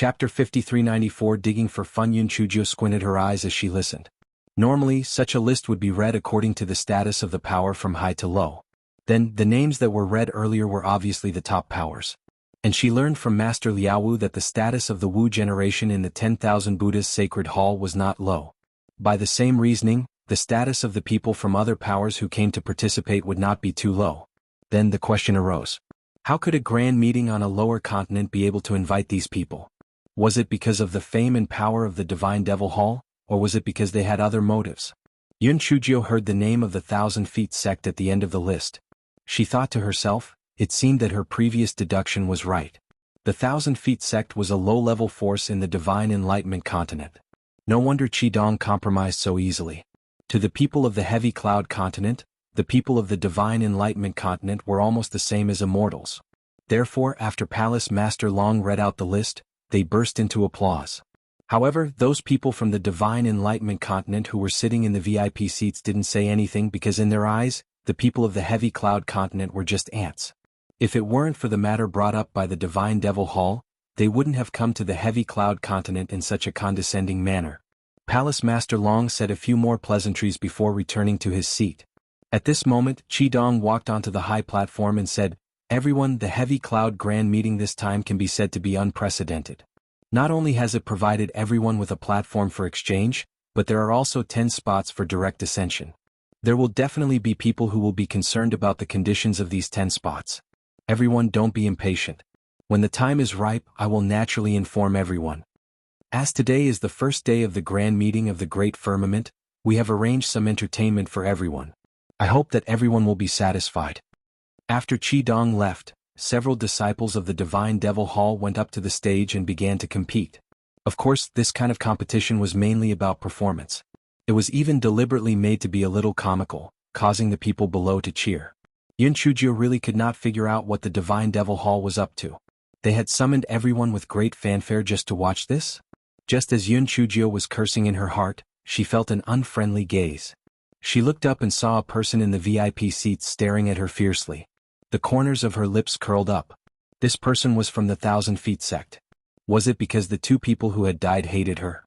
Chapter 5394 Digging for Fun. Yun Chujio squinted her eyes as she listened. Normally, such a list would be read according to the status of the power from high to low. Then, the names that were read earlier were obviously the top powers. And she learned from Master Liaowu that the status of the Wu generation in the 10,000 Buddha's sacred hall was not low. By the same reasoning, the status of the people from other powers who came to participate would not be too low. Then the question arose. How could a grand meeting on a lower continent be able to invite these people? Was it because of the fame and power of the Divine Devil Hall, or was it because they had other motives? Yun Chujio heard the name of the 1,000 Feet sect at the end of the list. She thought to herself, it seemed that her previous deduction was right. The 1,000 Feet sect was a low-level force in the Divine Enlightenment continent. No wonder Qidong compromised so easily. To the people of the Heavy Cloud continent, the people of the Divine Enlightenment continent were almost the same as immortals. Therefore, after Palace Master Long read out the list, they burst into applause. However, those people from the Divine Enlightenment continent who were sitting in the VIP seats didn't say anything because in their eyes, the people of the Heavy Cloud continent were just ants. If it weren't for the matter brought up by the Divine Devil Hall, they wouldn't have come to the Heavy Cloud continent in such a condescending manner. Palace Master Long said a few more pleasantries before returning to his seat. At this moment, Qidong walked onto the high platform and said, "Everyone, the Heavy Cloud Grand Meeting this time can be said to be unprecedented. Not only has it provided everyone with a platform for exchange, but there are also 10 spots for direct ascension. There will definitely be people who will be concerned about the conditions of these 10 spots. Everyone, don't be impatient. When the time is ripe, I will naturally inform everyone. As today is the first day of the Grand Meeting of the Great Firmament, we have arranged some entertainment for everyone. I hope that everyone will be satisfied." After Qidong left, several disciples of the Divine Devil Hall went up to the stage and began to compete. Of course, this kind of competition was mainly about performance. It was even deliberately made to be a little comical, causing the people below to cheer. Yun Chujio really could not figure out what the Divine Devil Hall was up to. They had summoned everyone with great fanfare just to watch this? Just as Yun Chujio was cursing in her heart, she felt an unfriendly gaze. She looked up and saw a person in the VIP seats staring at her fiercely. The corners of her lips curled up. This person was from the 1,000 Feet sect. Was it because the two people who had died hated her?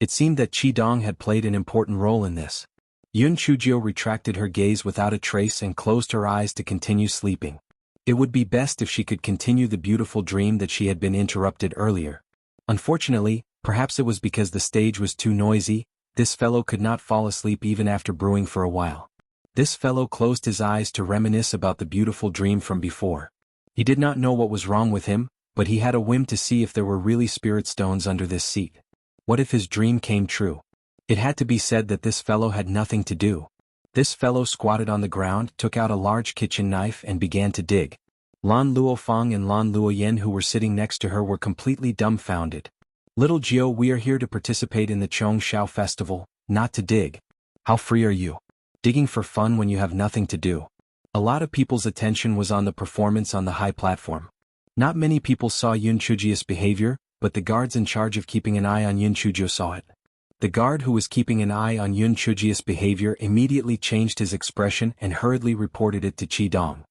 It seemed that Qidong had played an important role in this. Yun Chujio retracted her gaze without a trace and closed her eyes to continue sleeping. It would be best if she could continue the beautiful dream that she had been interrupted earlier. Unfortunately, perhaps it was because the stage was too noisy, this fellow could not fall asleep even after brewing for a while. This fellow closed his eyes to reminisce about the beautiful dream from before. He did not know what was wrong with him, but he had a whim to see if there were really spirit stones under this seat. What if his dream came true? It had to be said that this fellow had nothing to do. This fellow squatted on the ground, took out a large kitchen knife and began to dig. Lan Luofeng and Lan Luoyen who were sitting next to her were completely dumbfounded. "Little Jiao, we are here to participate in the Chongshao festival, not to dig. How free are you? Digging for fun when you have nothing to do." A lot of people's attention was on the performance on the high platform. Not many people saw Yun Chujio's behavior, but the guards in charge of keeping an eye on Yun Chujio saw it. The guard who was keeping an eye on Yun Chujio's behavior immediately changed his expression and hurriedly reported it to Qidong.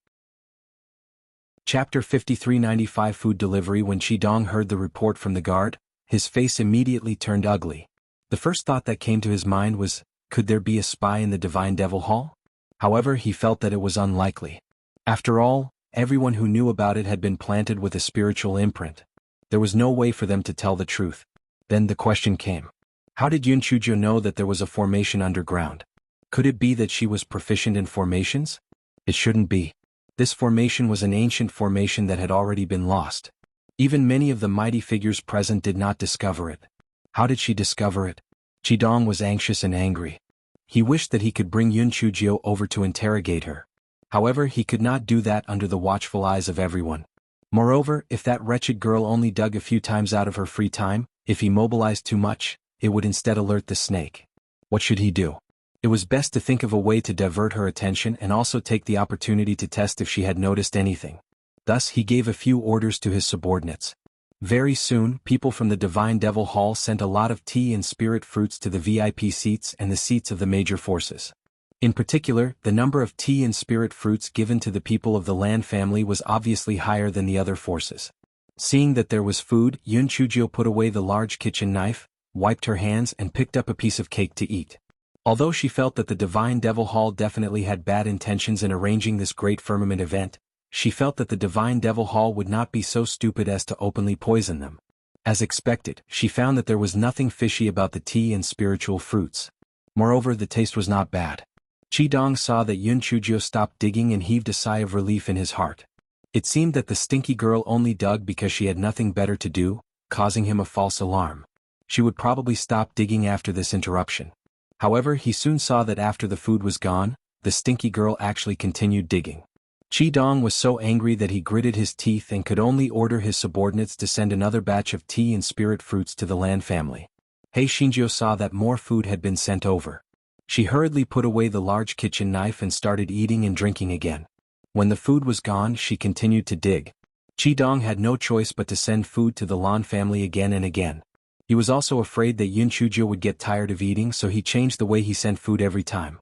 Chapter 5395 Food Delivery. When Qidong heard the report from the guard, his face immediately turned ugly. The first thought that came to his mind was, could there be a spy in the Divine Devil Hall? However, he felt that it was unlikely. After all, everyone who knew about it had been planted with a spiritual imprint. There was no way for them to tell the truth. Then the question came. How did Yun Chujio know that there was a formation underground? Could it be that she was proficient in formations? It shouldn't be. This formation was an ancient formation that had already been lost. Even many of the mighty figures present did not discover it. How did she discover it? Qidong was anxious and angry. He wished that he could bring Yun Chujio over to interrogate her. However, he could not do that under the watchful eyes of everyone. Moreover, if that wretched girl only dug a few times out of her free time, if he mobilized too much, it would instead alert the snake. What should he do? It was best to think of a way to divert her attention and also take the opportunity to test if she had noticed anything. Thus he gave a few orders to his subordinates. Very soon, people from the Divine Devil Hall sent a lot of tea and spirit fruits to the VIP seats and the seats of the major forces. In particular, the number of tea and spirit fruits given to the people of the Lan family was obviously higher than the other forces. Seeing that there was food, Yun Chujio put away the large kitchen knife, wiped her hands and picked up a piece of cake to eat. Although she felt that the Divine Devil Hall definitely had bad intentions in arranging this great firmament event, she felt that the Divine Devil Hall would not be so stupid as to openly poison them. As expected, she found that there was nothing fishy about the tea and spiritual fruits. Moreover, the taste was not bad. Qi saw that Yun Chujio stopped digging and heaved a sigh of relief in his heart. It seemed that the stinky girl only dug because she had nothing better to do, causing him a false alarm. She would probably stop digging after this interruption. However, he soon saw that after the food was gone, the stinky girl actually continued digging. Qi was so angry that he gritted his teeth and could only order his subordinates to send another batch of tea and spirit fruits to the Lan family. Hei Xinjiu saw that more food had been sent over. She hurriedly put away the large kitchen knife and started eating and drinking again. When the food was gone, she continued to dig. Qi had no choice but to send food to the Lan family again and again. He was also afraid that Yun Chujio would get tired of eating, so he changed the way he sent food every time.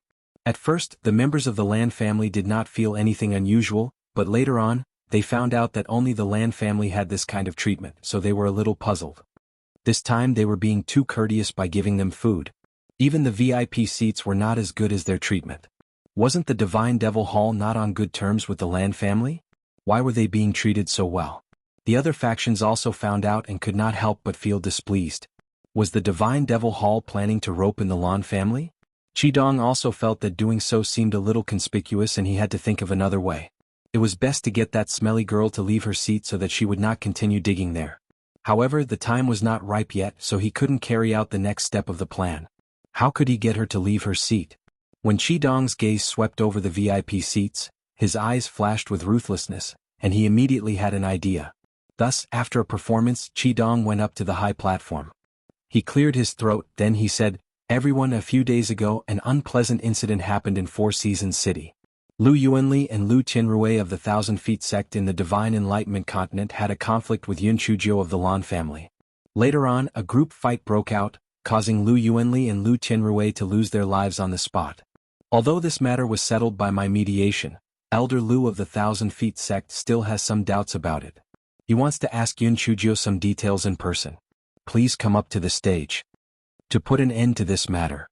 At first, the members of the Lan family did not feel anything unusual, but later on, they found out that only the Lan family had this kind of treatment, so they were a little puzzled. This time they were being too courteous by giving them food. Even the VIP seats were not as good as their treatment. Wasn't the Divine Devil Hall not on good terms with the Lan family? Why were they being treated so well? The other factions also found out and could not help but feel displeased. Was the Divine Devil Hall planning to rope in the Lan family? Qi also felt that doing so seemed a little conspicuous and he had to think of another way. It was best to get that smelly girl to leave her seat so that she would not continue digging there. However, the time was not ripe yet, so he couldn't carry out the next step of the plan. How could he get her to leave her seat? When Qi gaze swept over the VIP seats, his eyes flashed with ruthlessness, and he immediately had an idea. Thus, after a performance, Qi went up to the high platform. He cleared his throat, then he said, "Everyone, a few days ago an unpleasant incident happened in Four Seasons City. Lu Yuanli and Lu Tianrui of the Thousand Feet sect in the Divine Enlightenment continent had a conflict with Yun Chujio of the Lan family. Later on, a group fight broke out, causing Lu Yuanli and Lu Tianrui to lose their lives on the spot. Although this matter was settled by my mediation, Elder Lu of the Thousand Feet sect still has some doubts about it. He wants to ask Yun Chujio some details in person. Please come up to the stage to put an end to this matter."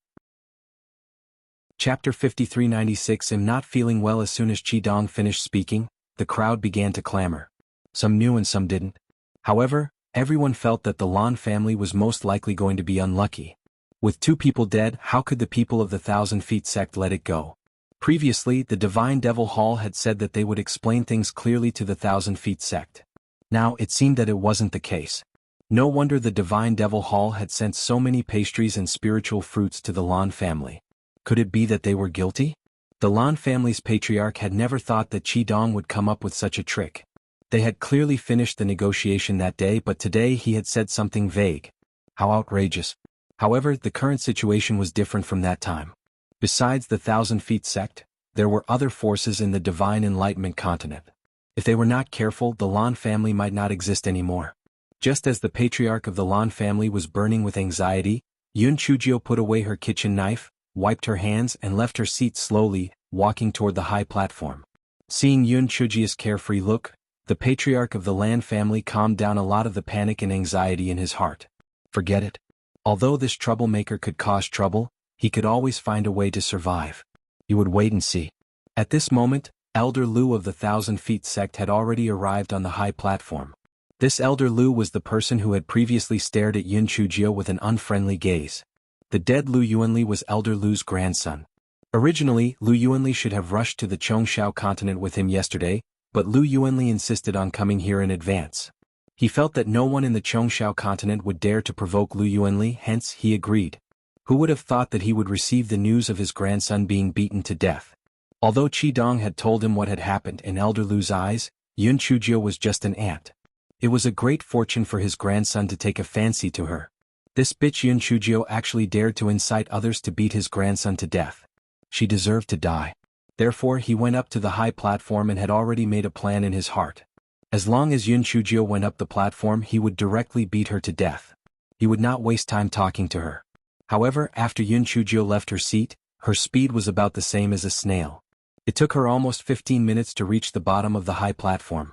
Chapter 5396. I'm not feeling well. As soon as Qi finished speaking, the crowd began to clamor. Some knew and some didn't. However, everyone felt that the Lan family was most likely going to be unlucky. With 2 people dead, how could the people of the Thousand Feet sect let it go? Previously, the Divine Devil Hall had said that they would explain things clearly to the Thousand Feet sect. Now, it seemed that it wasn't the case. No wonder the Divine Devil Hall had sent so many pastries and spiritual fruits to the Lan family. Could it be that they were guilty? The Lan family's patriarch had never thought that Qi would come up with such a trick. They had clearly finished the negotiation that day, but today he had said something vague. How outrageous. However, the current situation was different from that time. Besides the Thousand Feet sect, there were other forces in the Divine Enlightenment continent. If they were not careful, the Lan family might not exist anymore. Just as the patriarch of the Lan family was burning with anxiety, Yun Chujio put away her kitchen knife, wiped her hands and left her seat slowly, walking toward the high platform. Seeing Yun Chujio's carefree look, the patriarch of the Lan family calmed down a lot of the panic and anxiety in his heart. Forget it. Although this troublemaker could cause trouble, he could always find a way to survive. You would wait and see. At this moment, Elder Lu of the Thousand Feet sect had already arrived on the high platform. This Elder Lu was the person who had previously stared at Yun Chujio with an unfriendly gaze. The dead Lu Yuanli was Elder Lu's grandson. Originally, Lu Yuanli should have rushed to the Chongshao continent with him yesterday, but Lu Yuanli insisted on coming here in advance. He felt that no one in the Chongshao continent would dare to provoke Lu Yuanli, hence he agreed. Who would have thought that he would receive the news of his grandson being beaten to death? Although Qi had told him what had happened in Elder Lu's eyes, Yun Chujio was just an ant. It was a great fortune for his grandson to take a fancy to her. This bitch Yun Chujio actually dared to incite others to beat his grandson to death. She deserved to die. Therefore he went up to the high platform and had already made a plan in his heart. As long as Yun Chujio went up the platform, he would directly beat her to death. He would not waste time talking to her. However, after Yun Chujio left her seat, her speed was about the same as a snail. It took her almost 15 minutes to reach the bottom of the high platform.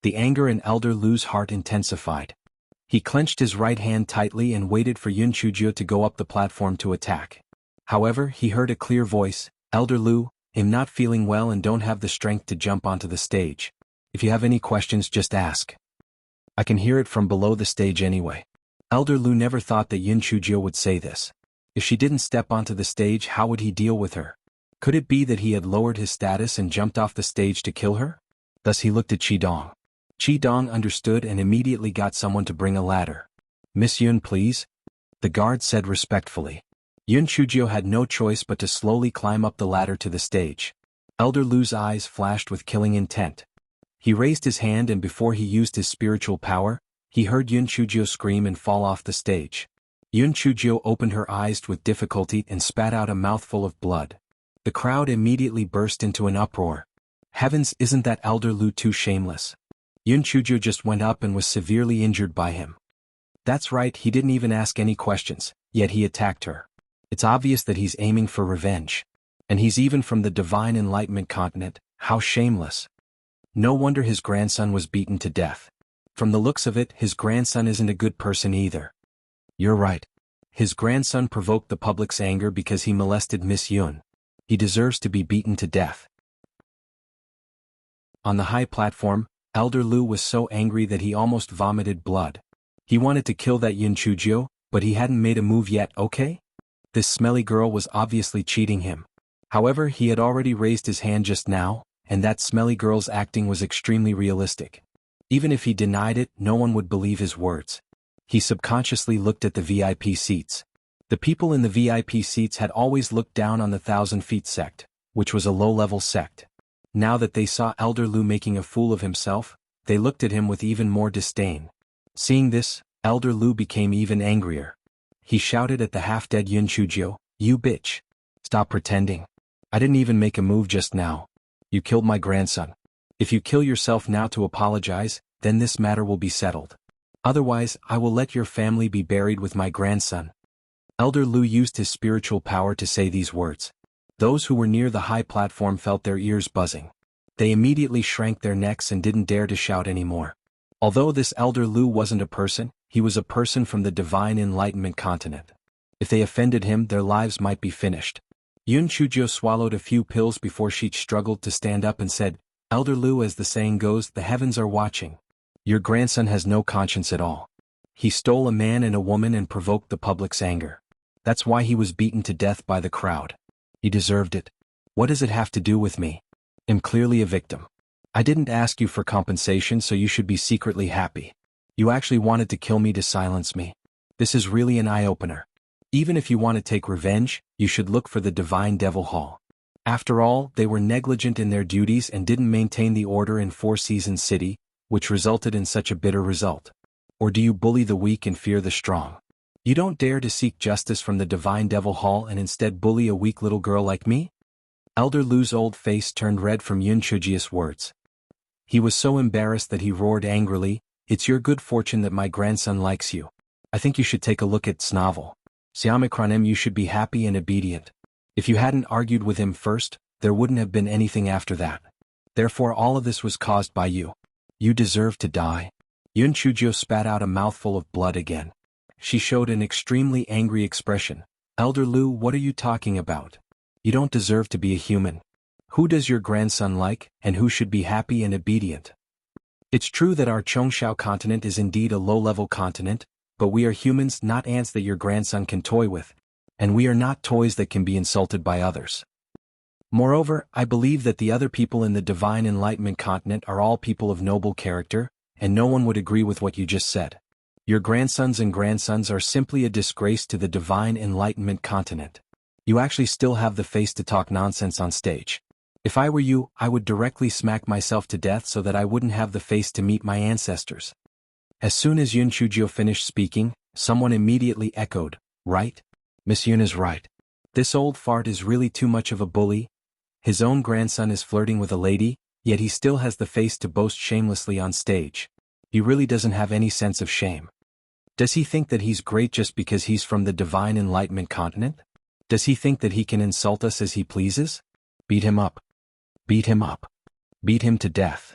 The anger in Elder Lu's heart intensified. He clenched his right hand tightly and waited for Yun Chujio to go up the platform to attack. However, he heard a clear voice, "Elder Lu, I'm not feeling well and don't have the strength to jump onto the stage. If you have any questions, just ask. I can hear it from below the stage anyway." Elder Lu never thought that Yun Chujio would say this. If she didn't step onto the stage, how would he deal with her? Could it be that he had lowered his status and jumped off the stage to kill her? Thus he looked at Qidong. Qidong understood and immediately got someone to bring a ladder. "Miss Yun, please," the guard said respectfully. Yun Chujio had no choice but to slowly climb up the ladder to the stage. Elder Lu's eyes flashed with killing intent. He raised his hand and before he used his spiritual power, he heard Yun Chujio scream and fall off the stage. Yun Chujio opened her eyes with difficulty and spat out a mouthful of blood. The crowd immediately burst into an uproar. Heavens, isn't that Elder Lu too shameless? Yun Chujio just went up and was severely injured by him. That's right, he didn't even ask any questions, yet he attacked her. It's obvious that he's aiming for revenge. And he's even from the Divine Enlightenment continent, how shameless. No wonder his grandson was beaten to death. From the looks of it, his grandson isn't a good person either. You're right. His grandson provoked the public's anger because he molested Miss Yun. He deserves to be beaten to death. On the high platform, Elder Lu was so angry that he almost vomited blood. He wanted to kill that Yun Chujio, but he hadn't made a move yet, okay? This smelly girl was obviously cheating him. However, he had already raised his hand just now, and that smelly girl's acting was extremely realistic. Even if he denied it, no one would believe his words. He subconsciously looked at the VIP seats. The people in the VIP seats had always looked down on the 1,000 Feet sect, which was a low-level sect. Now that they saw Elder Lu making a fool of himself, they looked at him with even more disdain. Seeing this, Elder Lu became even angrier. He shouted at the half-dead Yun Chujio, "You bitch. Stop pretending. I didn't even make a move just now. You killed my grandson. If you kill yourself now to apologize, then this matter will be settled. Otherwise, I will let your family be buried with my grandson." Elder Lu used his spiritual power to say these words. Those who were near the high platform felt their ears buzzing. They immediately shrank their necks and didn't dare to shout anymore. Although this Elder Lu wasn't a person, he was a person from the Divine Enlightenment continent. If they offended him, their lives might be finished. Yun Chujio swallowed a few pills before she struggled to stand up and said, "Elder Lu, as the saying goes, the heavens are watching. Your grandson has no conscience at all. He stole a man and a woman and provoked the public's anger. That's why he was beaten to death by the crowd. He deserved it. What does it have to do with me? I'm clearly a victim. I didn't ask you for compensation, so you should be secretly happy. You actually wanted to kill me to silence me. This is really an eye-opener. Even if you want to take revenge, you should look for the Divine Devil Hall. After all, they were negligent in their duties and didn't maintain the order in Four Seasons City, which resulted in such a bitter result. Or do you bully the weak and fear the strong? You don't dare to seek justice from the Divine Devil Hall and instead bully a weak little girl like me?" Elder Lu's old face turned red from Yun Chujio's words. He was so embarrassed that he roared angrily, "It's your good fortune that my grandson likes you. I think you should take a look at Snavel. Siamikronim, you should be happy and obedient. If you hadn't argued with him first, there wouldn't have been anything after that. Therefore all of this was caused by you. You deserve to die." Yun Chujio spat out a mouthful of blood again. She showed an extremely angry expression. "Elder Lu, what are you talking about? You don't deserve to be a human. Who does your grandson like, and who should be happy and obedient? It's true that our Chongshao continent is indeed a low-level continent, but we are humans, not ants that your grandson can toy with, and we are not toys that can be insulted by others. Moreover, I believe that the other people in the Divine Enlightenment continent are all people of noble character, and no one would agree with what you just said. Your grandsons and grandsons are simply a disgrace to the Divine Enlightenment continent. You actually still have the face to talk nonsense on stage. If I were you, I would directly smack myself to death so that I wouldn't have the face to meet my ancestors." As soon as Yun Chujio finished speaking, someone immediately echoed, "Right? Miss Yun is right. This old fart is really too much of a bully. His own grandson is flirting with a lady, yet he still has the face to boast shamelessly on stage. He really doesn't have any sense of shame. Does he think that he's great just because he's from the Divine Enlightenment continent? Does he think that he can insult us as he pleases? Beat him up. Beat him up. Beat him to death."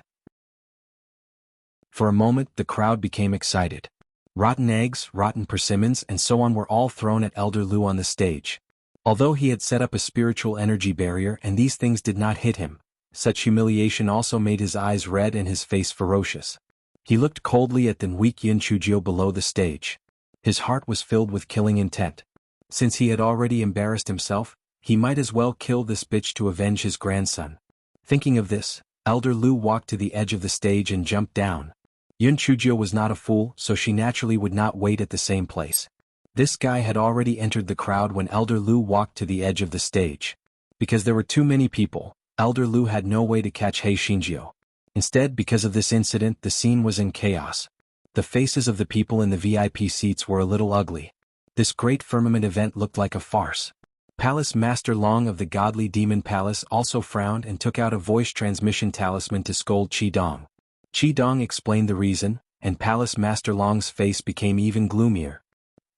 For a moment the crowd became excited. Rotten eggs, rotten persimmons and so on were all thrown at Elder Lu on the stage. Although he had set up a spiritual energy barrier and these things did not hit him, such humiliation also made his eyes red and his face ferocious. He looked coldly at the weak Yunchujio below the stage. His heart was filled with killing intent. Since he had already embarrassed himself, he might as well kill this bitch to avenge his grandson. Thinking of this, Elder Lu walked to the edge of the stage and jumped down. Yunchujio was not a fool, so she naturally would not wait at the same place. This guy had already entered the crowd when Elder Lu walked to the edge of the stage. Because there were too many people, Elder Lu had no way to catch He Xinjiu. Instead, because of this incident, the scene was in chaos. The faces of the people in the VIP seats were a little ugly. This great firmament event looked like a farce. Palace Master Long of the Godly Demon Palace also frowned and took out a voice transmission talisman to scold Qi Dong. Qi Dong explained the reason, and Palace Master Long's face became even gloomier.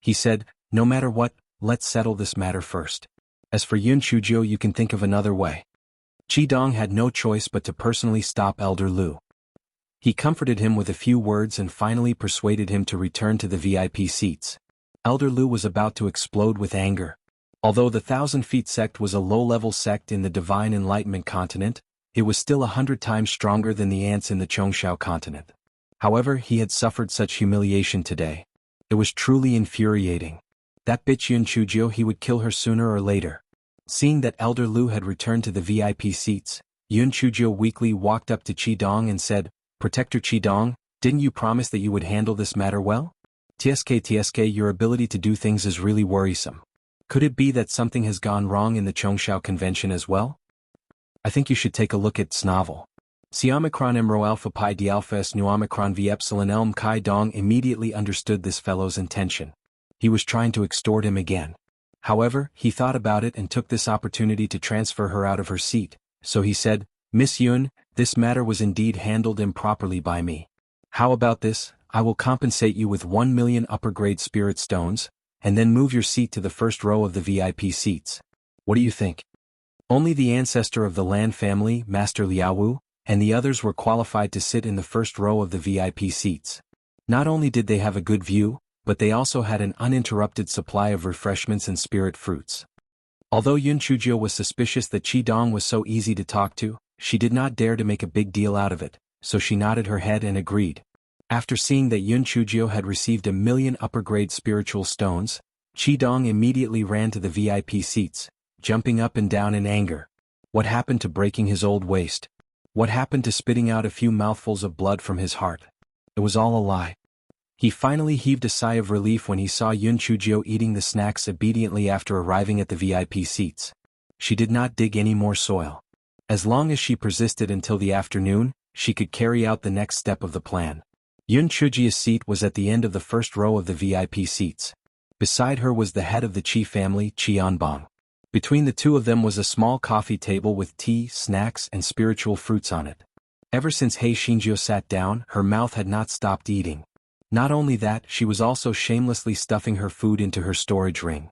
He said, "No matter what, let's settle this matter first. As for Yunchujio, you can think of another way." Qi Dong had no choice but to personally stop Elder Lu. He comforted him with a few words and finally persuaded him to return to the VIP seats. Elder Lu was about to explode with anger. Although the 1,000 Feet sect was a low-level sect in the Divine Enlightenment continent, it was still 100 times stronger than the ants in the Chongshao continent. However, he had suffered such humiliation today. It was truly infuriating. That bitch Yunchujio, he would kill her sooner or later. Seeing that Elder Lu had returned to the VIP seats, Yunchujio weakly walked up to Qi Dong and said, "Protector Qi Dong, didn't you promise that you would handle this matter well? TSK, your ability to do things is really worrisome. Could it be that something has gone wrong in the Chongshao convention as well? I think you should take a look at this novel." Si Omicron M Rho Alpha Pi D Alpha S Nu Omicron V Epsilon Elm Chi Dong immediately understood this fellow's intention. He was trying to extort him again. However, he thought about it and took this opportunity to transfer her out of her seat, so he said, "Miss Yun, this matter was indeed handled improperly by me. How about this? I will compensate you with 1 million upper-grade spirit stones, and then move your seat to the first row of the VIP seats. What do you think?" Only the ancestor of the Lan family, Master Liaowu, and the others were qualified to sit in the first row of the VIP seats. Not only did they have a good view, but they also had an uninterrupted supply of refreshments and spirit fruits. Although Yunchujio was suspicious that Qi Dong was so easy to talk to, she did not dare to make a big deal out of it, so she nodded her head and agreed. After seeing that Yunchujio had received 1 million upper-grade spiritual stones, Qi Dong immediately ran to the VIP seats, jumping up and down in anger. What happened to breaking his old waist? What happened to spitting out a few mouthfuls of blood from his heart? It was all a lie. He finally heaved a sigh of relief when he saw Yunchujio eating the snacks obediently after arriving at the VIP seats. She did not dig any more soil. As long as she persisted until the afternoon, she could carry out the next step of the plan. Yunchujio's seat was at the end of the first row of the VIP seats. Beside her was the head of the Qi family, Qianbang. Between the two of them was a small coffee table with tea, snacks, and spiritual fruits on it. Ever since He Xinjiu sat down, her mouth had not stopped eating. Not only that, she was also shamelessly stuffing her food into her storage ring.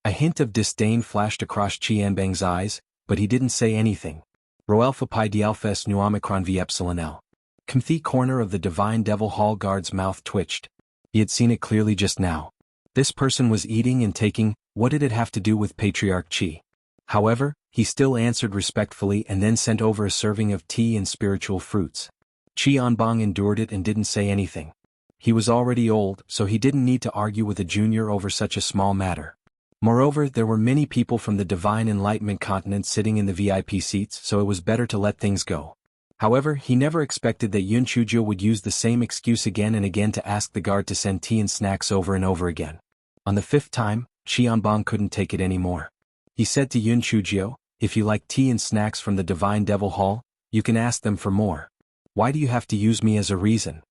A hint of disdain flashed across Qianbang's eyes, but he didn't say anything. Rho Alpha Pi D Alpha S Nu Omicron V Epsilon L. The corner of the Divine Devil Hall guard's mouth twitched. He had seen it clearly just now. This person was eating and taking. What did it have to do with Patriarch Qi? However, he still answered respectfully and then sent over a serving of tea and spiritual fruits. Qianbang endured it and didn't say anything. He was already old, so he didn't need to argue with a junior over such a small matter. Moreover, there were many people from the Divine Enlightenment continent sitting in the VIP seats, so it was better to let things go. However, he never expected that Yunchujio would use the same excuse again and again to ask the guard to send tea and snacks over and over again. On the 5th time, Qianbang couldn't take it anymore. He said to Yunchujio, "If you like tea and snacks from the Divine Devil Hall, you can ask them for more. Why do you have to use me as a reason?"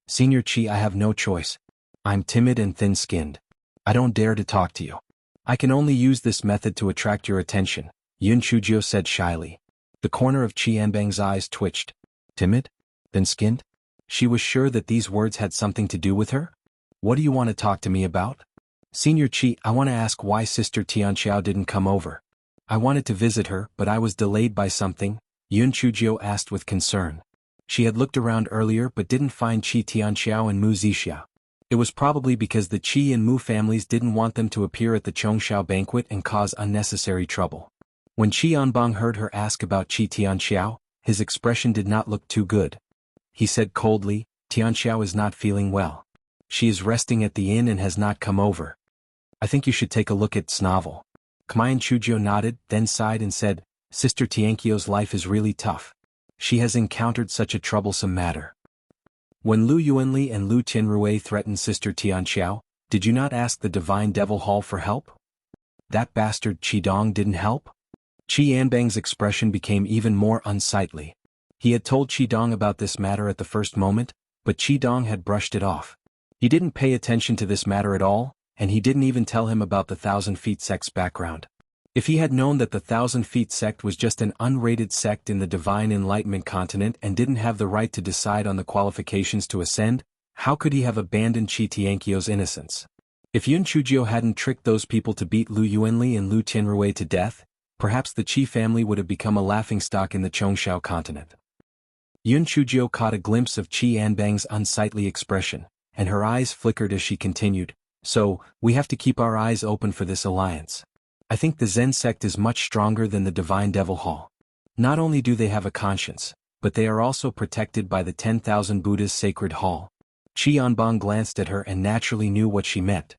"Senior Qi, I have no choice. I'm timid and thin-skinned. I don't dare to talk to you. I can only use this method to attract your attention," Yunchujio said shyly. The corner of Qianbang's eyes twitched. Timid? Thin-skinned? She was sure that these words had something to do with her? "What do you want to talk to me about?" "Senior Qi, I want to ask why Sister Tianxiao didn't come over. I wanted to visit her, but I was delayed by something," Yunchujio asked with concern. She had looked around earlier but didn't find Qi Tianxiao and Mu Zixia. It was probably because the Qi and Mu families didn't want them to appear at the Chongxiao banquet and cause unnecessary trouble. When Qi Yanbang heard her ask about Qi Tianxiao, his expression did not look too good. He said coldly, "Tianxiao is not feeling well. She is resting at the inn and has not come over. I think you should take a look at Snavel." Kamayan Chujio nodded, then sighed and said, "Sister Tianqiao's life is really tough. She has encountered such a troublesome matter. When Lu Yuanli and Lu Tianrui threatened Sister Tianxiao, did you not ask the Divine Devil Hall for help? That bastard Qidong didn't help?" Qi Yanbang's expression became even more unsightly. He had told Qidong about this matter at the first moment, but Qidong had brushed it off. He didn't pay attention to this matter at all, and he didn't even tell him about the Thousand Feet sect's background. If he had known that the Thousand Feet sect was just an unrated sect in the Divine Enlightenment continent and didn't have the right to decide on the qualifications to ascend, how could he have abandoned Qi Tianqiao's innocence? If Yun Chujio hadn't tricked those people to beat Lu Yuanli and Lu Tianrui to death, perhaps the Qi family would have become a laughingstock in the Chongxiao continent. Yun Chujio caught a glimpse of Qi Yanbang's unsightly expression, and her eyes flickered as she continued, "So, we have to keep our eyes open for this alliance. I think the Zen sect is much stronger than the Divine Devil Hall. Not only do they have a conscience, but they are also protected by the 10,000 Buddha's sacred hall." Qi Yanbang glanced at her and naturally knew what she meant.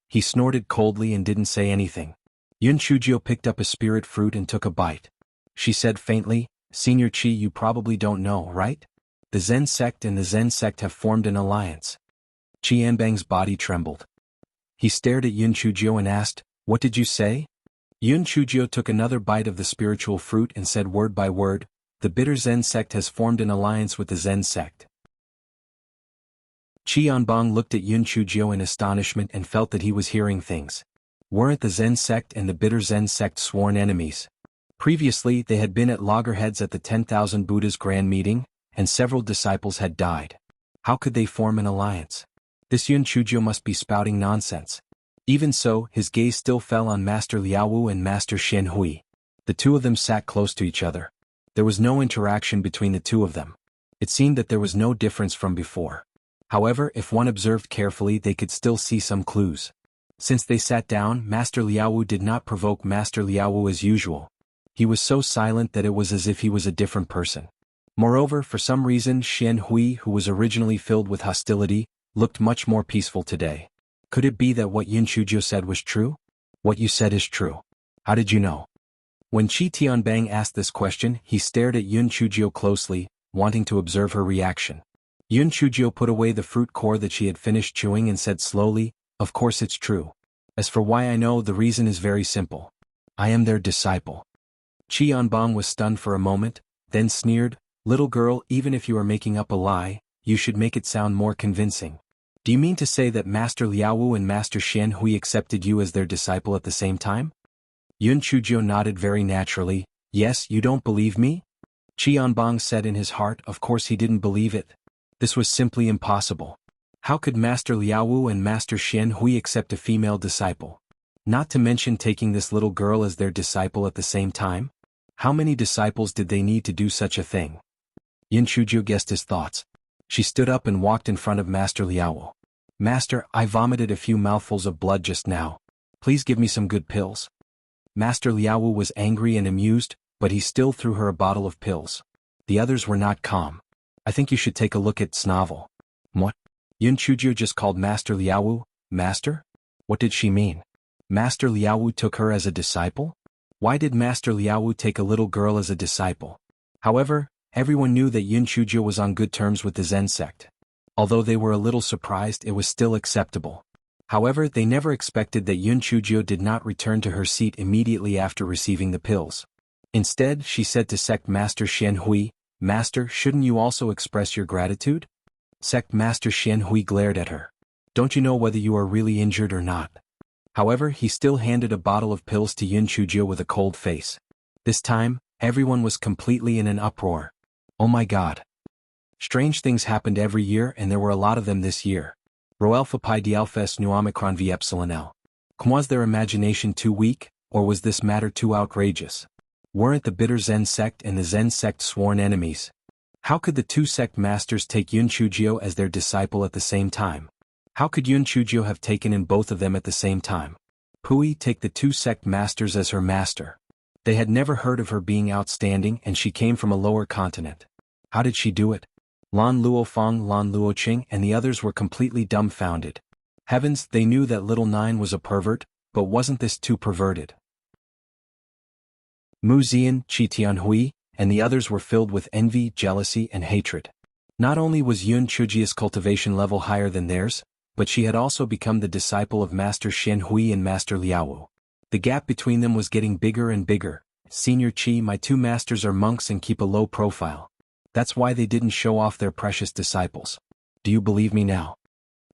He snorted coldly and didn't say anything. Yun Chujio picked up a spirit fruit and took a bite. She said faintly, "Senior Qi, you probably don't know, right? The Zen sect and the Zen sect have formed an alliance." Qi Yanbang's body trembled. He stared at Yun Chujio and asked, "What did you say?" Yun Chujio took another bite of the spiritual fruit and said word by word, "The bitter Zen sect has formed an alliance with the Zen sect." Qi Yanbang looked at Yun Chujio in astonishment and felt that he was hearing things. Weren't the Zen sect and the bitter Zen sect sworn enemies? Previously they had been at loggerheads at the 10,000 Buddha's grand meeting, and several disciples had died. How could they form an alliance? This Yun Chujio must be spouting nonsense. Even so, his gaze still fell on Master Liaowu and Master Xian Hui. The two of them sat close to each other. There was no interaction between the two of them. It seemed that there was no difference from before. However, if one observed carefully they could still see some clues. Since they sat down, Master Liaowu did not provoke Master Liaowu as usual. He was so silent that it was as if he was a different person. Moreover, for some reason Xian Hui, who was originally filled with hostility, looked much more peaceful today. Could it be that what Yun Chujio said was true? "What you said is true. How did you know?" When Qi Tianbang asked this question, he stared at Yun Chujio closely, wanting to observe her reaction. Yun Chujio put away the fruit core that she had finished chewing and said slowly, "Of course it's true. As for why I know, the reason is very simple. I am their disciple." Qi Yanbang was stunned for a moment, then sneered, "Little girl, even if you are making up a lie, you should make it sound more convincing. Do you mean to say that Master Liaowu and Master Xian Hui accepted you as their disciple at the same time?" Yun Chujio nodded very naturally. "Yes, you don't believe me?" Qi Yanbang said in his heart, of course he didn't believe it. This was simply impossible. How could Master Liaowu and Master Xian Hui accept a female disciple? Not to mention taking this little girl as their disciple at the same time? How many disciples did they need to do such a thing? Yun Chujio guessed his thoughts. She stood up and walked in front of Master Liaowu. "Master, I vomited a few mouthfuls of blood just now. Please give me some good pills." Master Liaowu was angry and amused, but he still threw her a bottle of pills. The others were not calm. "I think you should take a look at Snavel." "What?" Yun Chujio just called Master Liaowu, "Master?" What did she mean? Master Liaowu took her as a disciple? Why did Master Liaowu take a little girl as a disciple? However, everyone knew that Yun Chujio was on good terms with the Zen sect. Although they were a little surprised, it was still acceptable. However, they never expected that Yun Chujio did not return to her seat immediately after receiving the pills. Instead, she said to Sect Master Xian Hui, "Master, shouldn't you also express your gratitude?" Sect Master Xian Hui glared at her. "Don't you know whether you are really injured or not?" However, he still handed a bottle of pills to Yun Chujio with a cold face. This time, everyone was completely in an uproar. Oh my God. Strange things happened every year and there were a lot of them this year. Rho Alpha Pi D Alpha S Nu Omicron V Epsilon L. Was their imagination too weak, or was this matter too outrageous? Weren't the bitter Zen sect and the Zen sect sworn enemies? How could the two sect masters take Yun Chujio as their disciple at the same time? How could Yun Chujio have taken in both of them at the same time? Pui take the two sect masters as her master. They had never heard of her being outstanding, and she came from a lower continent. How did she do it? Lan Luofeng, Lan Luoqing, and the others were completely dumbfounded. Heavens, they knew that little Nine was a pervert, but wasn't this too perverted? Mu Zian, Qi Tianhui, and the others were filled with envy, jealousy, and hatred. Not only was Yun Chujio's cultivation level higher than theirs, but she had also become the disciple of Master Xian Hui and Master Liaowu. The gap between them was getting bigger and bigger. Senior Qi, my two masters are monks and keep a low profile. That's why they didn't show off their precious disciples. Do you believe me now?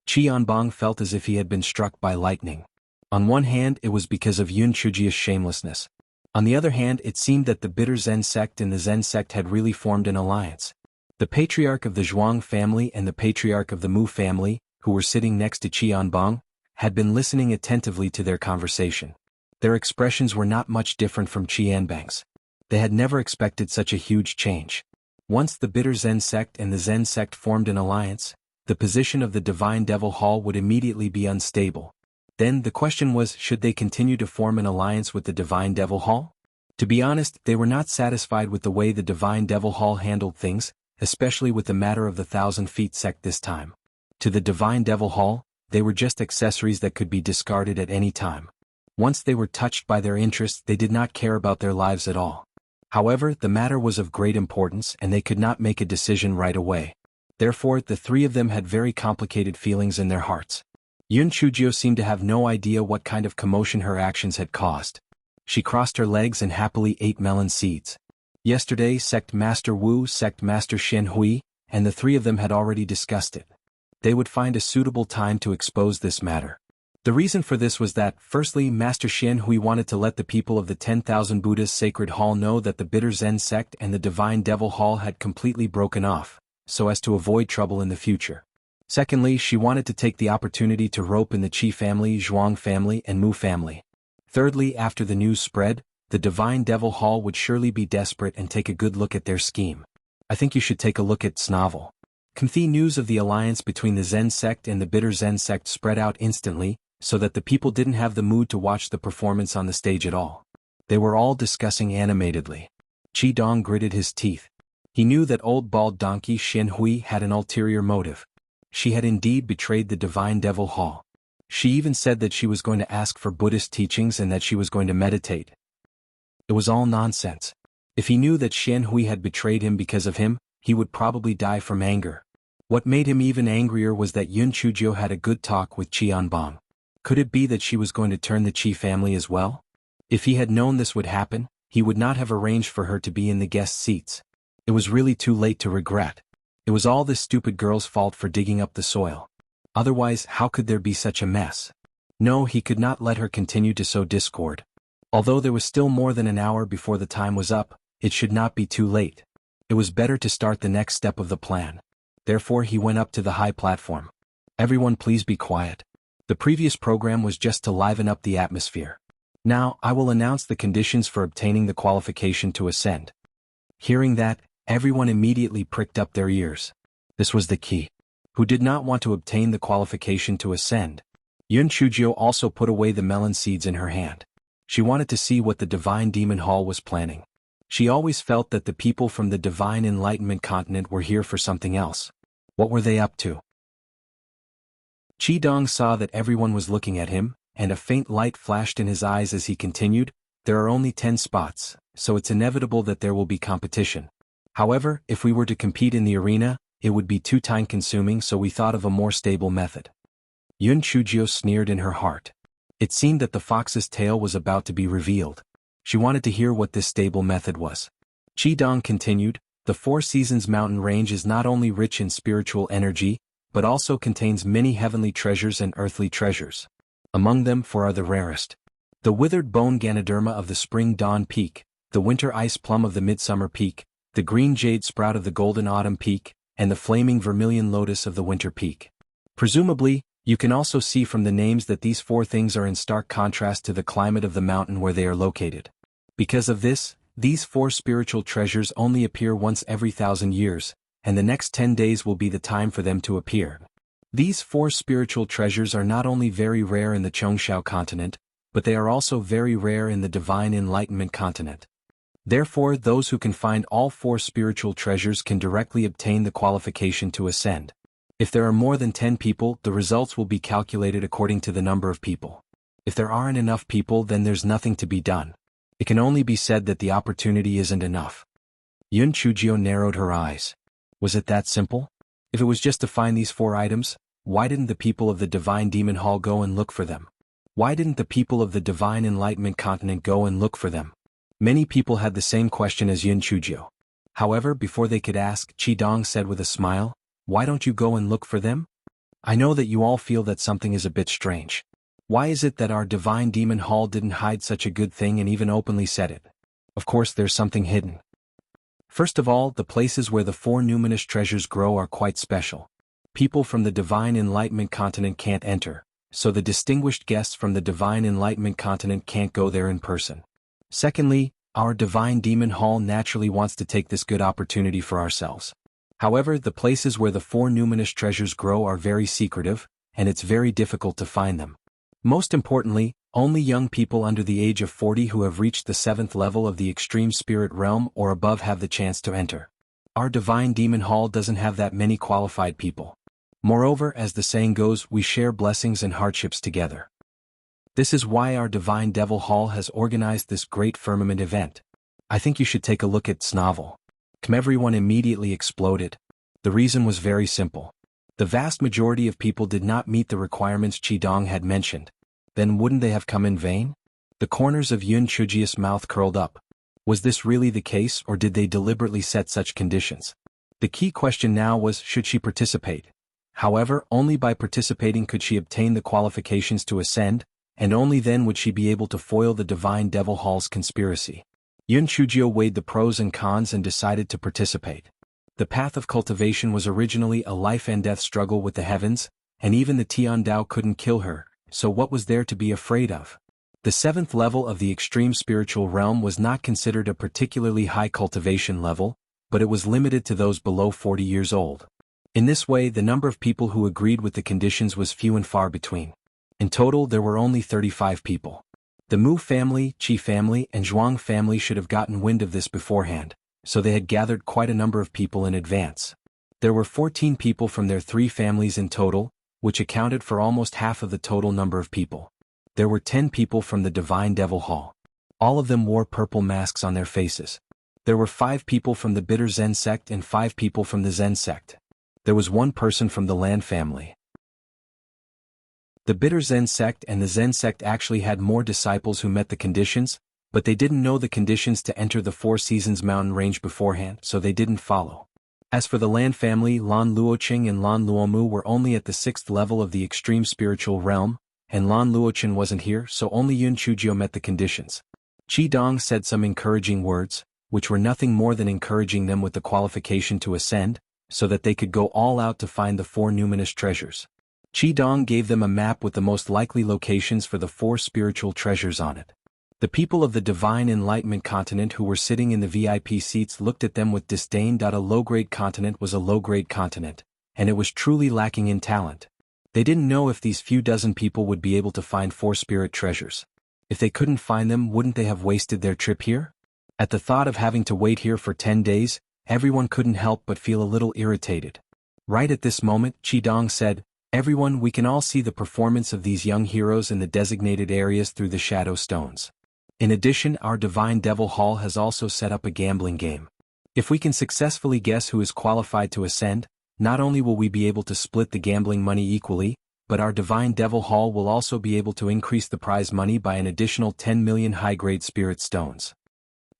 Qianbong felt as if he had been struck by lightning. On one hand, it was because of Yun Chujio's shamelessness. On the other hand, it seemed that the bitter Zen sect and the Zen sect had really formed an alliance. The patriarch of the Zhuang family and the patriarch of the Mu family, who were sitting next to Qianbong, had been listening attentively to their conversation. Their expressions were not much different from Qianbang's. They had never expected such a huge change. Once the bitter Zen sect and the Zen sect formed an alliance, the position of the Divine Devil Hall would immediately be unstable. Then the question was, should they continue to form an alliance with the Divine Devil Hall? To be honest, they were not satisfied with the way the Divine Devil Hall handled things, especially with the matter of the 1,000 Feet sect this time. To the Divine Devil Hall, they were just accessories that could be discarded at any time. Once they were touched by their interests, they did not care about their lives at all. However, the matter was of great importance and they could not make a decision right away. Therefore, the three of them had very complicated feelings in their hearts. Yun Chujio seemed to have no idea what kind of commotion her actions had caused. She crossed her legs and happily ate melon seeds. Yesterday, Sect Master Wu, Sect Master Xian Hui, and the three of them had already discussed it. They would find a suitable time to expose this matter. The reason for this was that, firstly, Master Xian Hui wanted to let the people of the 10,000 Buddha's Sacred Hall know that the bitter Zen sect and the Divine Devil Hall had completely broken off, so as to avoid trouble in the future. Secondly, she wanted to take the opportunity to rope in the Qi family, Zhuang family, and Mu family. Thirdly, after the news spread, the Divine Devil Hall would surely be desperate and take a good look at their scheme. I think you should take a look at Snovel. The news of the alliance between the Zen sect and the bitter Zen sect spread out instantly, so that the people didn't have the mood to watch the performance on the stage at all. They were all discussing animatedly. Qi Dong gritted his teeth. He knew that old bald donkey Xian Hui had an ulterior motive. She had indeed betrayed the Divine Devil Hall. She even said that she was going to ask for Buddhist teachings and that she was going to meditate. It was all nonsense. If he knew that Xian Hui had betrayed him because of him, he would probably die from anger. What made him even angrier was that Yun Chujio had a good talk with Qianbong. Could it be that she was going to turn the Qi family as well? If he had known this would happen, he would not have arranged for her to be in the guest seats. It was really too late to regret. It was all this stupid girl's fault for digging up the soil. Otherwise, how could there be such a mess? No, he could not let her continue to sow discord. Although there was still more than an hour before the time was up, it should not be too late. It was better to start the next step of the plan. Therefore he went up to the high platform. Everyone please be quiet. The previous program was just to liven up the atmosphere. Now, I will announce the conditions for obtaining the qualification to ascend. Hearing that, everyone immediately pricked up their ears. This was the key. Who did not want to obtain the qualification to ascend? Yun Chujio also put away the melon seeds in her hand. She wanted to see what the Divine Demon Hall was planning. She always felt that the people from the Divine Enlightenment continent were here for something else. What were they up to? Qi Dong saw that everyone was looking at him, and a faint light flashed in his eyes as he continued, "There are only 10 spots, so it's inevitable that there will be competition. However, if we were to compete in the arena, it would be too time-consuming, so we thought of a more stable method." Yun Chujio sneered in her heart. It seemed that the fox's tail was about to be revealed. She wanted to hear what this stable method was. Qi Dong continued, "The Four Seasons mountain range is not only rich in spiritual energy, but also contains many heavenly treasures and earthly treasures. Among them, 4 are the rarest: the withered bone Ganoderma of the spring dawn peak, the winter ice plum of the midsummer peak, the green jade sprout of the golden autumn peak, and the flaming vermilion lotus of the winter peak. Presumably, you can also see from the names that these 4 things are in stark contrast to the climate of the mountain where they are located. Because of this, These 4 spiritual treasures only appear once every 1,000 years, and the next 10 days will be the time for them to appear. These 4 spiritual treasures are not only very rare in the Chongshao continent, but they are also very rare in the Divine Enlightenment continent. Therefore, those who can find all 4 spiritual treasures can directly obtain the qualification to ascend. If there are more than 10 people, the results will be calculated according to the number of people. If there aren't enough people, then there's nothing to be done. It can only be said that the opportunity isn't enough. Yun Chujio narrowed her eyes. Was it that simple? If it was just to find these 4 items, why didn't the people of the Divine Demon Hall go and look for them? Why didn't the people of the Divine Enlightenment continent go and look for them? Many people had the same question as Yun Chujio. However, before they could ask, Qidong said with a smile, "Why don't you go and look for them? I know that you all feel that something is a bit strange. Why is it that our Divine Demon Hall didn't hide such a good thing and even openly said it? Of course there's something hidden. First of all, the places where the 4 numinous treasures grow are quite special. People from the Divine Enlightenment continent can't enter, so the distinguished guests from the Divine Enlightenment continent can't go there in person. Secondly, our Divine Demon Hall naturally wants to take this good opportunity for ourselves. However, the places where the 4 numinous treasures grow are very secretive, and it's very difficult to find them. Most importantly, only young people under the age of 40 who have reached the 7th level of the extreme spirit realm or above have the chance to enter. Our Divine Demon Hall doesn't have that many qualified people. Moreover, as the saying goes, we share blessings and hardships together. This is why our Divine Devil Hall has organized this great firmament event. I think you should take a look at Snovel. Everyone immediately exploded. The reason was very simple. The vast majority of people did not meet the requirements Qidong had mentioned. Then wouldn't they have come in vain? The corners of Yun Chujio's mouth curled up. Was this really the case, or did they deliberately set such conditions? The key question now was, should she participate? However, only by participating could she obtain the qualifications to ascend, and only then would she be able to foil the Divine Devil Hall's conspiracy. Yun Chujio weighed the pros and cons and decided to participate. The path of cultivation was originally a life and death struggle with the heavens, and even the Tiandao couldn't kill her, so what was there to be afraid of? The 7th level of the extreme spiritual realm was not considered a particularly high cultivation level, but it was limited to those below 40 years old. In this way, the number of people who agreed with the conditions was few and far between. In total, there were only 35 people. The Mu family, Qi family, and Zhuang family should have gotten wind of this beforehand, so they had gathered quite a number of people in advance. There were 14 people from their 3 families in total, which accounted for almost half of the total number of people. There were 10 people from the Divine Devil Hall. All of them wore purple masks on their faces. There were 5 people from the Bitter Zen sect and 5 people from the Zen sect. There was 1 person from the Lan family. The Bitter Zen sect and the Zen sect actually had more disciples who met the conditions, but they didn't know the conditions to enter the 4 Seasons mountain range beforehand, so they didn't follow. As for the Lan family, Lan Luoqing and Lan Luomu were only at the 6th level of the extreme spiritual realm, and Lan Luoqin wasn't here, so only Yun Chujio met the conditions. Qidong said some encouraging words, which were nothing more than encouraging them with the qualification to ascend, so that they could go all out to find the 4 numinous treasures. Qidong gave them a map with the most likely locations for the 4 spiritual treasures on it. The people of the Divine Enlightenment continent who were sitting in the VIP seats looked at them with disdain. A low-grade continent was a low-grade continent, and it was truly lacking in talent. They didn't know if these few dozen people would be able to find 4 spirit treasures. If they couldn't find them, wouldn't they have wasted their trip here? At the thought of having to wait here for 10 days, everyone couldn't help but feel a little irritated. Right at this moment, Qidong said, "Everyone, we can all see the performance of these young heroes in the designated areas through the shadow stones. In addition, our Divine Devil Hall has also set up a gambling game. If we can successfully guess who is qualified to ascend, not only will we be able to split the gambling money equally, but our Divine Devil Hall will also be able to increase the prize money by an additional 10 million high-grade spirit stones."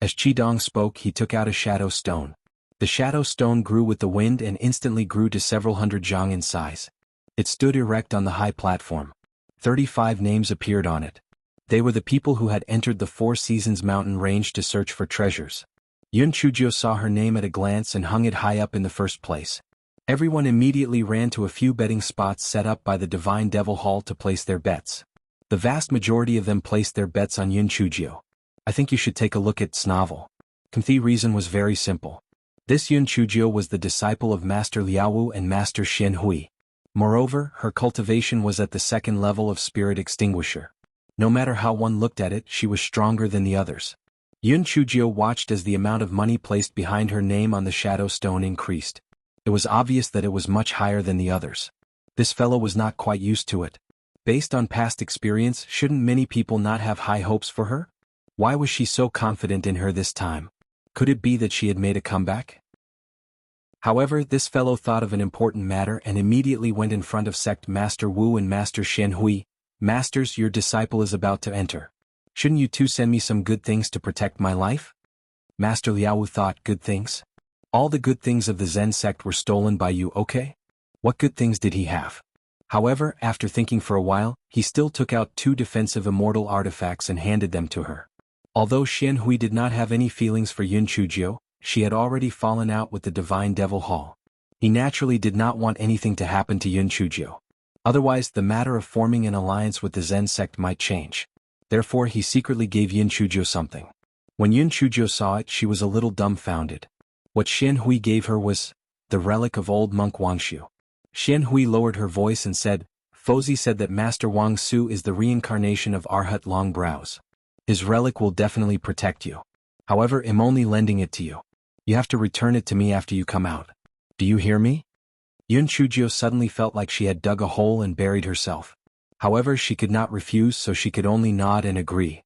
As Qidong spoke, he took out a shadow stone. The shadow stone grew with the wind and instantly grew to several hundred zhang in size. It stood erect on the high platform. 35 names appeared on it. They were the people who had entered the 4 Seasons mountain range to search for treasures. Yun Chujio saw her name at a glance and hung it high up in the first place. Everyone immediately ran to a few betting spots set up by the Divine Devil Hall to place their bets. The vast majority of them placed their bets on Yun Chujio. I think you should take a look at Snovel. The reason was very simple. This Yun Chujio was the disciple of Master Liaowu and Master Xian Hui. Moreover, her cultivation was at the second level of spirit extinguisher. No matter how one looked at it, she was stronger than the others. Yun Chujio watched as the amount of money placed behind her name on the shadow stone increased. It was obvious that it was much higher than the others. This fellow was not quite used to it. Based on past experience, shouldn't many people not have high hopes for her? Why was she so confident in her this time? Could it be that she had made a comeback? However, this fellow thought of an important matter and immediately went in front of Sect Master Wu and Master Xian Hui. Masters, your disciple is about to enter. Shouldn't you two send me some good things to protect my life? Master Liaowu thought, good things? All the good things of the Zen sect were stolen by you, okay? What good things did he have? However, after thinking for a while, he still took out 2 defensive immortal artifacts and handed them to her. Although Xian Hui did not have any feelings for Yun Chujio, she had already fallen out with the Divine Devil Hall. He naturally did not want anything to happen to Yun Chujio. Otherwise, the matter of forming an alliance with the Zen sect might change. Therefore, he secretly gave Yun Chujio something. When Yun Chujio saw it, she was a little dumbfounded. What Xian Hui gave her was the relic of old monk Wang Shu. Xian Hui lowered her voice and said, Fozi said that Master Wang Su is the reincarnation of Arhat Long Brows. His relic will definitely protect you. However, I'm only lending it to you. You have to return it to me after you come out. Do you hear me? Yun Chujio suddenly felt like she had dug a hole and buried herself. However, she could not refuse, so she could only nod and agree.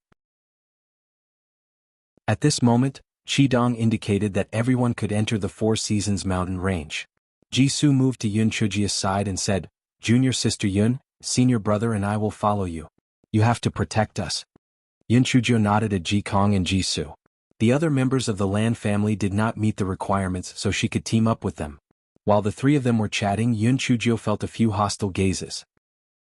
At this moment, Qidong indicated that everyone could enter the Four Seasons mountain range. Jisoo moved to Yun Chujio's side and said, Junior sister Yun, senior brother and I will follow you. You have to protect us. Yun Chujio nodded at Ji Kong and Jisoo. The other members of the Lan family did not meet the requirements, so she could team up with them. While the 3 of them were chatting, Yun Chujio felt a few hostile gazes.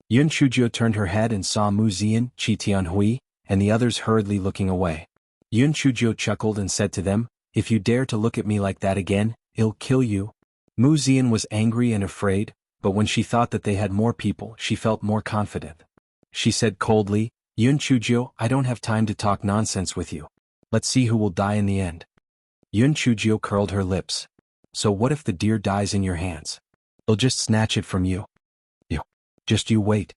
Yun Chujio turned her head and saw Mu Zian, Qi Tianhui, and the others hurriedly looking away. Yun Chujio chuckled and said to them, If you dare to look at me like that again, I'll kill you. Mu Zian was angry and afraid, but when she thought that they had more people, she felt more confident. She said coldly, Yun Chujio, I don't have time to talk nonsense with you. Let's see who will die in the end. Yun Chujio curled her lips. So what if the deer dies in your hands? I'll just snatch it from you. Just you wait.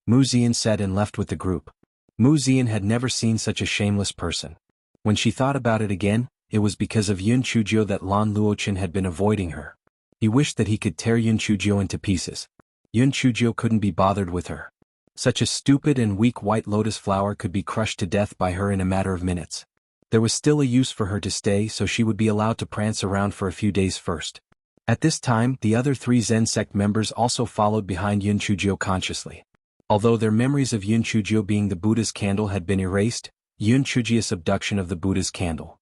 Mu Zian said and left with the group. Mu Zian had never seen such a shameless person. When she thought about it again, it was because of Yun Chujio that Lan Luochen had been avoiding her. He wished that he could tear Yun Chujio into pieces. Yun Chujio couldn't be bothered with her. Such a stupid and weak white lotus flower could be crushed to death by her in a matter of minutes. There was still a use for her to stay, so she would be allowed to prance around for a few days first. At this time, the other 3 Zen sect members also followed behind Yun Chujio consciously. Although their memories of Yun Chujio being the Buddha's candle had been erased, Yun Chujio's abduction of the Buddha's candle.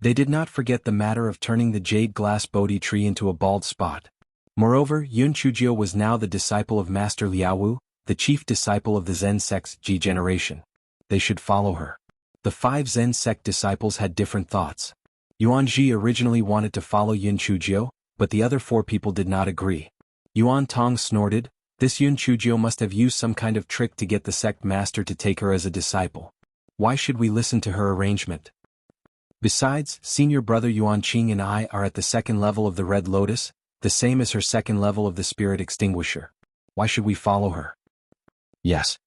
They did not forget the matter of turning the jade glass Bodhi tree into a bald spot. Moreover, Yun Chujio was now the disciple of Master Liaowu, the chief disciple of the Zen sect's Ji generation. They should follow her. The 5 Zen sect disciples had different thoughts. Yuan Ji originally wanted to follow Yun Chujio, but the other 4 people did not agree. Yuan Tong snorted, this Yun Chujio must have used some kind of trick to get the sect master to take her as a disciple. Why should we listen to her arrangement? Besides, senior brother Yuan Qing and I are at the 2nd level of the Red Lotus, the same as her 2nd level of the Spirit Extinguisher. Why should we follow her? Yes.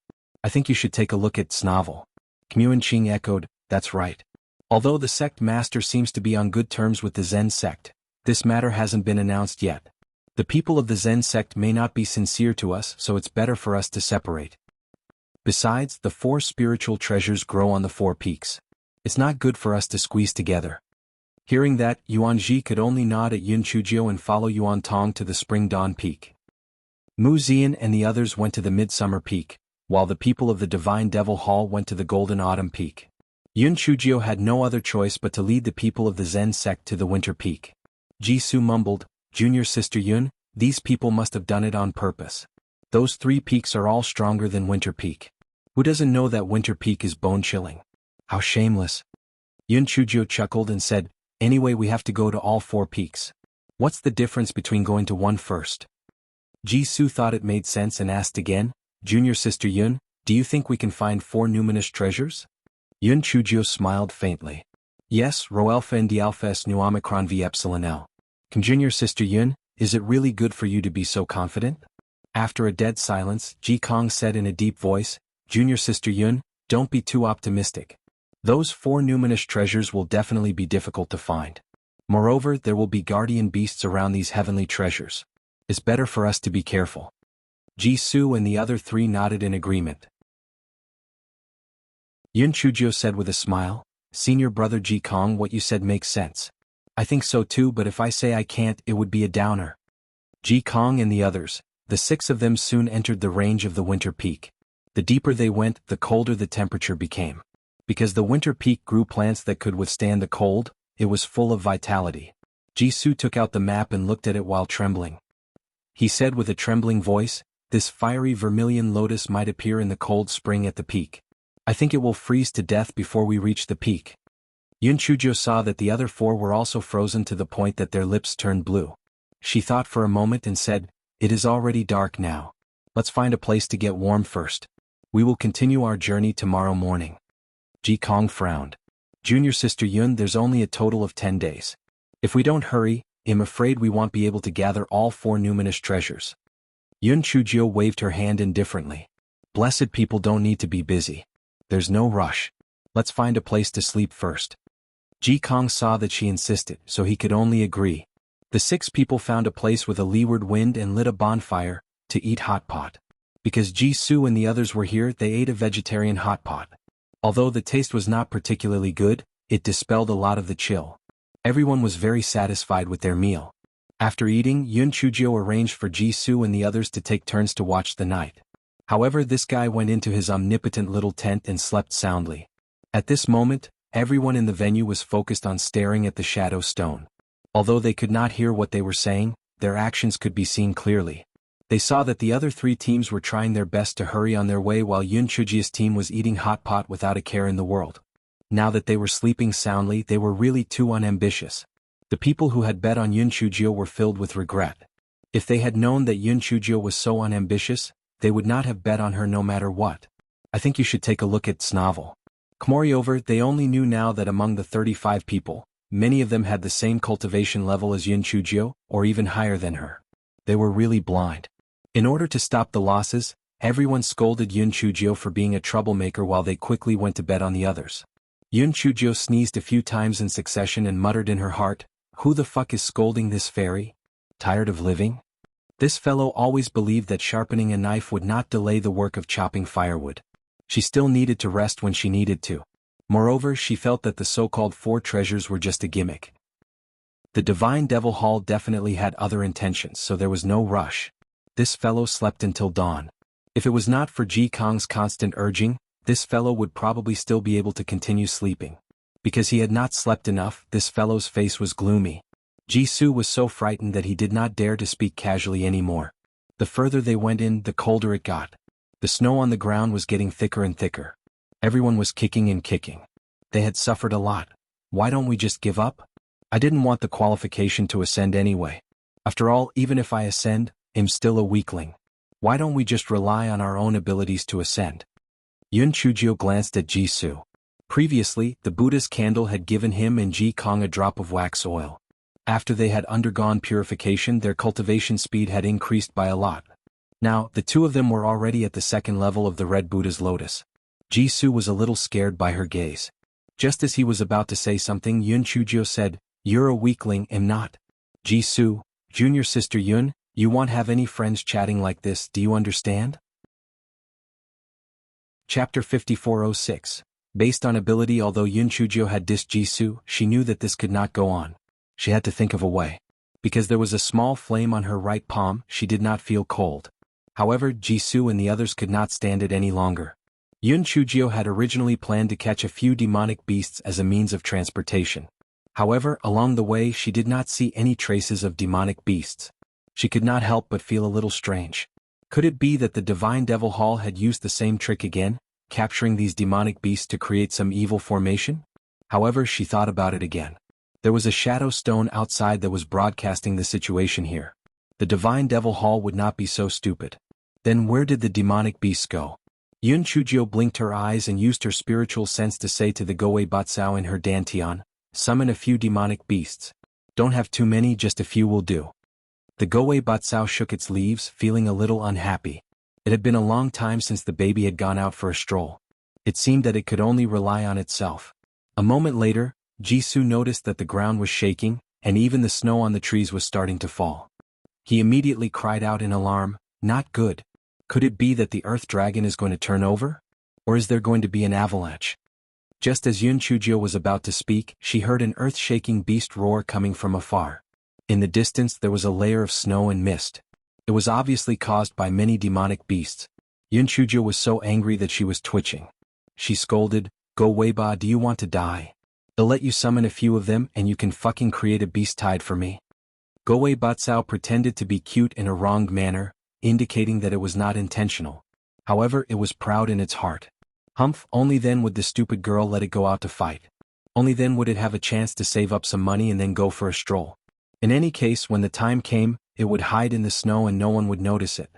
I think you should take a look at Snavel. Yuan Qing echoed, that's right. Although the sect master seems to be on good terms with the Zen sect, this matter hasn't been announced yet. The people of the Zen sect may not be sincere to us, so it's better for us to separate. Besides, the 4 spiritual treasures grow on the 4 peaks. It's not good for us to squeeze together. Hearing that, Yuan Ji could only nod at Yun Chujio and follow Yuan Tong to the Spring Dawn Peak. Mu Zian and the others went to the Midsummer Peak, while the people of the Divine Devil Hall went to the Golden Autumn Peak. Yun Chujio had no other choice but to lead the people of the Zen sect to the Winter Peak. Jisoo mumbled, Junior sister Yun, these people must have done it on purpose. Those 3 peaks are all stronger than Winter Peak. Who doesn't know that Winter Peak is bone-chilling? How shameless. Yun Chujio chuckled and said, anyway we have to go to all 4 peaks. What's the difference between going to one first? Jisoo thought it made sense and asked again, Junior sister Yun, do you think we can find 4 numinous treasures? Yun Chujio smiled faintly. Yes, Rho Alpha and D Alpha S Nu Omicron V Epsilon L. Junior Sister Yun, is it really good for you to be so confident? After a dead silence, Ji Kong said in a deep voice, Junior Sister Yun, don't be too optimistic. Those 4 numinous treasures will definitely be difficult to find. Moreover, there will be guardian beasts around these heavenly treasures. It's better for us to be careful. Ji Su and the other 3 nodded in agreement. Yun Chujio said with a smile, Senior brother Ji Kong, what you said makes sense. I think so too, but if I say I can't, it would be a downer. Ji Kong and the others, the 6 of them soon entered the range of the winter peak. The deeper they went, the colder the temperature became. Because the winter peak grew plants that could withstand the cold, it was full of vitality. Jisoo took out the map and looked at it while trembling. He said with a trembling voice, this fiery vermilion lotus might appear in the cold spring at the peak. I think it will freeze to death before we reach the peak. Yun Chujo saw that the other 4 were also frozen to the point that their lips turned blue. She thought for a moment and said, it is already dark now. Let's find a place to get warm first. We will continue our journey tomorrow morning. Ji Kong frowned. Junior Sister Yun, there's only a total of 10 days. If we don't hurry, I'm afraid we won't be able to gather all 4 numinous treasures. Yun Chujio waved her hand indifferently. Blessed people don't need to be busy. There's no rush. Let's find a place to sleep first. Ji Kong saw that she insisted, so he could only agree. The 6 people found a place with a leeward wind and lit a bonfire to eat hot pot. Because Ji Su and the others were here, they ate a vegetarian hot pot. Although the taste was not particularly good, it dispelled a lot of the chill. Everyone was very satisfied with their meal. After eating, Yun Chujio arranged for Ji Su and the others to take turns to watch the night. However, this guy went into his omnipotent little tent and slept soundly. At this moment, everyone in the venue was focused on staring at the shadow stone. Although they could not hear what they were saying, their actions could be seen clearly. They saw that the other 3 teams were trying their best to hurry on their way while Yun Chujio's team was eating hot pot without a care in the world. Now that they were sleeping soundly, they were really too unambitious. The people who had bet on Yun Chujio were filled with regret. If they had known that Yun Chujio was so unambitious, they would not have bet on her no matter what. I think you should take a look at Snovel. Moreover, they only knew now that among the 35 people, many of them had the same cultivation level as Yun Chujio, or even higher than her. They were really blind. In order to stop the losses, everyone scolded Yun Chujio for being a troublemaker while they quickly went to bet on the others. Yun Chujio sneezed a few times in succession and muttered in her heart, who the fuck is scolding this fairy? Tired of living? This fellow always believed that sharpening a knife would not delay the work of chopping firewood. She still needed to rest when she needed to. Moreover, she felt that the so-called 4 treasures were just a gimmick. The Divine Devil Hall definitely had other intentions, so there was no rush. This fellow slept until dawn. If it was not for Ji Kong's constant urging, this fellow would probably still be able to continue sleeping. Because he had not slept enough, this fellow's face was gloomy. Ji Su was so frightened that he did not dare to speak casually anymore. The further they went in, the colder it got. The snow on the ground was getting thicker and thicker. Everyone was kicking and kicking. They had suffered a lot. Why don't we just give up? I didn't want the qualification to ascend anyway. After all, even if I ascend, I'm still a weakling. Why don't we just rely on our own abilities to ascend? Yun Chujio glanced at Ji Su. Previously, the Buddha's candle had given him and Ji Kong a drop of wax oil. After they had undergone purification, their cultivation speed had increased by a lot. Now, the 2 of them were already at the 2nd level of the Red Buddha's lotus. Ji Su was a little scared by her gaze. Just as he was about to say something, Yun Chujio said, you're a weakling, am not? Ji Su, Junior Sister Yun, you won't have any friends chatting like this, do you understand? Chapter 5406. Based on ability. Although Yun Chujio had dissed Ji Su, she knew that this could not go on. She had to think of a way. Because there was a small flame on her right palm, she did not feel cold. However, Ji Su and the others could not stand it any longer. Yun Chujio had originally planned to catch a few demonic beasts as a means of transportation. However, along the way she did not see any traces of demonic beasts. She could not help but feel a little strange. Could it be that the Divine Devil Hall had used the same trick again, capturing these demonic beasts to create some evil formation? However, she thought about it again. There was a shadow stone outside that was broadcasting the situation here. The Divine Devil Hall would not be so stupid. Then where did the demonic beasts go? Yun Chujio blinked her eyes and used her spiritual sense to say to the Goei Batsao in her dantian, Summon a few demonic beasts. Don't have too many, just a few will do. The Goei Batsao shook its leaves, feeling a little unhappy. It had been a long time since the baby had gone out for a stroll. It seemed that it could only rely on itself. A moment later, Jisoo noticed that the ground was shaking, and even the snow on the trees was starting to fall. He immediately cried out in alarm, "Not good. Could it be that the earth dragon is going to turn over? Or is there going to be an avalanche?" Just as Yun Chujio was about to speak, she heard an earth-shaking beast roar coming from afar. In the distance there was a layer of snow and mist. It was obviously caused by many demonic beasts. Yun Chujio was so angry that she was twitching. She scolded, "Go Weiba, do you want to die? I'll let you summon a few of them and you can fucking create a beast tide for me." Goei Batsao pretended to be cute in a wronged manner, indicating that it was not intentional. However, it was proud in its heart. Humph, only then would the stupid girl let it go out to fight. Only then would it have a chance to save up some money and then go for a stroll. In any case, when the time came, it would hide in the snow and no one would notice it.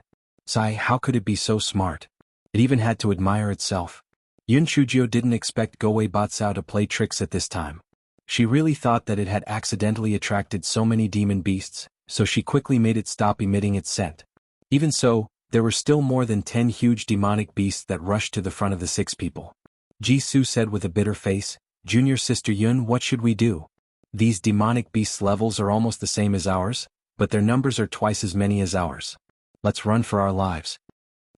Sigh, how could it be so smart? It even had to admire itself. Yun Chujio didn't expect Goei Batsao to play tricks at this time. She really thought that it had accidentally attracted so many demon beasts, so she quickly made it stop emitting its scent. Even so, there were still more than 10 huge demonic beasts that rushed to the front of the 6 people. Jisoo said with a bitter face, "Junior sister Yun, what should we do? These demonic beasts' levels are almost the same as ours, but their numbers are twice as many as ours. Let's run for our lives."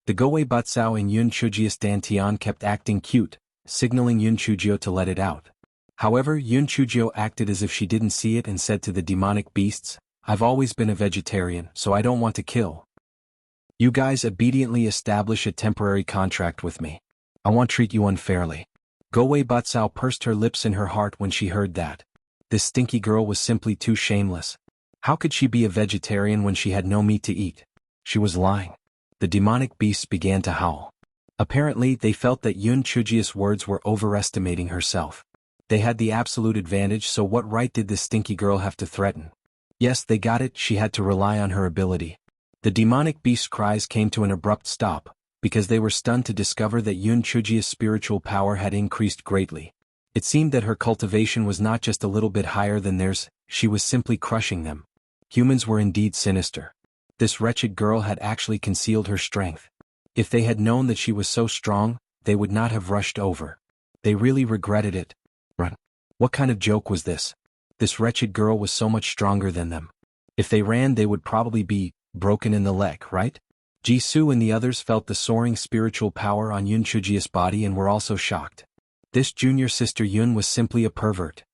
The Goei Batsao and Yun Chujio's Dantian kept acting cute, signaling Yun Chujio to let it out. However, Yun Chujio acted as if she didn't see it and said to the demonic beasts, "I've always been a vegetarian, so I don't want to kill. You guys obediently establish a temporary contract with me. I won't treat you unfairly." Goei Batsao pursed her lips in her heart when she heard that. This stinky girl was simply too shameless. How could she be a vegetarian when she had no meat to eat? She was lying. The demonic beasts began to howl. Apparently, they felt that Yun Chujio's words were overestimating herself. They had the absolute advantage, so what right did this stinky girl have to threaten? Yes, they got it, she had to rely on her ability. The demonic beast cries came to an abrupt stop, because they were stunned to discover that Yun Chujio's spiritual power had increased greatly. It seemed that her cultivation was not just a little bit higher than theirs, she was simply crushing them. Humans were indeed sinister. This wretched girl had actually concealed her strength. If they had known that she was so strong, they would not have rushed over. They really regretted it. Run. What kind of joke was this? This wretched girl was so much stronger than them. If they ran, they would probably be broken in the leg, right? Jisoo and the others felt the soaring spiritual power on Yun Chujio's body and were also shocked. This junior sister Yun was simply a pervert.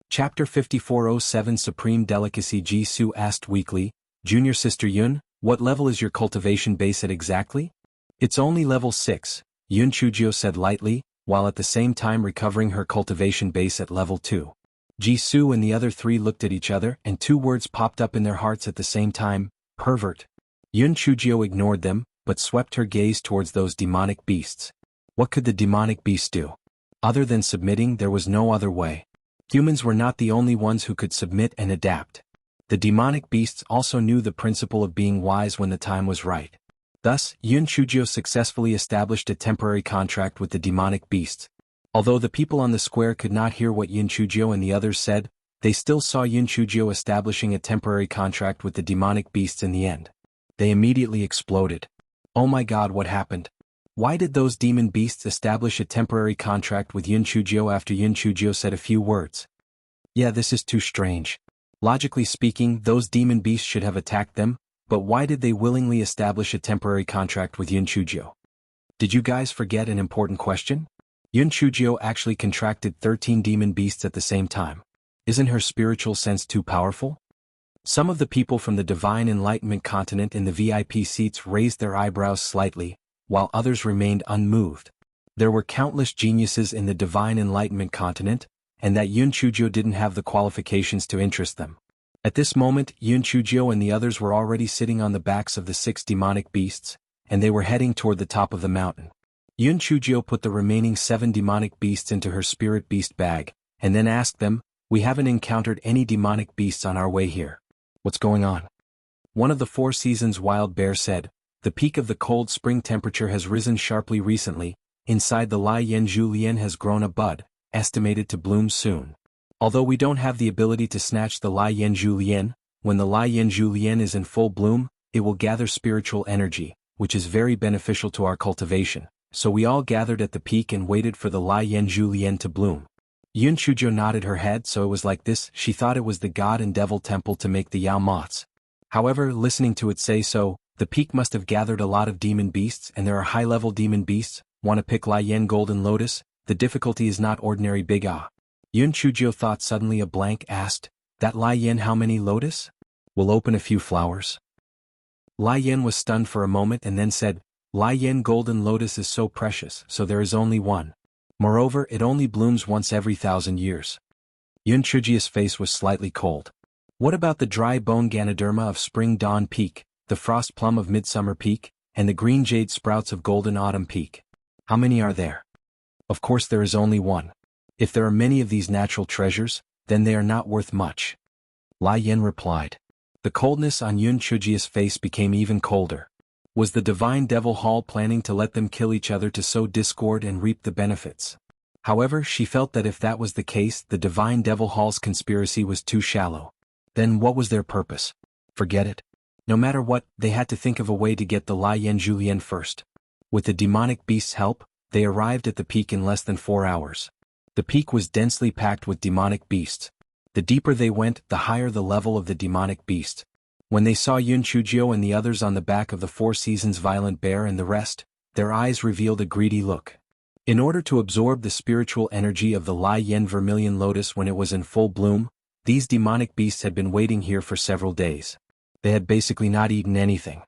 Chapter 5407 Supreme Delicacy. Jisoo asked weakly, "Junior sister Yun, what level is your cultivation base at exactly?" "It's only level 6, Yun Chujio said lightly, while at the same time recovering her cultivation base at level 2. Jisoo and the other 3 looked at each other and 2 words popped up in their hearts at the same time, pervert. Yun Chujio ignored them, but swept her gaze towards those demonic beasts. What could the demonic beasts do? Other than submitting, there was no other way. Humans were not the only ones who could submit and adapt. The demonic beasts also knew the principle of being wise when the time was right. Thus, Yun Chujio successfully established a temporary contract with the demonic beasts. Although the people on the square could not hear what Yun Chujio and the others said, they still saw Yun Chujio establishing a temporary contract with the demonic beasts in the end. They immediately exploded. Oh my god, what happened? Why did those demon beasts establish a temporary contract with Yun Chujio after Yun Chujio said a few words? Yeah, this is too strange. Logically speaking, those demon beasts should have attacked them, but why did they willingly establish a temporary contract with Yun Chujio? Did you guys forget an important question? Yun Chujio actually contracted 13 demon beasts at the same time. Isn't her spiritual sense too powerful? Some of the people from the Divine Enlightenment continent in the VIP seats raised their eyebrows slightly, while others remained unmoved. There were countless geniuses in the Divine Enlightenment continent, and that Yun Chujio didn't have the qualifications to interest them. At this moment, Yun Chujio and the others were already sitting on the backs of the 6 demonic beasts, and they were heading toward the top of the mountain. Yun Chujio put the remaining 7 demonic beasts into her spirit beast bag, and then asked them, "We haven't encountered any demonic beasts on our way here. What's going on?" One of the 4 Seasons wild bear said, "The peak of the cold spring temperature has risen sharply recently, inside the Lai Yanzhu Lian has grown a bud, estimated to bloom soon. Although we don't have the ability to snatch the Lai Yen Zhu Lian, when the Lai Yen Zhu Lian is in full bloom, it will gather spiritual energy, which is very beneficial to our cultivation. So we all gathered at the peak and waited for the Lai Yen Zhu Lian to bloom. Yun Chuzhou nodded her head, so it was like this. She thought it was the god and devil temple to make the Yao moths. However, listening to it say so, the peak must have gathered a lot of demon beasts, and there are high-level demon beasts. Want to pick Lai Yen Golden Lotus? The difficulty is not ordinary big ah. Yun Chuzhou thought suddenly a blank, asked, that Lai Yen how many lotus? Will open a few flowers. Lai Yen was stunned for a moment and then said, Lai Yen Golden Lotus is so precious, so there is only one. Moreover, it only blooms once every 1,000 years. Yun Chuzhiu's face was slightly cold. What about the dry bone Ganoderma of Spring Dawn Peak, the frost plum of Midsummer Peak, and the green jade sprouts of Golden Autumn Peak? How many are there? Of course there is only one. If there are many of these natural treasures, then they are not worth much. Lai Yen replied. The coldness on Yun Chuzhiu's face became even colder. Was the divine devil hall planning to let them kill each other to sow discord and reap the benefits? However, she felt that if that was the case, the divine devil hall's conspiracy was too shallow. Then what was their purpose? Forget it. No matter what, they had to think of a way to get the Lai Yen Zhu Lian first. With the demonic beast's help, they arrived at the peak in less than 4 hours. The peak was densely packed with demonic beasts. The deeper they went, the higher the level of the demonic beast. When they saw Yun Chuzhou and the others on the back of the Four Seasons Violent Bear and the rest, their eyes revealed a greedy look. In order to absorb the spiritual energy of the Lai Yen Vermilion Lotus when it was in full bloom, these demonic beasts had been waiting here for several days. They had basically not eaten anything.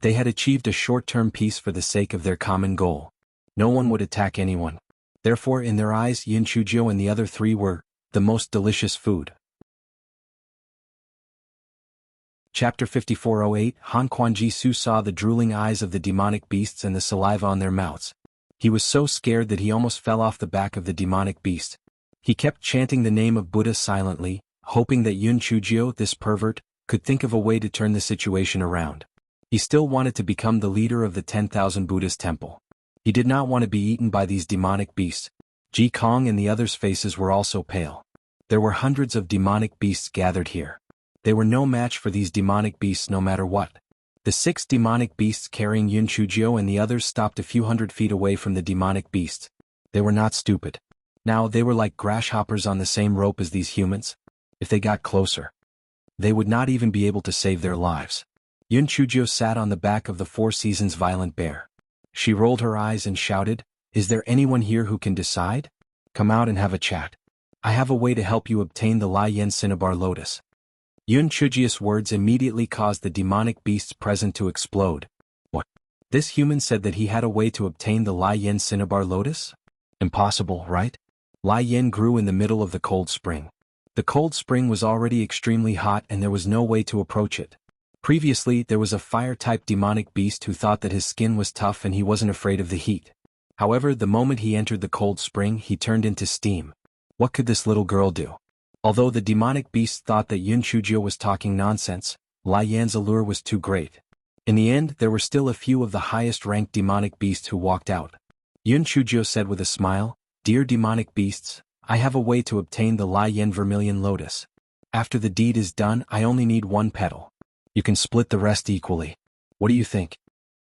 They had achieved a short-term peace for the sake of their common goal. No one would attack anyone. Therefore, in their eyes, Yun Chuzhou and the other three were the most delicious food. Chapter 5408 Han Quan Jisoo saw the drooling eyes of the demonic beasts and the saliva on their mouths. He was so scared that he almost fell off the back of the demonic beast. He kept chanting the name of Buddha silently, hoping that Yun Chuzhou, this pervert, could think of a way to turn the situation around. He still wanted to become the leader of the 10,000 Buddhist temple. He did not want to be eaten by these demonic beasts. Ji Kong and the others' faces were also pale. There were hundreds of demonic beasts gathered here. They were no match for these demonic beasts no matter what. The 6 demonic beasts carrying Yun Chuzhou and the others stopped a few hundred feet away from the demonic beasts. They were not stupid. Now they were like grasshoppers on the same rope as these humans. If they got closer, they would not even be able to save their lives. Yun Chuzhou sat on the back of the Four Seasons Violent Bear. She rolled her eyes and shouted, Is there anyone here who can decide? Come out and have a chat. I have a way to help you obtain the Lai Yen Cinnabar Lotus. Yun Chuzhiu's words immediately caused the demonic beasts present to explode. What? This human said that he had a way to obtain the Lai Yen Cinnabar Lotus? Impossible, right? Lai Yen grew in the middle of the cold spring. The cold spring was already extremely hot and there was no way to approach it. Previously, there was a fire-type demonic beast who thought that his skin was tough and he wasn't afraid of the heat. However, the moment he entered the cold spring, he turned into steam. What could this little girl do? Although the demonic beast thought that Yun Chuzhou was talking nonsense, Lai Yan's allure was too great. In the end, there were still a few of the highest-ranked demonic beasts who walked out. Yun Chuzhou said with a smile, Dear demonic beasts, I have a way to obtain the Lai Yen Vermilion Lotus. After the deed is done, I only need 1 petal. You can split the rest equally. What do you think?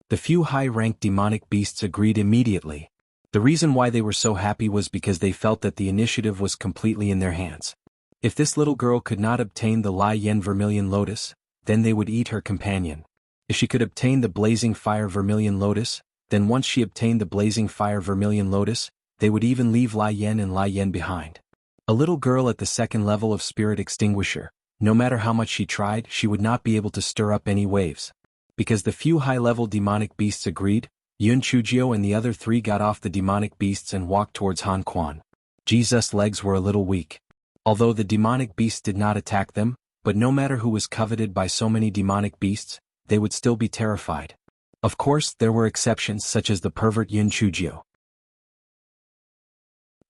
The few high-ranked demonic beasts agreed immediately. The reason why they were so happy was because they felt that the initiative was completely in their hands. If this little girl could not obtain the Lai Yen Vermilion Lotus, then they would eat her companion. If she could obtain the Blazing Fire Vermilion Lotus, then once she obtained the Blazing Fire Vermilion Lotus, they would even leave Lai Yen and Lai Yen behind. A little girl at the 2nd level of Spirit Extinguisher, no matter how much she tried, she would not be able to stir up any waves. Because the few high-level demonic beasts agreed, Yun Chuzhou and the other 3 got off the demonic beasts and walked towards Han Quan. Jesus' legs were a little weak. Although the demonic beasts did not attack them, but no matter who was coveted by so many demonic beasts, they would still be terrified. Of course, there were exceptions such as the pervert Yun Chuzhou.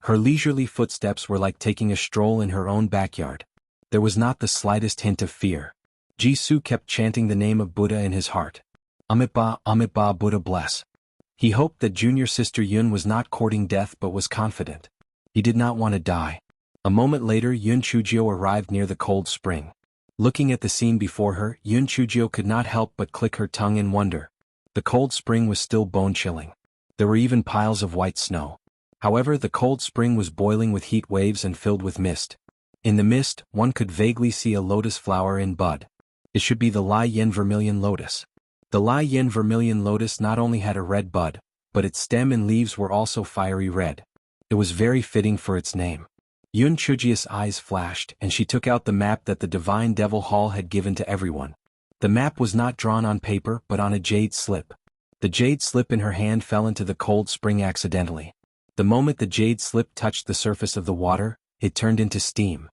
Her leisurely footsteps were like taking a stroll in her own backyard. There was not the slightest hint of fear. Jisoo kept chanting the name of Buddha in his heart. Amitabha, Buddha bless. He hoped that junior sister Yun was not courting death but was confident. He did not want to die. A moment later Yun Chujio arrived near the cold spring. Looking at the scene before her, Yun Chujio could not help but click her tongue in wonder. The cold spring was still bone-chilling. There were even piles of white snow. However, the cold spring was boiling with heat waves and filled with mist. In the mist, one could vaguely see a lotus flower in bud. It should be the Lai Yen vermilion lotus. The Lai Yen vermilion lotus not only had a red bud, but its stem and leaves were also fiery red. It was very fitting for its name. Yun Chujio's eyes flashed and she took out the map that the Divine Devil Hall had given to everyone. The map was not drawn on paper but on a jade slip. The jade slip in her hand fell into the cold spring accidentally. The moment the jade slip touched the surface of the water, it turned into steam.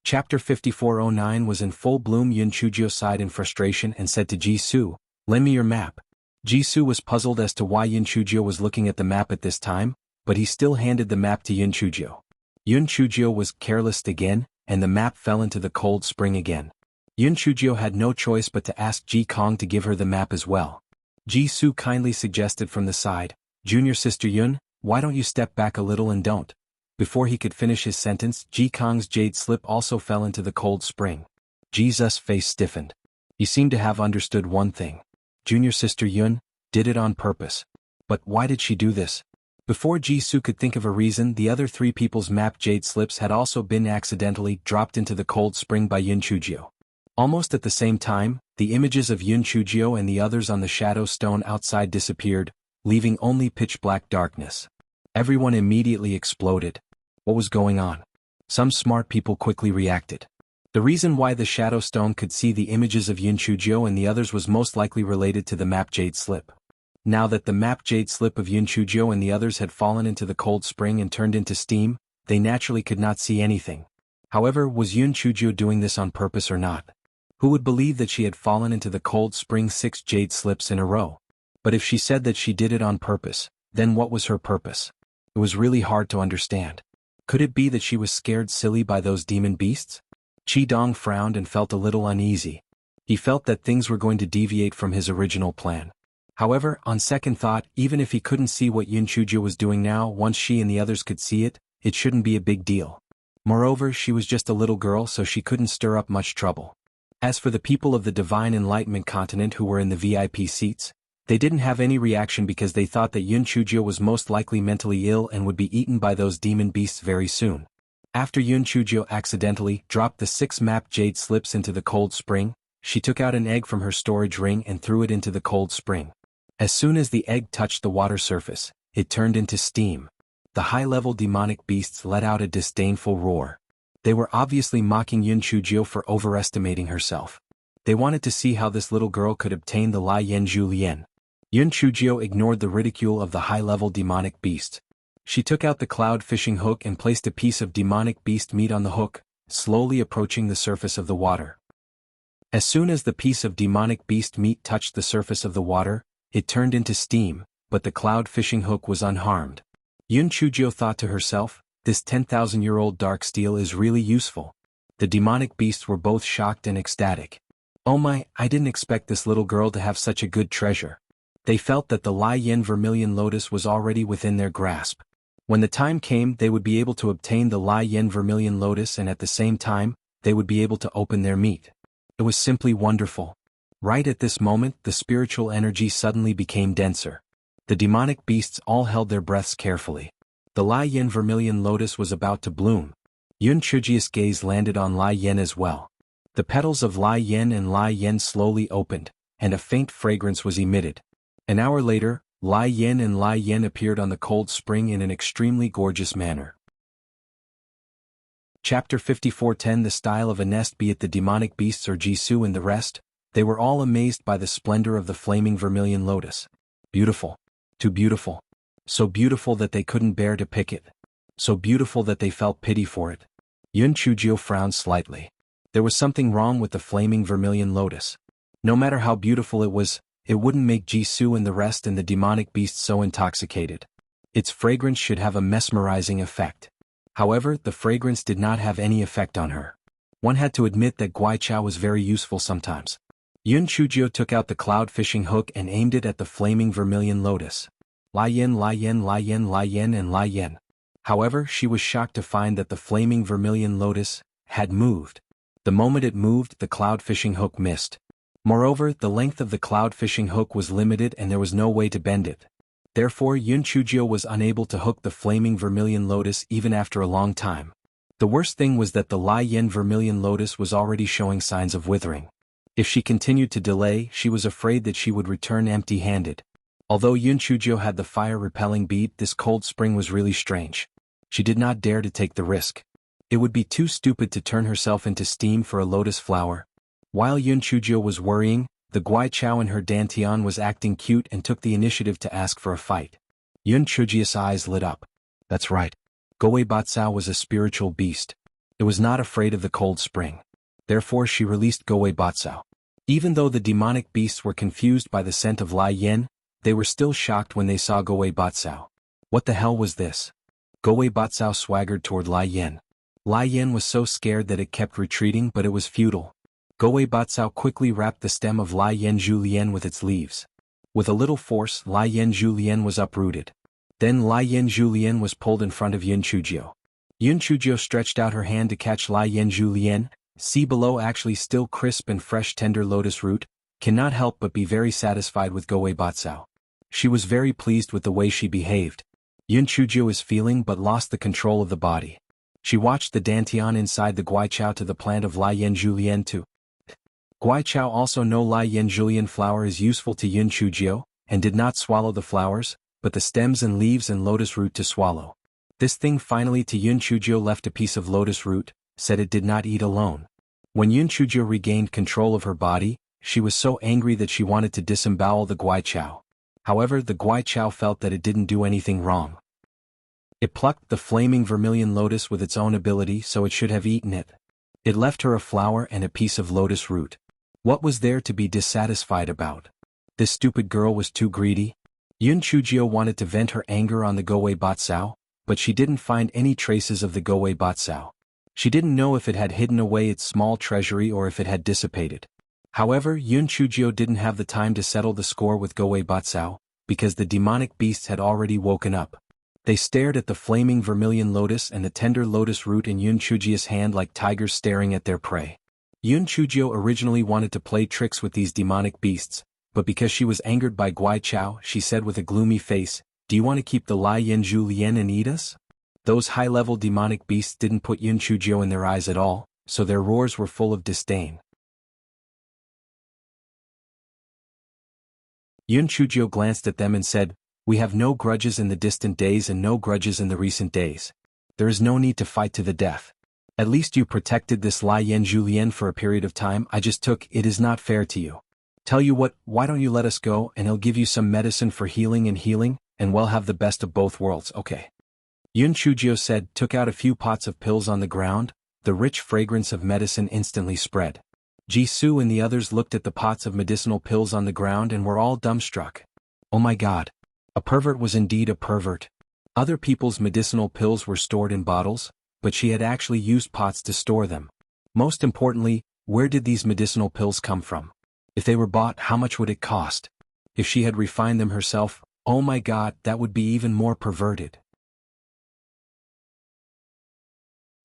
Chapter 5409 was in full bloom. Yun Chujio sighed in frustration and said to Jisoo, "Lend me your map." Jisoo was puzzled as to why Yun Chujio was looking at the map at this time, but he still handed the map to Yun Chujio. Yun Chujio was careless again, and the map fell into the cold spring again. Yun Chujio had no choice but to ask Ji Kong to give her the map as well. Jisoo kindly suggested from the side, "Junior sister Yun, why don't you step back a little and don't?" Before he could finish his sentence, Ji Kong's jade slip also fell into the cold spring. Ji's face stiffened. He seemed to have understood one thing. Junior sister Yun did it on purpose. But why did she do this? Before Jisoo could think of a reason, the other three people's map jade slips had also been accidentally dropped into the cold spring by Yun Chujio. Almost at the same time, the images of Yun Chujio and the others on the shadow stone outside disappeared, leaving only pitch-black darkness. Everyone immediately exploded. What was going on? Some smart people quickly reacted. The reason why the shadow stone could see the images of Yun Chujio and the others was most likely related to the map jade slip. Now that the map jade slip of Yun Chujio and the others had fallen into the cold spring and turned into steam, they naturally could not see anything. However, was Yun Chujio doing this on purpose or not? Who would believe that she had fallen into the cold spring 6 jade slips in a row? But if she said that she did it on purpose, then what was her purpose? It was really hard to understand. Could it be that she was scared silly by those demon beasts? Qi-dong frowned and felt a little uneasy. He felt that things were going to deviate from his original plan. However, on second thought, even if he couldn't see what Yun Chujio was doing now, once she and the others could see it, it shouldn't be a big deal. Moreover, she was just a little girl, so she couldn't stir up much trouble. As for the people of the Divine Enlightenment continent who were in the VIP seats, they didn't have any reaction because they thought that Yun Chujio was most likely mentally ill and would be eaten by those demon beasts very soon. After Yun Chujio accidentally dropped the 6 map jade slips into the cold spring, she took out an egg from her storage ring and threw it into the cold spring. As soon as the egg touched the water surface, it turned into steam. The high-level demonic beasts let out a disdainful roar. They were obviously mocking Yun Chujio for overestimating herself. They wanted to see how this little girl could obtain the Lai Yen Zhu Lian. Yun Chujio ignored the ridicule of the high-level demonic beasts. She took out the cloud fishing hook and placed a piece of demonic beast meat on the hook, slowly approaching the surface of the water. As soon as the piece of demonic beast meat touched the surface of the water, it turned into steam, but the cloud fishing hook was unharmed. Yun Chujio thought to herself, this 10,000-year-old dark steel is really useful. The demonic beasts were both shocked and ecstatic. Oh my, I didn't expect this little girl to have such a good treasure. They felt that the Lai Yen vermilion lotus was already within their grasp. When the time came, they would be able to obtain the Lai Yen vermilion lotus, and at the same time, they would be able to open their meat. It was simply wonderful. Right at this moment, the spiritual energy suddenly became denser. The demonic beasts all held their breaths carefully. The Lai Yen vermilion lotus was about to bloom. Yun Chujio's gaze landed on Lai Yen as well. The petals of Lai Yen and Lai Yen slowly opened, and a faint fragrance was emitted. An hour later, Lai Yen and Lai Yen appeared on the cold spring in an extremely gorgeous manner. Chapter 5410 The style of a nest. Be it the demonic beasts or Jisoo and the rest, they were all amazed by the splendor of the flaming vermilion lotus. Beautiful. Too beautiful. So beautiful that they couldn't bear to pick it. So beautiful that they felt pity for it. Yun Chujio frowned slightly. There was something wrong with the flaming vermilion lotus. No matter how beautiful it was, it wouldn't make Jisoo and the rest and the demonic beasts so intoxicated. Its fragrance should have a mesmerizing effect. However, the fragrance did not have any effect on her. One had to admit that Guaichao was very useful sometimes. Yun Chujio took out the cloud fishing hook and aimed it at the flaming vermilion lotus. Lai Yin, Lai Yin, Lai Yin, Lai Yin, and Lai Yin. However, she was shocked to find that the flaming vermilion lotus had moved. The moment it moved, the cloud fishing hook missed. Moreover, the length of the cloud fishing hook was limited and there was no way to bend it. Therefore, Yun Chujio was unable to hook the flaming vermilion lotus even after a long time. The worst thing was that the Lai Yin vermilion lotus was already showing signs of withering. If she continued to delay, she was afraid that she would return empty-handed. Although Yun Chujio had the fire-repelling bead, this cold spring was really strange. She did not dare to take the risk. It would be too stupid to turn herself into steam for a lotus flower. While Yun Chujio was worrying, the Guai Chao in her dantian was acting cute and took the initiative to ask for a fight. Yun Chujio's eyes lit up. That's right. Goei Batsao was a spiritual beast. It was not afraid of the cold spring. Therefore she released Goei Batsao. Even though the demonic beasts were confused by the scent of Lai Yin, they were still shocked when they saw Goei Batsao. What the hell was this? Goei Batsao swaggered toward Lai Yin. Lai Yin was so scared that it kept retreating, but it was futile. Goei Batsao quickly wrapped the stem of Lai Yin Julien with its leaves. With a little force, Lai Yin Julien was uprooted. Then Lai Yin Julien was pulled in front of Yun Chujio. Yun Chujio stretched out her hand to catch Lai Yin Julien. See below, actually still crisp and fresh tender lotus root, cannot help but be very satisfied with Goei Batsao. She was very pleased with the way she behaved. Yun Chujio is feeling but lost the control of the body. She watched the dantian inside the Guai Chao to the plant of Lai Yin Julien too. Guai Chao also know Lai Yin Julien flower is useful to Yun Chujio, and did not swallow the flowers, but the stems and leaves and lotus root to swallow. This thing finally to Yun Chujio left a piece of lotus root, said it did not eat alone. When Yun Chujio regained control of her body, she was so angry that she wanted to disembowel the Guai Chao. However, the Guai Chao felt that it didn't do anything wrong. It plucked the flaming vermilion lotus with its own ability, so it should have eaten it. It left her a flower and a piece of lotus root. What was there to be dissatisfied about? This stupid girl was too greedy. Yun Chujio wanted to vent her anger on the Goei Batsao, but she didn't find any traces of the Goei Batsao. She didn't know if it had hidden away its small treasury or if it had dissipated. However, Yun Chujio didn't have the time to settle the score with Goei Batsao, because the demonic beasts had already woken up. They stared at the flaming vermilion lotus and the tender lotus root in Yun Chujio's hand like tigers staring at their prey. Yun Chujio originally wanted to play tricks with these demonic beasts, but because she was angered by Guai Chao, she said with a gloomy face, "Do you want to keep the Lai Yin Julien and eat us?" Those high-level demonic beasts didn't put Yun Chujio in their eyes at all, so their roars were full of disdain. Yun Chujio glanced at them and said, "We have no grudges in the distant days and no grudges in the recent days. There is no need to fight to the death. At least you protected this Lai Yin Julien for a period of time. I just took it is not fair to you. Tell you what, why don't you let us go and I'll give you some medicine for healing, and we'll have the best of both worlds, okay?" Yun Chujio said, took out a few pots of pills on the ground. The rich fragrance of medicine instantly spread. Jisoo and the others looked at the pots of medicinal pills on the ground and were all dumbstruck. Oh my god. A pervert was indeed a pervert. Other people's medicinal pills were stored in bottles, but she had actually used pots to store them. Most importantly, where did these medicinal pills come from? If they were bought, how much would it cost? If she had refined them herself, oh my god, that would be even more perverted.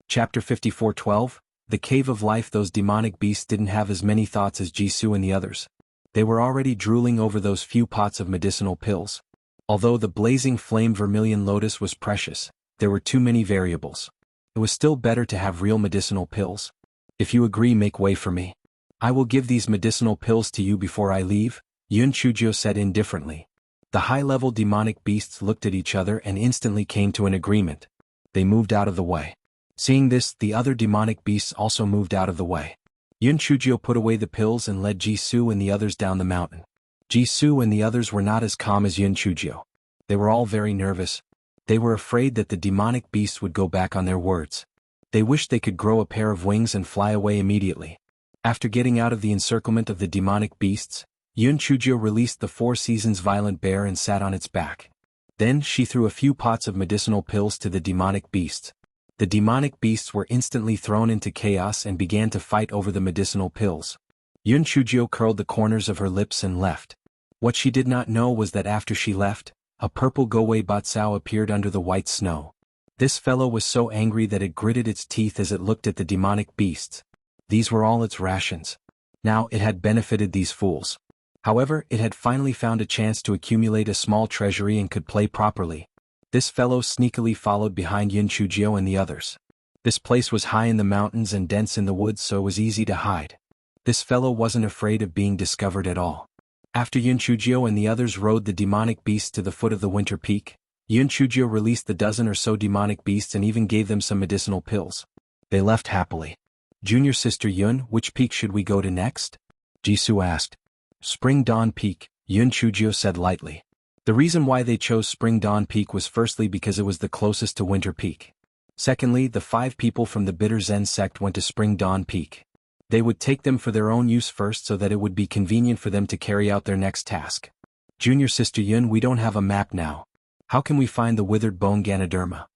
Chapter 54:12, The Cave of Life. Those demonic beasts didn't have as many thoughts as Jisoo and the others. They were already drooling over those few pots of medicinal pills. Although the blazing flame vermilion lotus was precious, there were too many variables. It was still better to have real medicinal pills. If you agree, make way for me. I will give these medicinal pills to you before I leave, Yun Chujio said indifferently. The high-level demonic beasts looked at each other and instantly came to an agreement. They moved out of the way. Seeing this, the other demonic beasts also moved out of the way. Yun Chujio put away the pills and led Jisoo and the others down the mountain. Jisoo and the others were not as calm as Yun Chujio. They were all very nervous. They were afraid that the demonic beasts would go back on their words. They wished they could grow a pair of wings and fly away immediately. After getting out of the encirclement of the demonic beasts, Yun Chujio released the 4 Seasons violent bear and sat on its back. Then she threw a few pots of medicinal pills to the demonic beasts. The demonic beasts were instantly thrown into chaos and began to fight over the medicinal pills. Yun Chujio curled the corners of her lips and left. What she did not know was that after she left, a purple Gowei Batsao appeared under the white snow. This fellow was so angry that it gritted its teeth as it looked at the demonic beasts. These were all its rations. Now it had benefited these fools. However, it had finally found a chance to accumulate a small treasury and could play properly. This fellow sneakily followed behind Yun Chujio and the others. This place was high in the mountains and dense in the woods, so it was easy to hide. This fellow wasn't afraid of being discovered at all. After Yun Chujio and the others rode the demonic beasts to the foot of the winter peak, Yun Chujio released the dozen or so demonic beasts and even gave them some medicinal pills. They left happily. Junior sister Yun, which peak should we go to next? Jisoo asked. Spring Dawn Peak, Yun Chujio said lightly. The reason why they chose Spring Dawn Peak was firstly because it was the closest to Winter Peak. Secondly, the 5 people from the Bitter Zen sect went to Spring Dawn Peak. They would take them for their own use first so that it would be convenient for them to carry out their next task. Junior sister Yun, we don't have a map now. How can we find the withered bone Ganoderma?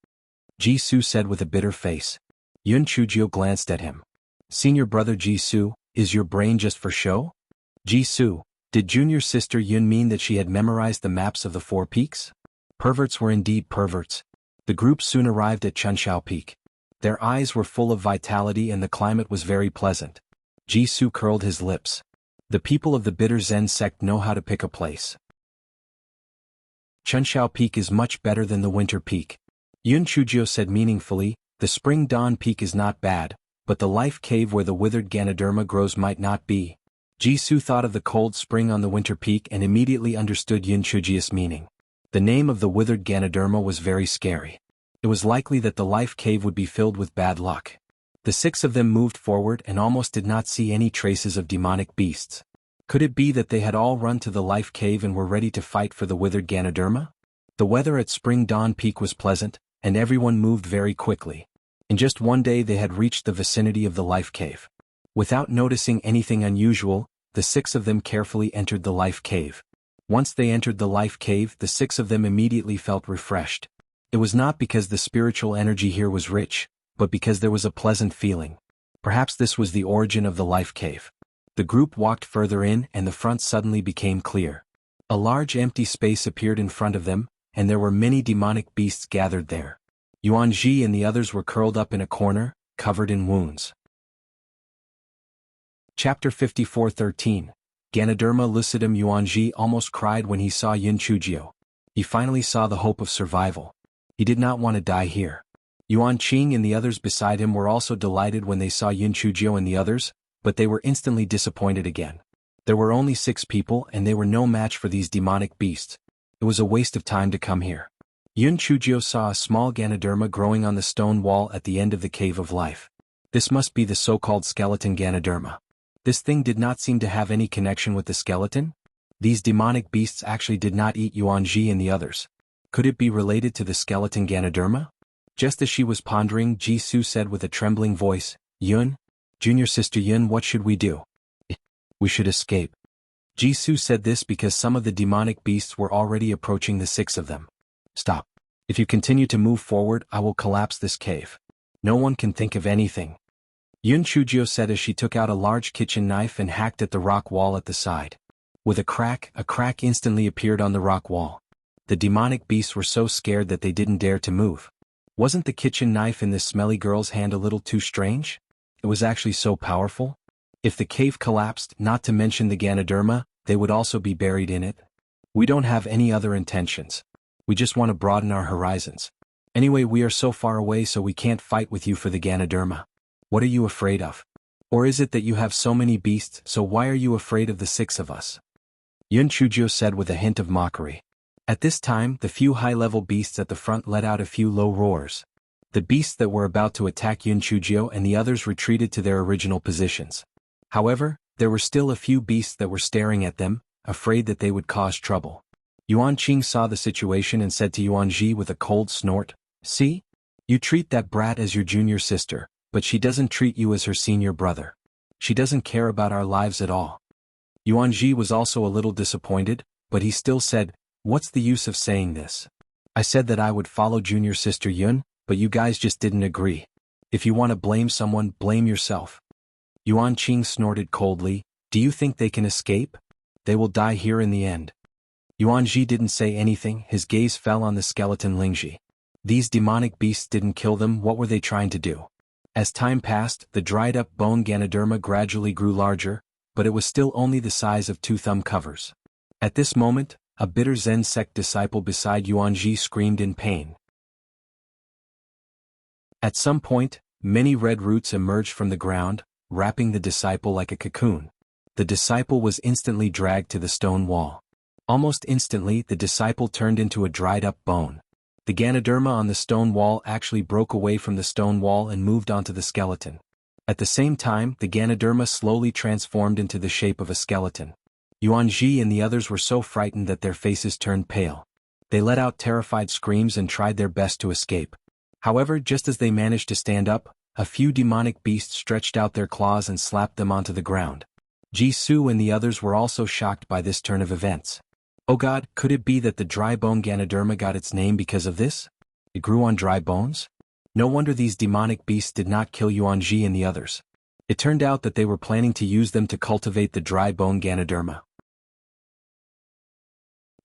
Jisoo said with a bitter face. Yun Chujio glanced at him. Senior brother Jisoo, is your brain just for show? Jisoo, did junior sister Yun mean that she had memorized the maps of the 4 peaks? Perverts were indeed perverts. The group soon arrived at Chunshao Peak. Their eyes were full of vitality and the climate was very pleasant. Jisoo curled his lips. The people of the Bitter Zen sect know how to pick a place. Chunshao Peak is much better than the Winter Peak. Yun Chujio said meaningfully, the Spring Dawn Peak is not bad, but the life cave where the withered Ganoderma grows might not be. Jisoo thought of the cold spring on the Winter Peak and immediately understood Yun Chujio's meaning. The name of the withered Ganoderma was very scary. It was likely that the life cave would be filled with bad luck. The 6 of them moved forward and almost did not see any traces of demonic beasts. Could it be that they had all run to the life cave and were ready to fight for the withered Ganoderma? The weather at Spring Dawn Peak was pleasant, and everyone moved very quickly. In just one day they had reached the vicinity of the life cave. Without noticing anything unusual, the 6 of them carefully entered the life cave. Once they entered the life cave, the 6 of them immediately felt refreshed. It was not because the spiritual energy here was rich, but because there was a pleasant feeling. Perhaps this was the origin of the life cave. The group walked further in and the front suddenly became clear. A large empty space appeared in front of them, and there were many demonic beasts gathered there. Yuanji and the others were curled up in a corner, covered in wounds. Chapter 54:13. Ganoderma lucidum. Yuanji almost cried when he saw Yun Chujio. He finally saw the hope of survival. He did not want to die here. Yuan Qing and the others beside him were also delighted when they saw Yun Chujio and the others, but they were instantly disappointed again. There were only 6 people and they were no match for these demonic beasts. It was a waste of time to come here. Yun Chujio saw a small Ganoderma growing on the stone wall at the end of the Cave of Life. This must be the so-called skeleton Ganoderma. This thing did not seem to have any connection with the skeleton. These demonic beasts actually did not eat Yuanji and the others. Could it be related to the skeleton Ganoderma? Just as she was pondering, Jisoo said with a trembling voice, Yun? Junior sister Yun, what should we do? We should escape. Jisoo said this because some of the demonic beasts were already approaching the 6 of them. Stop. If you continue to move forward, I will collapse this cave. No one can think of anything. Yun Chujio said as she took out a large kitchen knife and hacked at the rock wall at the side. With a crack instantly appeared on the rock wall. The demonic beasts were so scared that they didn't dare to move. Wasn't the kitchen knife in this smelly girl's hand a little too strange? It was actually so powerful. If the cave collapsed, not to mention the Ganoderma, they would also be buried in it. We don't have any other intentions. We just want to broaden our horizons. Anyway, we are so far away so we can't fight with you for the Ganoderma. What are you afraid of? Or is it that you have so many beasts, so why are you afraid of the 6 of us? Yun Chujio said with a hint of mockery. At this time, the few high-level beasts at the front let out a few low roars. The beasts that were about to attack Yun Chujio and the others retreated to their original positions. However, there were still a few beasts that were staring at them, afraid that they would cause trouble. Yuan Qing saw the situation and said to Yuanji with a cold snort, See? You treat that brat as your junior sister, but she doesn't treat you as her senior brother. She doesn't care about our lives at all. Yuanji was also a little disappointed, but he still said, What's the use of saying this? I said that I would follow junior sister Yun, but you guys just didn't agree. If you want to blame someone, blame yourself. Yuan Qing snorted coldly, Do you think they can escape? They will die here in the end. Yuanji didn't say anything, his gaze fell on the skeleton Lingji. These demonic beasts didn't kill them, what were they trying to do? As time passed, the dried-up bone Ganoderma gradually grew larger, but it was still only the size of 2 thumb covers. At this moment, a bitter Zen sect disciple beside Yuanji screamed in pain. At some point, many red roots emerged from the ground, wrapping the disciple like a cocoon. The disciple was instantly dragged to the stone wall. Almost instantly, the disciple turned into a dried-up bone. The Ganoderma on the stone wall actually broke away from the stone wall and moved onto the skeleton. At the same time, the Ganoderma slowly transformed into the shape of a skeleton. Yuanji and the others were so frightened that their faces turned pale. They let out terrified screams and tried their best to escape. However, just as they managed to stand up, a few demonic beasts stretched out their claws and slapped them onto the ground. Jisoo and the others were also shocked by this turn of events. Oh God, could it be that the dry bone Ganoderma got its name because of this? It grew on dry bones? No wonder these demonic beasts did not kill Yuanji and the others. It turned out that they were planning to use them to cultivate the dry bone Ganoderma.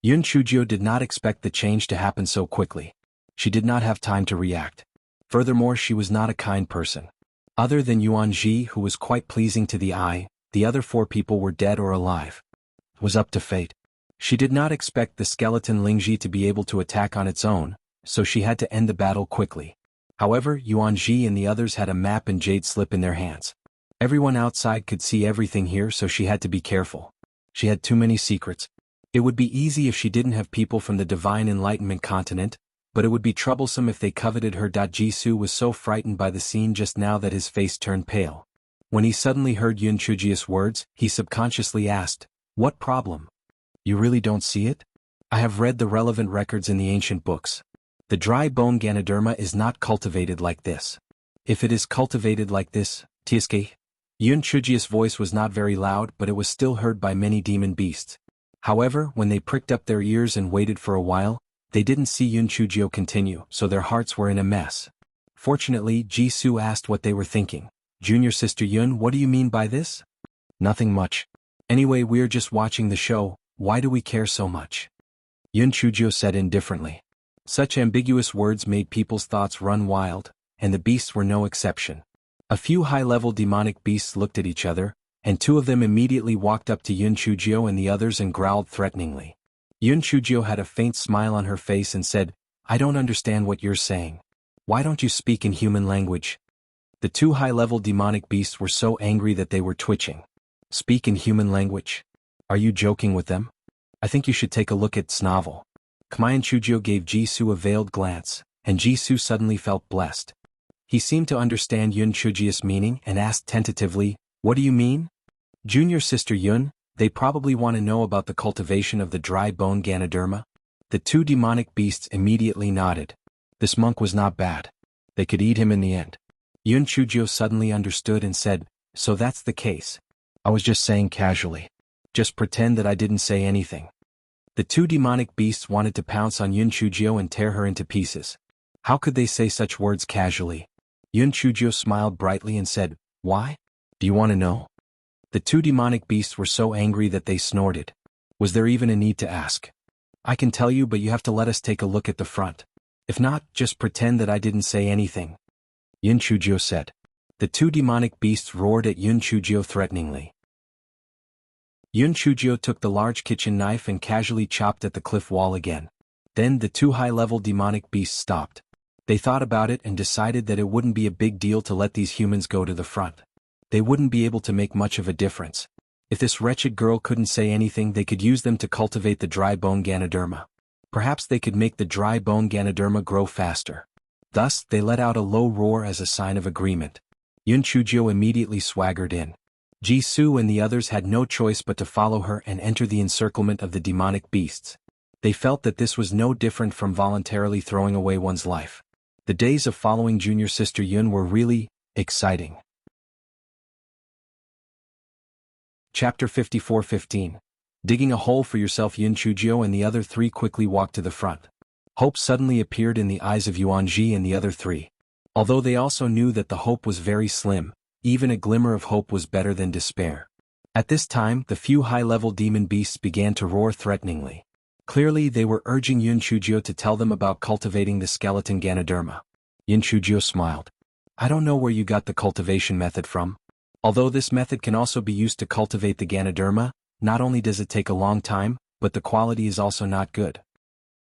Yun Chujio did not expect the change to happen so quickly. She did not have time to react. Furthermore, she was not a kind person. Other than Yuanji, who was quite pleasing to the eye, the other 4 people were dead or alive. It was up to fate. She did not expect the skeleton Lingji to be able to attack on its own, so she had to end the battle quickly. However, Yuanji and the others had a map and jade slip in their hands. Everyone outside could see everything here, so she had to be careful. She had too many secrets. It would be easy if she didn't have people from the Divine Enlightenment continent, but it would be troublesome if they coveted her. Jisoo was so frightened by the scene just now that his face turned pale. When he suddenly heard Yun Chujia's words, he subconsciously asked, "What problem? You really don't see it? I have read the relevant records in the ancient books. The dry bone Ganoderma is not cultivated like this. If it is cultivated like this, Tsuke." Yun Chujia's voice was not very loud, but it was still heard by many demon beasts. However, when they pricked up their ears and waited for a while, they didn't see Yun Chujio continue, so their hearts were in a mess. Fortunately, Jisoo asked what they were thinking. "Junior sister Yun, what do you mean by this?" "Nothing much. Anyway, we're just watching the show, why do we care so much?" Yun Chujio said indifferently. Such ambiguous words made people's thoughts run wild, and the beasts were no exception. A few high-level demonic beasts looked at each other, and 2 of them immediately walked up to Yun Chujio and the others and growled threateningly. Yun Chujio had a faint smile on her face and said, "I don't understand what you're saying. Why don't you speak in human language?" The 2 high-level demonic beasts were so angry that they were twitching. "Speak in human language? Are you joking with them? I think you should take a look at Snavel." Kamayan Chujio gave Jisoo a veiled glance, and Jisoo suddenly felt blessed. He seemed to understand Yun Chujio's meaning and asked tentatively, "What do you mean?" "Junior sister Yun, they probably want to know about the cultivation of the dry bone Ganoderma." The 2 demonic beasts immediately nodded. This monk was not bad. They could eat him in the end. Yun Chujio suddenly understood and said, "So that's the case. I was just saying casually. Just pretend that I didn't say anything." The 2 demonic beasts wanted to pounce on Yun Chujio and tear her into pieces. How could they say such words casually? Yun Chujio smiled brightly and said, "Why? Do you want to know?" The 2 demonic beasts were so angry that they snorted. Was there even a need to ask? "I can tell you, but you have to let us take a look at the front. If not, just pretend that I didn't say anything," Yun Chujio said. The 2 demonic beasts roared at Yun Chujio threateningly. Yun Chujio took the large kitchen knife and casually chopped at the cliff wall again. Then the 2 high-level demonic beasts stopped. They thought about it and decided that it wouldn't be a big deal to let these humans go to the front. They wouldn't be able to make much of a difference. If this wretched girl couldn't say anything, they could use them to cultivate the dry bone Ganoderma. Perhaps they could make the dry bone Ganoderma grow faster. Thus, they let out a low roar as a sign of agreement. Yun Chujio immediately swaggered in. Jisoo and the others had no choice but to follow her and enter the encirclement of the demonic beasts. They felt that this was no different from voluntarily throwing away one's life. The days of following junior sister Yun were really exciting. Chapter 54:15. Digging a hole for yourself. Yun Chujio and the other 3 quickly walked to the front. Hope suddenly appeared in the eyes of Yuanji and the other 3. Although they also knew that the hope was very slim, even a glimmer of hope was better than despair. At this time, the few high-level demon beasts began to roar threateningly. Clearly they were urging Yun Chujio to tell them about cultivating the skeleton Ganoderma. Yun Chujio smiled. I don't know where you got the cultivation method from. Although this method can also be used to cultivate the Ganoderma, not only does it take a long time, but the quality is also not good.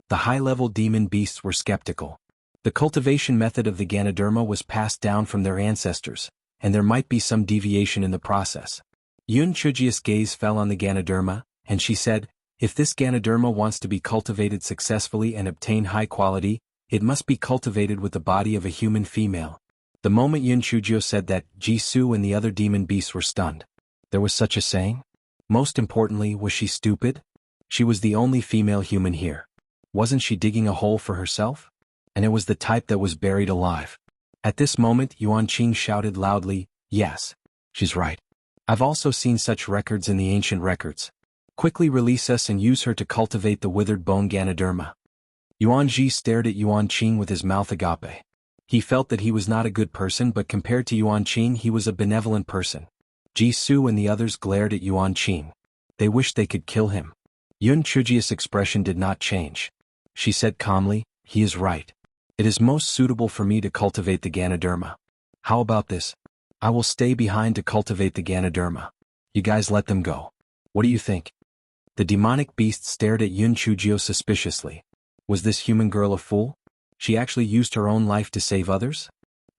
The high-level demon beasts were skeptical. The cultivation method of the Ganoderma was passed down from their ancestors, and there might be some deviation in the process. Yun Chujio's gaze fell on the Ganoderma, and she said, if this Ganoderma wants to be cultivated successfully and obtain high quality, it must be cultivated with the body of a human female. The moment Yun Chujio said that, Jisoo and the other demon beasts were stunned. There was such a saying? Most importantly, was she stupid? She was the only female human here. Wasn't she digging a hole for herself? And it was the type that was buried alive. At this moment Yuan Qing shouted loudly, yes. She's right. I've also seen such records in the ancient records. Quickly release us and use her to cultivate the withered bone Ganoderma. Yuan Ji stared at Yuan Qing with his mouth agape. He felt that he was not a good person, but compared to Yuan Qing he was a benevolent person. Jisoo and the others glared at Yuan Qing. They wished they could kill him. Yun Chujio's expression did not change. She said calmly, he is right. It is most suitable for me to cultivate the Ganoderma. How about this? I will stay behind to cultivate the Ganoderma. You guys let them go. What do you think? The demonic beast stared at Yun Chujio suspiciously. Was this human girl a fool? She actually used her own life to save others?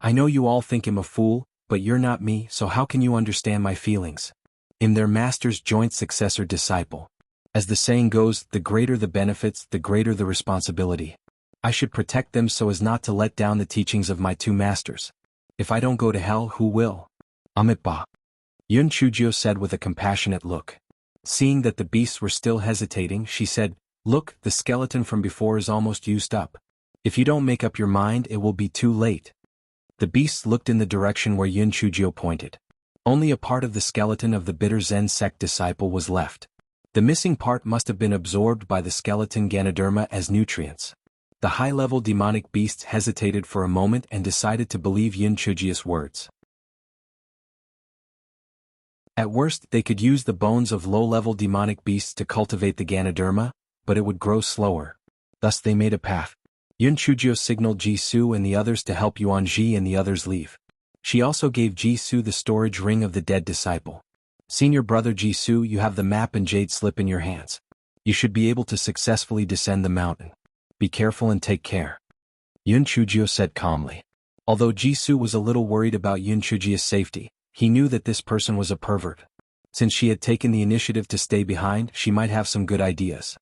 I know you all think him a fool, but you're not me, so how can you understand my feelings? I'm their master's joint successor disciple. As the saying goes, the greater the benefits, the greater the responsibility. I should protect them so as not to let down the teachings of my two masters. If I don't go to hell, who will? Amitabha. Yun Chujio said with a compassionate look. Seeing that the beasts were still hesitating, she said, look, the skeleton from before is almost used up. If you don't make up your mind, it will be too late. The beasts looked in the direction where Yun Chujio pointed. Only a part of the skeleton of the bitter Zen sect disciple was left. The missing part must have been absorbed by the skeleton Ganoderma as nutrients. The high-level demonic beasts hesitated for a moment and decided to believe Yun Chujio's words. At worst, they could use the bones of low-level demonic beasts to cultivate the Ganoderma, but it would grow slower. Thus they made a path. Yun Chujio signaled Jisoo and the others to help Yuan Ji and the others leave. She also gave Jisoo the storage ring of the dead disciple. Senior brother Jisoo, you have the map and jade slip in your hands. You should be able to successfully descend the mountain. Be careful and take care. Yun Chujio said calmly. Although Jisoo was a little worried about Yun Chujio's safety, he knew that this person was a pervert. Since she had taken the initiative to stay behind, she might have some good ideas.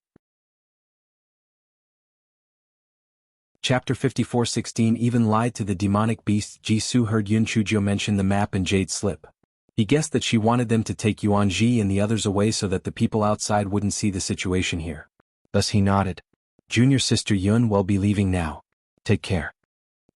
Chapter 54:16 Even lied to the demonic beasts. Jisoo heard Yun Chujio mention the map and jade slip. He guessed that she wanted them to take Yuan Ji and the others away so that the people outside wouldn't see the situation here. Thus he nodded. Junior sister Yun will be leaving now. Take care.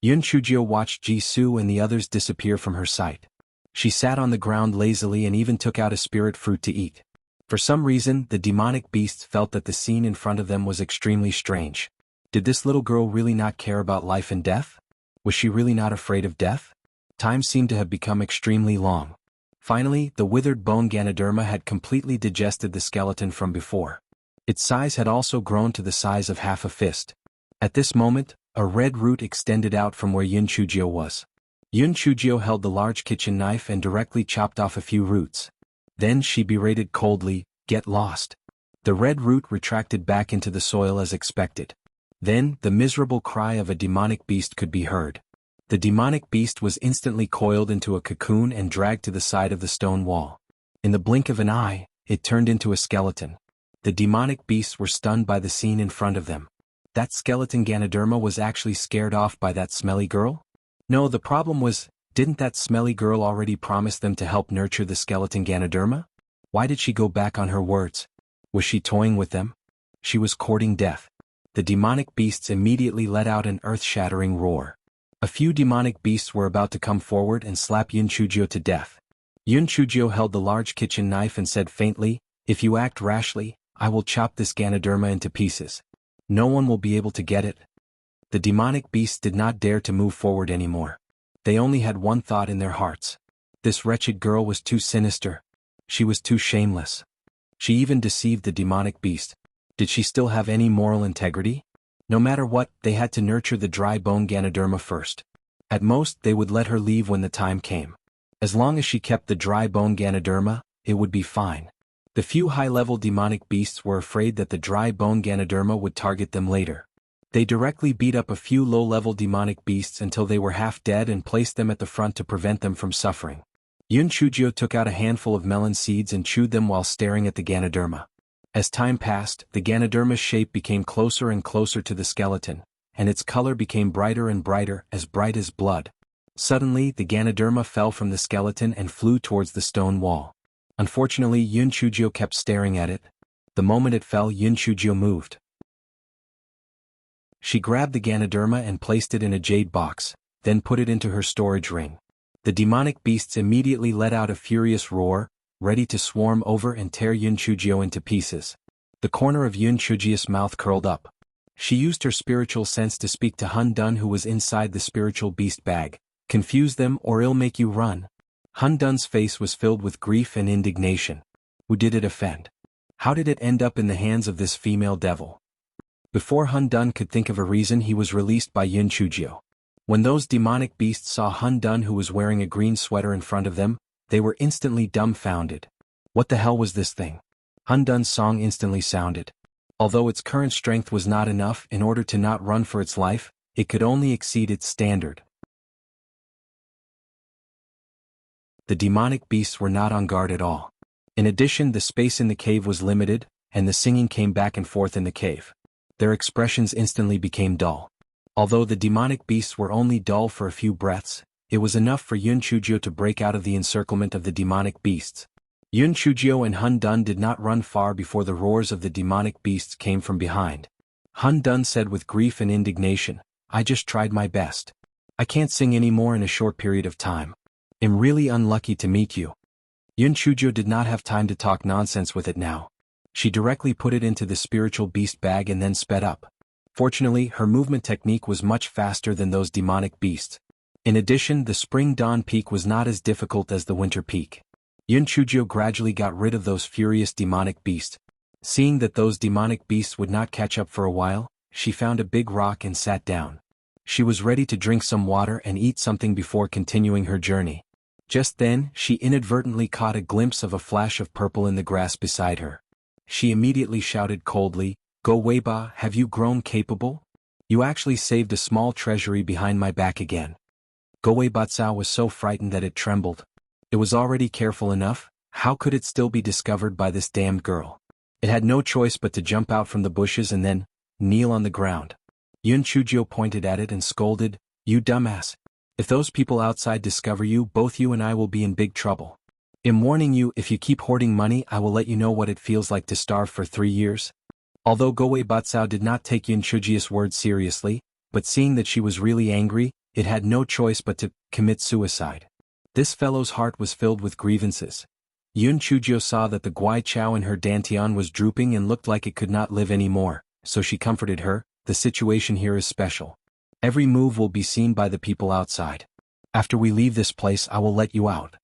Yun Chujio watched Jisoo and the others disappear from her sight. She sat on the ground lazily and even took out a spirit fruit to eat. For some reason, the demonic beasts felt that the scene in front of them was extremely strange. Did this little girl really not care about life and death? Was she really not afraid of death? Time seemed to have become extremely long. Finally, the withered bone Ganoderma had completely digested the skeleton from before. Its size had also grown to the size of half a fist. At this moment, a red root extended out from where Yun Chujio was. Yun Chujio held the large kitchen knife and directly chopped off a few roots. Then she berated coldly, "Get lost." The red root retracted back into the soil as expected. Then, the miserable cry of a demonic beast could be heard. The demonic beast was instantly coiled into a cocoon and dragged to the side of the stone wall. In the blink of an eye, it turned into a skeleton. The demonic beasts were stunned by the scene in front of them. That skeleton Ganoderma was actually scared off by that smelly girl? No, the problem was, didn't that smelly girl already promise them to help nurture the skeleton Ganoderma? Why did she go back on her words? Was she toying with them? She was courting death. The demonic beasts immediately let out an earth-shattering roar. A few demonic beasts were about to come forward and slap Yun Chujio to death. Yun Chujio held the large kitchen knife and said faintly, "If you act rashly, I will chop this Ganoderma into pieces. No one will be able to get it." The demonic beasts did not dare to move forward anymore. They only had one thought in their hearts. This wretched girl was too sinister. She was too shameless. She even deceived the demonic beast. Did she still have any moral integrity? No matter what, they had to nurture the dry bone Ganoderma first. At most, they would let her leave when the time came. As long as she kept the dry bone Ganoderma, it would be fine. The few high-level demonic beasts were afraid that the dry bone Ganoderma would target them later. They directly beat up a few low-level demonic beasts until they were half dead and placed them at the front to prevent them from suffering. Yun Chujio took out a handful of melon seeds and chewed them while staring at the Ganoderma. As time passed, the Ganoderma's shape became closer and closer to the skeleton, and its color became brighter and brighter, as bright as blood. Suddenly, the Ganoderma fell from the skeleton and flew towards the stone wall. Unfortunately, Yun Chujio kept staring at it. The moment it fell, Yun Chujio moved. She grabbed the Ganoderma and placed it in a jade box, then put it into her storage ring. The demonic beasts immediately let out a furious roar, ready to swarm over and tear Yun Chujio into pieces. The corner of Yun Chujio's mouth curled up. She used her spiritual sense to speak to Hun Dun, who was inside the spiritual beast bag. "Confuse them or it'll make you run." Hun Dun's face was filled with grief and indignation. Who did it offend? How did it end up in the hands of this female devil? Before Hun Dun could think of a reason, he was released by Yun Chujio. When those demonic beasts saw Hun Dun, who was wearing a green sweater, in front of them, they were instantly dumbfounded. What the hell was this thing? Hun Dun's song instantly sounded. Although its current strength was not enough in order to not run for its life, it could only exceed its standard. The demonic beasts were not on guard at all. In addition, the space in the cave was limited, and the singing came back and forth in the cave. Their expressions instantly became dull. Although the demonic beasts were only dull for a few breaths, it was enough for Yun Chujio to break out of the encirclement of the demonic beasts. Yun Chujio and Hun Dun did not run far before the roars of the demonic beasts came from behind. Hun Dun said with grief and indignation, "I just tried my best. I can't sing any more in a short period of time. I'm really unlucky to meet you." Yun Chujio did not have time to talk nonsense with it now. She directly put it into the spiritual beast bag and then sped up. Fortunately, her movement technique was much faster than those demonic beasts. In addition, the spring dawn peak was not as difficult as the winter peak. Yun Chujio gradually got rid of those furious demonic beasts. Seeing that those demonic beasts would not catch up for a while, she found a big rock and sat down. She was ready to drink some water and eat something before continuing her journey. Just then, she inadvertently caught a glimpse of a flash of purple in the grass beside her. She immediately shouted coldly, "Go Weiba, have you grown capable? You actually saved a small treasury behind my back again." Go Weibatsao was so frightened that it trembled. It was already careful enough, how could it still be discovered by this damned girl? It had no choice but to jump out from the bushes and then kneel on the ground. Yun Chujio pointed at it and scolded, "You dumbass. If those people outside discover you, both you and I will be in big trouble. I'm warning you, if you keep hoarding money, I will let you know what it feels like to starve for 3 years." Although Goei Batsao did not take Yun Chujio's words seriously, but seeing that she was really angry, it had no choice but to commit suicide. This fellow's heart was filled with grievances. Yun Chujio saw that the Guai Chao in her dantian was drooping and looked like it could not live anymore, so she comforted her, "The situation here is special. Every move will be seen by the people outside. After we leave this place, I will let you out."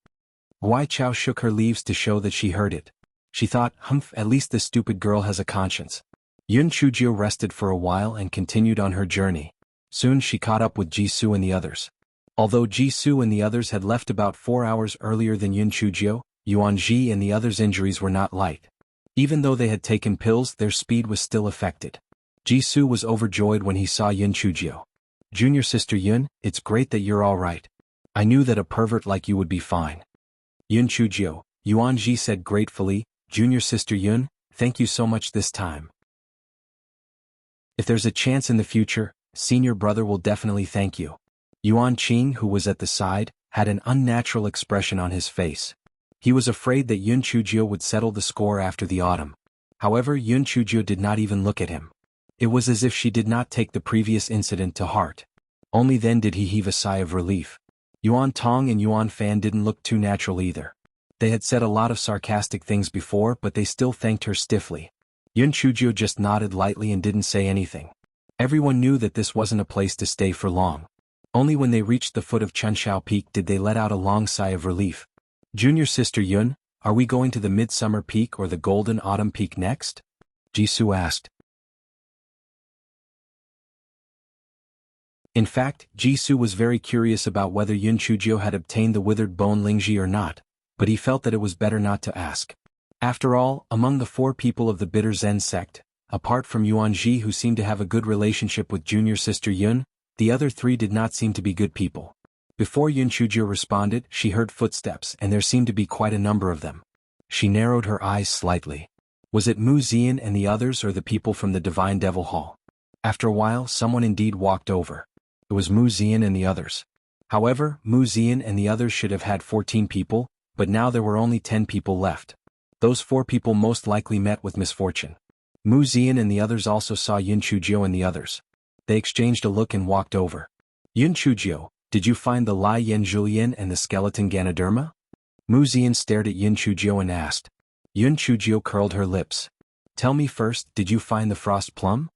Guai Chao shook her leaves to show that she heard it. She thought, "Humph, at least this stupid girl has a conscience." Yun Chujio rested for a while and continued on her journey. Soon she caught up with Jisoo and the others. Although Jisoo and the others had left about 4 hours earlier than Yun Chujio, Yuan Ji and the others' injuries were not light. Even though they had taken pills, their speed was still affected. Jisoo was overjoyed when he saw Yun Chujio. "Junior sister Yun, it's great that you're all right. I knew that a pervert like you would be fine." Yun Chujio, Yuan Ji said gratefully, "Junior sister Yun, thank you so much this time. If there's a chance in the future, senior brother will definitely thank you." Yuan Qing, who was at the side, had an unnatural expression on his face. He was afraid that Yun Chujio would settle the score after the autumn. However, Yun Chujio did not even look at him. It was as if she did not take the previous incident to heart. Only then did he heave a sigh of relief. Yuan Tong and Yuan Fan didn't look too natural either. They had said a lot of sarcastic things before, but they still thanked her stiffly. Yun Chujio just nodded lightly and didn't say anything. Everyone knew that this wasn't a place to stay for long. Only when they reached the foot of Chunshao Peak did they let out a long sigh of relief. "Junior sister Yun, are we going to the Midsummer Peak or the Golden Autumn Peak next?" Jisoo asked. In fact, Jisoo was very curious about whether Yun Chujio had obtained the withered bone Lingji or not, but he felt that it was better not to ask. After all, among the 4 people of the bitter Zen sect, apart from Yuanji who seemed to have a good relationship with junior sister Yun, the other 3 did not seem to be good people. Before Yun Chujio responded, she heard footsteps and there seemed to be quite a number of them. She narrowed her eyes slightly. Was it Mu Zian and the others or the people from the Divine Devil Hall? After a while, someone indeed walked over. It was Mu Zian and the others. However, Mu Zian and the others should have had 14 people, but now there were only 10 people left. Those 4 people most likely met with misfortune. Mu Zian and the others also saw Yun Chujio and the others. They exchanged a look and walked over. Yun Chujio, did you find the Lai Yen Julien and the skeleton Ganoderma? Mu Zian stared at Yun Chujio and asked. Yun Chujio curled her lips. Tell me first, did you find the frost plum?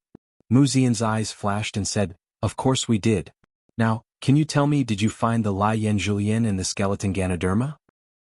Mu Zian's eyes flashed and said, of course we did. Now, can you tell me, did you find the Lai Yen Julien and the skeleton Ganoderma?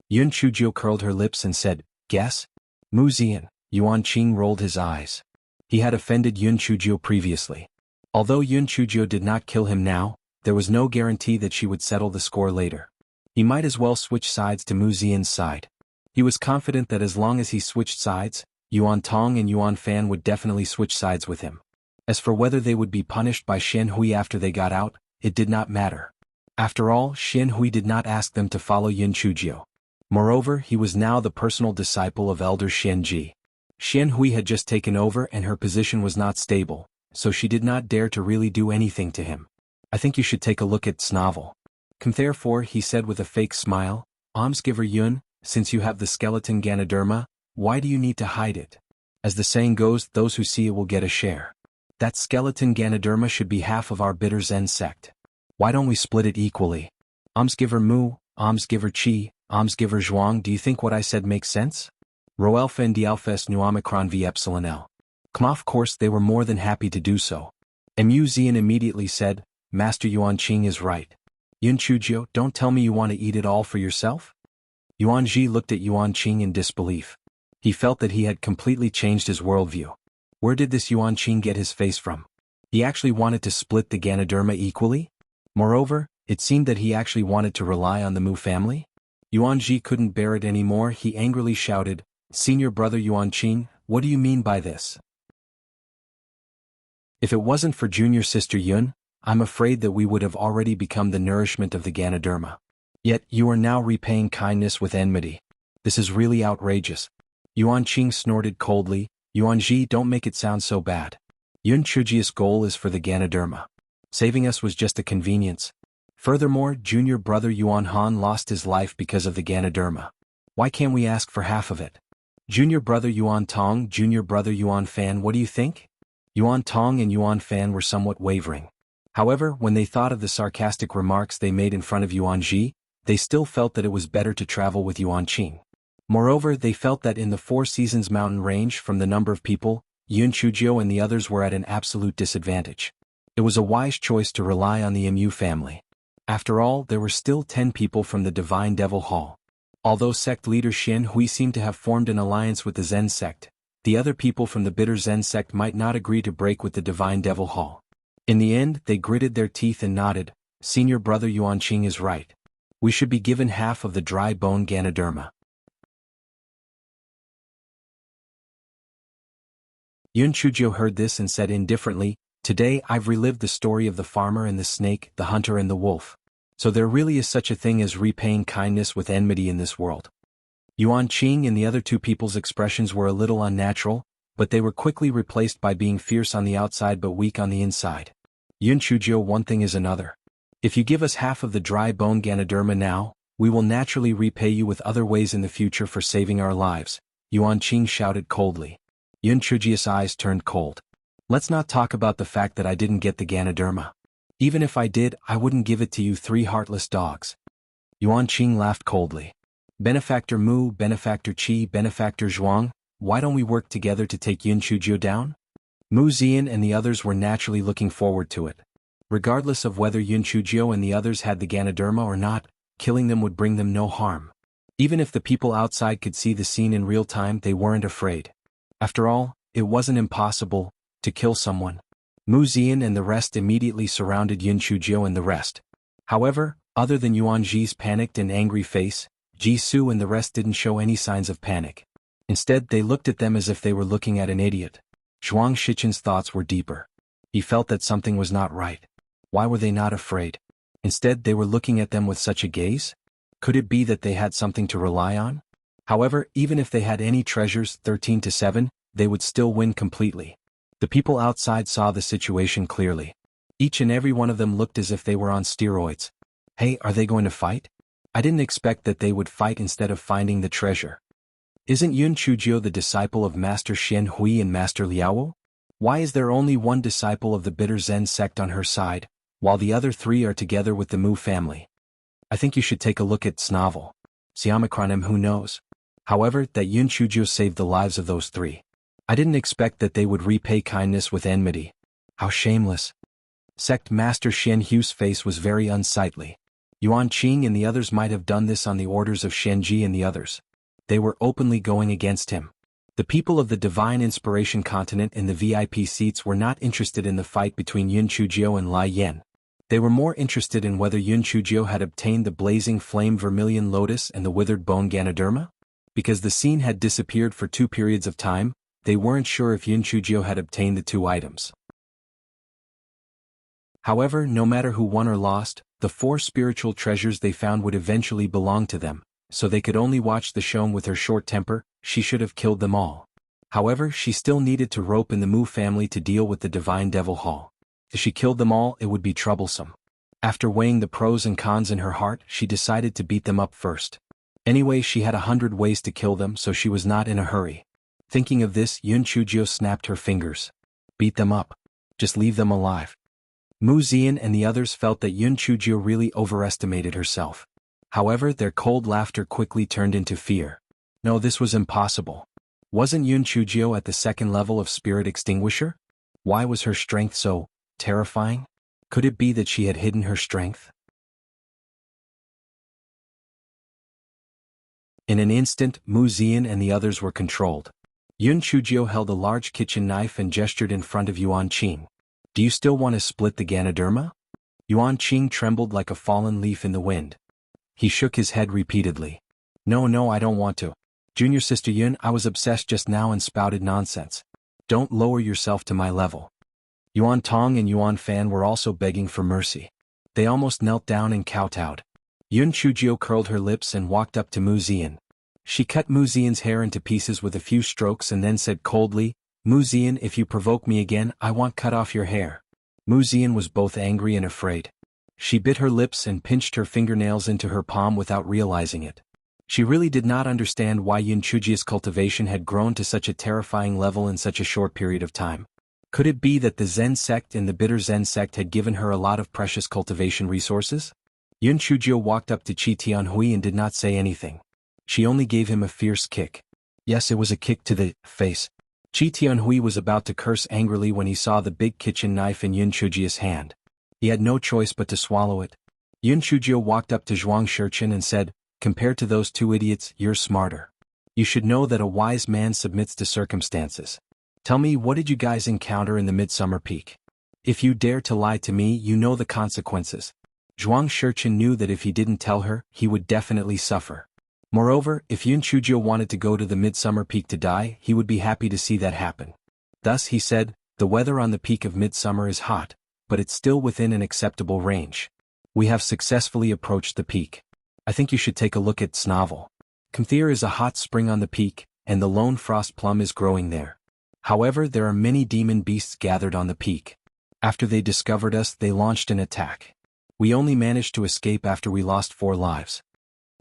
Yun Chujio curled her lips and said, guess? Mu Zian. Yuan Qing rolled his eyes. He had offended Yun Chujio previously. Although Yun Chujio did not kill him now, there was no guarantee that she would settle the score later. He might as well switch sides to Mu Zian's side. He was confident that as long as he switched sides, Yuan Tong and Yuan Fan would definitely switch sides with him. As for whether they would be punished by Xian Hui after they got out, it did not matter. After all, Xian Hui did not ask them to follow Yun Chujio. Moreover, he was now the personal disciple of Elder Xian Ji. Xian Hui had just taken over and her position was not stable, so she did not dare to really do anything to him. I think you should take a look at Snovel. Therefore, he said with a fake smile, Almsgiver Yun, since you have the skeleton Ganoderma, why do you need to hide it? As the saying goes, those who see it will get a share. That skeleton Ganoderma should be half of our bitter Zen sect. Why don't we split it equally? Almsgiver Mu, Almsgiver Qi, Almsgiver Zhuang, do you think what I said makes sense? Roelfa and Dialfes nu Omicron v Epsilon L. Of course they were more than happy to do so. Mu Zian immediately said, Master Yuan Qing is right. Yun Chujio, don't tell me you want to eat it all for yourself? Yuan Ji looked at Yuan Qing in disbelief. He felt that he had completely changed his worldview. Where did this Yuan Qing get his face from? He actually wanted to split the Ganoderma equally? Moreover, it seemed that he actually wanted to rely on the Mu family? Yuan Ji couldn't bear it anymore. He angrily shouted, Senior brother Yuan Qing, what do you mean by this? If it wasn't for junior sister Yun, I'm afraid that we would have already become the nourishment of the Ganoderma. Yet, you are now repaying kindness with enmity. This is really outrageous. Yuan Qing snorted coldly, Yuan Ji, don't make it sound so bad. Yun Chujio's goal is for the Ganoderma. Saving us was just a convenience. Furthermore, junior brother Yuan Han lost his life because of the Ganoderma. Why can't we ask for half of it? Junior brother Yuan Tong, junior brother Yuan Fan, what do you think? Yuan Tong and Yuan Fan were somewhat wavering. However, when they thought of the sarcastic remarks they made in front of Yuan Ji, they still felt that it was better to travel with Yuan Qing. Moreover, they felt that in the Four Seasons mountain range from the number of people, Yun Chujio and the others were at an absolute disadvantage. It was a wise choice to rely on the Mu family. After all, there were still 10 people from the Divine Devil Hall. Although sect leader Xian Hui seemed to have formed an alliance with the Zen sect, the other people from the bitter Zen sect might not agree to break with the Divine Devil Hall. In the end, they gritted their teeth and nodded, Senior brother Yuan Qing is right. We should be given half of the dry bone Ganoderma. Yun Chujio heard this and said indifferently, Today I've relived the story of the farmer and the snake, the hunter and the wolf. So there really is such a thing as repaying kindness with enmity in this world. Yuan Qing and the other 2 people's expressions were a little unnatural, but they were quickly replaced by being fierce on the outside but weak on the inside. Yun Chujio, one thing is another. If you give us half of the dry bone Ganoderma now, we will naturally repay you with other ways in the future for saving our lives, Yuan Qing shouted coldly. Yun Chujio's eyes turned cold. Let's not talk about the fact that I didn't get the Ganoderma. Even if I did, I wouldn't give it to you 3 heartless dogs. Yuan Qing laughed coldly. Benefactor Mu, Benefactor Qi, Benefactor Zhuang, why don't we work together to take Yun Chujio down? Mu Zian and the others were naturally looking forward to it. Regardless of whether Yun Chujio and the others had the Ganoderma or not, killing them would bring them no harm. Even if the people outside could see the scene in real time, they weren't afraid. After all, it wasn't impossible to kill someone. Mu Zian and the rest immediately surrounded Yun Chujio and the rest. However, other than Yuan Ji's panicked and angry face, Ji Su and the rest didn't show any signs of panic. Instead, they looked at them as if they were looking at an idiot. Zhuang Shichen's thoughts were deeper. He felt that something was not right. Why were they not afraid? Instead, they were looking at them with such a gaze? Could it be that they had something to rely on? However, even if they had any treasures 13-7, they would still win completely. The people outside saw the situation clearly. Each and every one of them looked as if they were on steroids. Hey, are they going to fight? I didn't expect that they would fight instead of finding the treasure. Isn't Yun Chujio the disciple of Master Xian Hui and Master Liao? Why is there only one disciple of the bitter Zen sect on her side, while the other three are together with the Mu family? I think you should take a look at this novel. Siamacronym, who knows? However, that Yun Chujio saved the lives of those three. I didn't expect that they would repay kindness with enmity. How shameless. Sect Master Xian Hu's face was very unsightly. Yuan Qing and the others might have done this on the orders of Shenji and the others. They were openly going against him. The people of the Divine Inspiration Continent in the VIP seats were not interested in the fight between Yun Chujio and Lai Yan. They were more interested in whether Yun Chujio had obtained the blazing flame vermilion lotus and the withered bone Ganoderma. Because the scene had disappeared for 2 periods of time, they weren't sure if Yun Chujio had obtained the 2 items. However, no matter who won or lost, the 4 spiritual treasures they found would eventually belong to them, so they could only watch the show. With her short temper, she should have killed them all. However, she still needed to rope in the Mu family to deal with the Divine Devil Hall. If she killed them all, it would be troublesome. After weighing the pros and cons in her heart, she decided to beat them up first. Anyway, she had 100 ways to kill them, so she was not in a hurry. Thinking of this, Yun Chujio snapped her fingers. Beat them up. Just leave them alive. Mu Zian and the others felt that Yun Chujio really overestimated herself. However, their cold laughter quickly turned into fear. No, this was impossible. Wasn't Yun Chujio at the 2nd level of Spirit Extinguisher? Why was her strength so terrifying? Could it be that she had hidden her strength? In an instant, Mu Zian and the others were controlled. Yun Chujio held a large kitchen knife and gestured in front of Yuan Qing. Do you still want to split the Ganoderma? Yuan Qing trembled like a fallen leaf in the wind. He shook his head repeatedly. No, I don't want to. Junior Sister Yun, I was obsessed just now and spouted nonsense. Don't lower yourself to my level. Yuan Tong and Yuan Fan were also begging for mercy. They almost knelt down and kowtowed. Yun Chujio curled her lips and walked up to Mu Zian. She cut Mu Zian's hair into pieces with a few strokes and then said coldly, Mu Zian, if you provoke me again, I want cut off your hair. Mu Zian was both angry and afraid. She bit her lips and pinched her fingernails into her palm without realizing it. She really did not understand why Yun Chujio's cultivation had grown to such a terrifying level in such a short period of time. Could it be that the Zen sect and the bitter Zen sect had given her a lot of precious cultivation resources? Yun Chujio walked up to Qi Tianhui and did not say anything. She only gave him a fierce kick. Yes, it was a kick to the face. Qi Tianhui was about to curse angrily when he saw the big kitchen knife in Yun Chujio's hand. He had no choice but to swallow it. Yun Chujio walked up to Zhuang Shichin and said, compared to those 2 idiots, you're smarter. You should know that a wise man submits to circumstances. Tell me, what did you guys encounter in the Midsummer Peak? If you dare to lie to me, you know the consequences. Zhuang Shichin knew that if he didn't tell her, he would definitely suffer. Moreover, if Yun Chujio wanted to go to the Midsummer Peak to die, he would be happy to see that happen. Thus, he said, the weather on the peak of midsummer is hot, but it's still within an acceptable range. We have successfully approached the peak. I think you should take a look at this novel. Kumthir is a hot spring on the peak, and the lone frost plum is growing there. However, there are many demon beasts gathered on the peak. After they discovered us, they launched an attack. We only managed to escape after we lost 4 lives.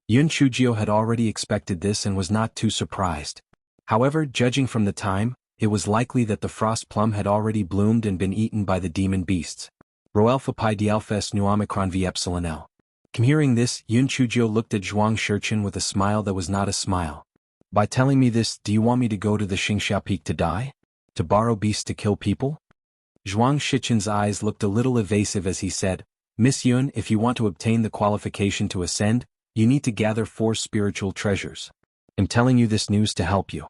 Yun Chujio had already expected this and was not too surprised. However, judging from the time, it was likely that the frost plum had already bloomed and been eaten by the demon beasts. Rho Alpha Pi D Alpha S Nu Omicron V Epsilon L. Hearing this, Yun Chujio looked at Zhuang Shichin with a smile that was not a smile. By telling me this, do you want me to go to the Xingxia Peak to die? To borrow beasts to kill people? Zhuang Shichin's eyes looked a little evasive as he said, Miss Yun, if you want to obtain the qualification to ascend, you need to gather 4 spiritual treasures. I'm telling you this news to help you.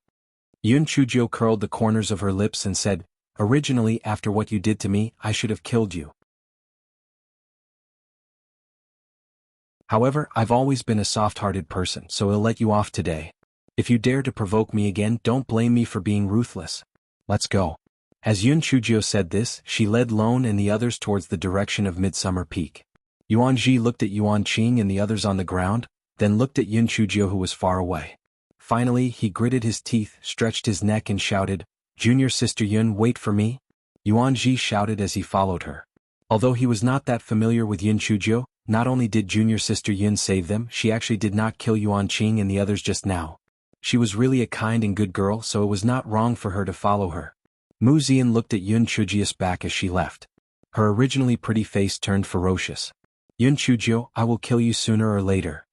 Yun Chujio curled the corners of her lips and said, "Originally, after what you did to me, I should have killed you. However, I've always been a soft-hearted person, so I'll let you off today. If you dare to provoke me again, don't blame me for being ruthless. Let's go." As Yun Chujio said this, she led Lone and the others towards the direction of Midsummer Peak. Yuan Ji looked at Yuan Qing and the others on the ground, then looked at Yun Chujio who was far away. Finally, he gritted his teeth, stretched his neck and shouted, "Junior Sister Yun, wait for me." Yuan Ji shouted as he followed her. Although he was not that familiar with Yun Chujio, not only did Junior Sister Yun save them, she actually did not kill Yuan Qing and the others just now. She was really a kind and good girl, so it was not wrong for her to follow her. Mu Zian looked at Yun Chujio's back as she left. Her originally pretty face turned ferocious. "Yun Chujio, I will kill you sooner or later."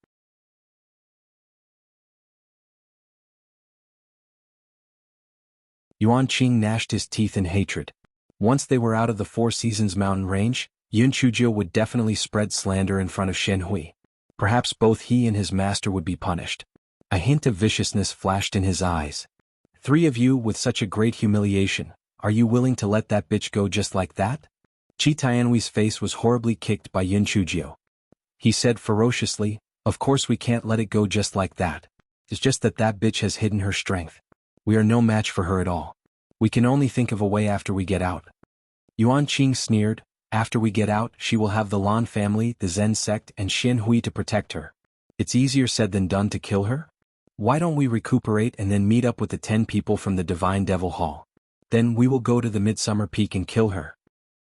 Yuan Qing gnashed his teeth in hatred. Once they were out of the Four Seasons mountain range, Yun Chujio would definitely spread slander in front of Shen Hui. Perhaps both he and his master would be punished. A hint of viciousness flashed in his eyes. "Three of you with such a great humiliation, are you willing to let that bitch go just like that?" Chi Tianhui's face was horribly kicked by Yun Chujio. He said ferociously, "Of course we can't let it go just like that. It's just that that bitch has hidden her strength. We are no match for her at all. We can only think of a way after we get out." Yuan Qing sneered, "After we get out, she will have the Lan family, the Zen sect and Shen Hui to protect her. It's easier said than done to kill her? Why don't we recuperate and then meet up with the 10 people from the Divine Devil Hall? Then we will go to the Midsummer Peak and kill her."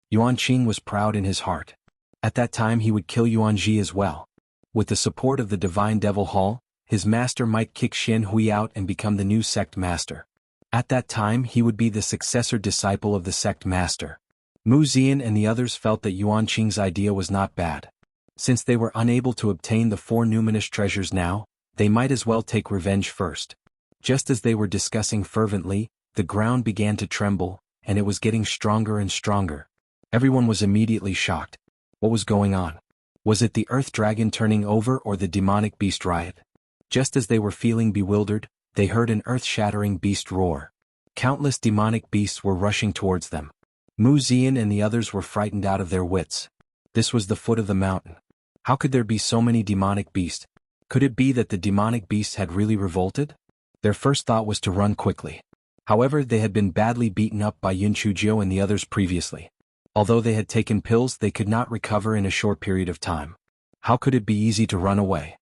Yuan Qing was proud in his heart. At that time he would kill Yuan Ji as well. With the support of the Divine Devil Hall, his master might kick Shen Hui out and become the new sect master. At that time he would be the successor disciple of the sect master. Mu Zian and the others felt that Yuan Qing's idea was not bad. Since they were unable to obtain the 4 numinous treasures now, they might as well take revenge first. Just as they were discussing fervently, the ground began to tremble, and it was getting stronger and stronger. Everyone was immediately shocked. What was going on? Was it the earth dragon turning over or the demonic beast riot? Just as they were feeling bewildered, they heard an earth-shattering beast roar. Countless demonic beasts were rushing towards them. Mu Zian and the others were frightened out of their wits. This was the foot of the mountain. How could there be so many demonic beasts? Could it be that the demonic beasts had really revolted? Their first thought was to run quickly. However, they had been badly beaten up by Yun Chujio and the others previously. Although they had taken pills, they could not recover in a short period of time. How could it be easy to run away?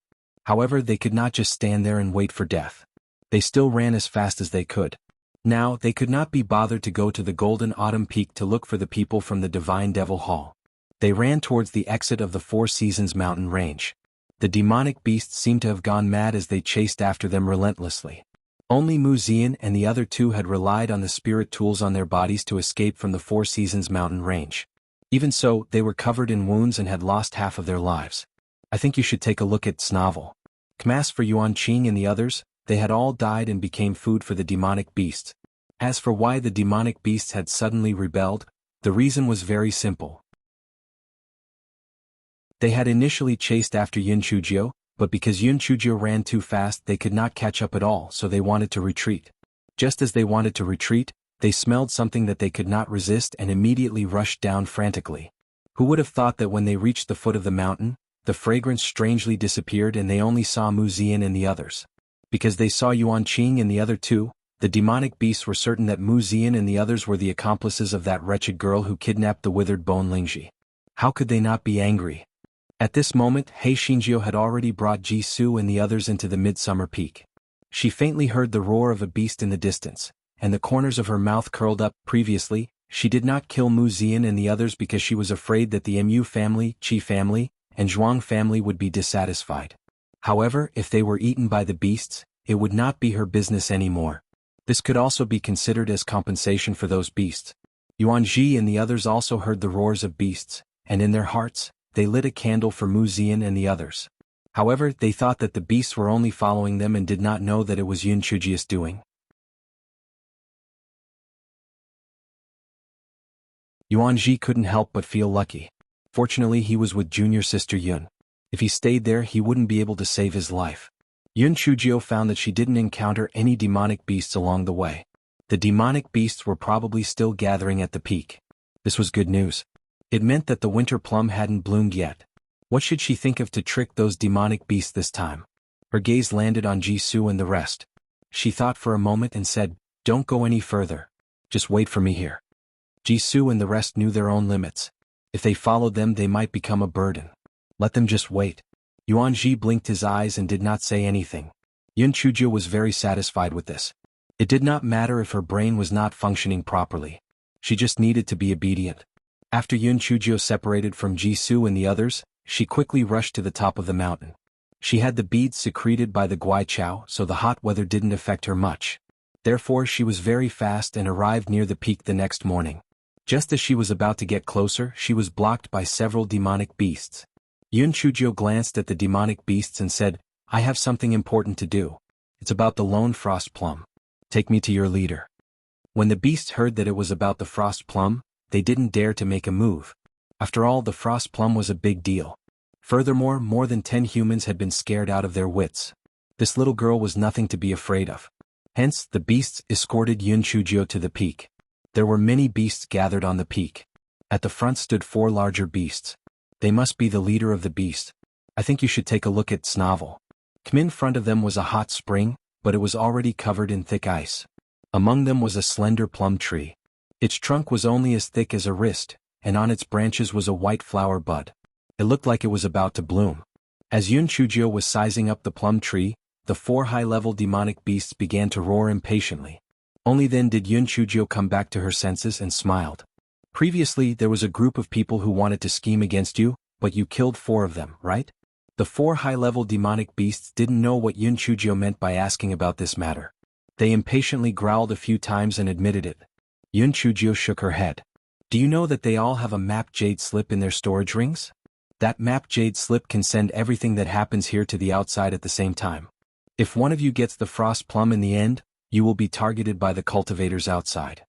However, they could not just stand there and wait for death. They still ran as fast as they could. Now, they could not be bothered to go to the Golden Autumn Peak to look for the people from the Divine Devil Hall. They ran towards the exit of the Four Seasons mountain range. The demonic beasts seemed to have gone mad as they chased after them relentlessly. Only Mu Zian and the other 2 had relied on the spirit tools on their bodies to escape from the Four Seasons mountain range. Even so, they were covered in wounds and had lost half of their lives. I think you should take a look at Snavel. Kmas for Yuan Qing and the others, they had all died and became food for the demonic beasts. As for why the demonic beasts had suddenly rebelled, the reason was very simple. They had initially chased after Yun Chujio, but because Yun Chujio ran too fast they could not catch up at all, so they wanted to retreat. Just as they wanted to retreat, they smelled something that they could not resist and immediately rushed down frantically. Who would have thought that when they reached the foot of the mountain, the fragrance strangely disappeared and they only saw Mu Zian and the others. Because they saw Yuan Qing and the other 2, the demonic beasts were certain that Mu Zian and the others were the accomplices of that wretched girl who kidnapped the withered bone Lingji. How could they not be angry? At this moment, Hei Xinjiu had already brought Ji Su and the others into the Midsummer Peak. She faintly heard the roar of a beast in the distance, and the corners of her mouth curled up. Previously, she did not kill Mu Zian and the others because she was afraid that the Mu family, Qi family, and Zhuang family would be dissatisfied. However, if they were eaten by the beasts, it would not be her business anymore. This could also be considered as compensation for those beasts. Yuan Ji and the others also heard the roars of beasts, and in their hearts, they lit a candle for Mu Zian and the others. However, they thought that the beasts were only following them and did not know that it was Yun Chujio's doing. Yuan Ji couldn't help but feel lucky. Fortunately, he was with junior sister Yun. If he stayed there, he wouldn't be able to save his life. Yun Chujio found that she didn't encounter any demonic beasts along the way. The demonic beasts were probably still gathering at the peak. This was good news. It meant that the winter plum hadn't bloomed yet. What should she think of to trick those demonic beasts this time? Her gaze landed on Jisoo and the rest. She thought for a moment and said, "Don't go any further. Just wait for me here." Jisoo and the rest knew their own limits. If they followed them, they might become a burden. Let them just wait. Yuanji blinked his eyes and did not say anything. Yun Chujio was very satisfied with this. It did not matter if her brain was not functioning properly. She just needed to be obedient. After Yun Chujio separated from Jisoo and the others, she quickly rushed to the top of the mountain. She had the beads secreted by the guaichao, so the hot weather didn't affect her much. Therefore she was very fast and arrived near the peak the next morning. Just as she was about to get closer, she was blocked by several demonic beasts. Yun Chujio glanced at the demonic beasts and said, "I have something important to do. It's about the lone frost plum. Take me to your leader." When the beasts heard that it was about the frost plum, they didn't dare to make a move. After all, the frost plum was a big deal. Furthermore, more than 10 humans had been scared out of their wits. This little girl was nothing to be afraid of. Hence, the beasts escorted Yun Chujio to the peak. There were many beasts gathered on the peak. At the front stood 4 larger beasts. They must be the leader of the beast. I think you should take a look at Snavel. In front of them was a hot spring, but it was already covered in thick ice. Among them was a slender plum tree. Its trunk was only as thick as a wrist, and on its branches was a white flower bud. It looked like it was about to bloom. As Yun Chujio was sizing up the plum tree, the 4 high-level demonic beasts began to roar impatiently. Only then did Yun Chujio come back to her senses and smiled. Previously, there was a group of people who wanted to scheme against you, but you killed 4 of them, right? The 4 high-level demonic beasts didn't know what Yun Chujio meant by asking about this matter. They impatiently growled a few times and admitted it. Yun Chujio shook her head. Do you know that they all have a map jade slip in their storage rings? That map jade slip can send everything that happens here to the outside at the same time. If one of you gets the frost plum in the end, you will be targeted by the cultivators outside.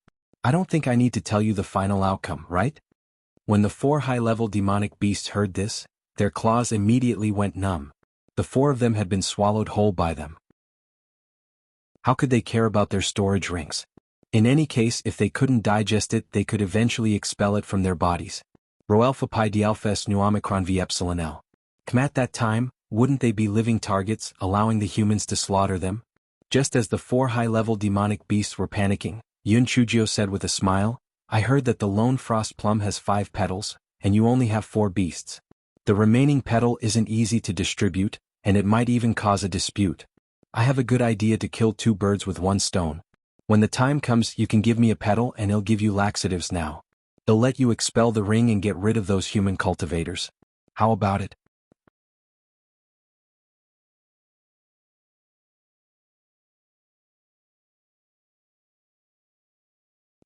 I don't think I need to tell you the final outcome, right? When the 4 high-level demonic beasts heard this, their claws immediately went numb. The 4 of them had been swallowed whole by them. How could they care about their storage rings? In any case, if they couldn't digest it, they could eventually expel it from their bodies. Rho alpha pi d alpha s nu omicron v epsilon l. At that time, wouldn't they be living targets, allowing the humans to slaughter them? Just as the 4 high-level demonic beasts were panicking, Yun Chujio said with a smile, I heard that the lone frost plum has 5 petals, and you only have 4 beasts. The remaining petal isn't easy to distribute, and it might even cause a dispute. I have a good idea to kill 2 birds with 1 stone. When the time comes, you can give me a petal and I'll give you laxatives now. They'll let you expel the ring and get rid of those human cultivators. How about it?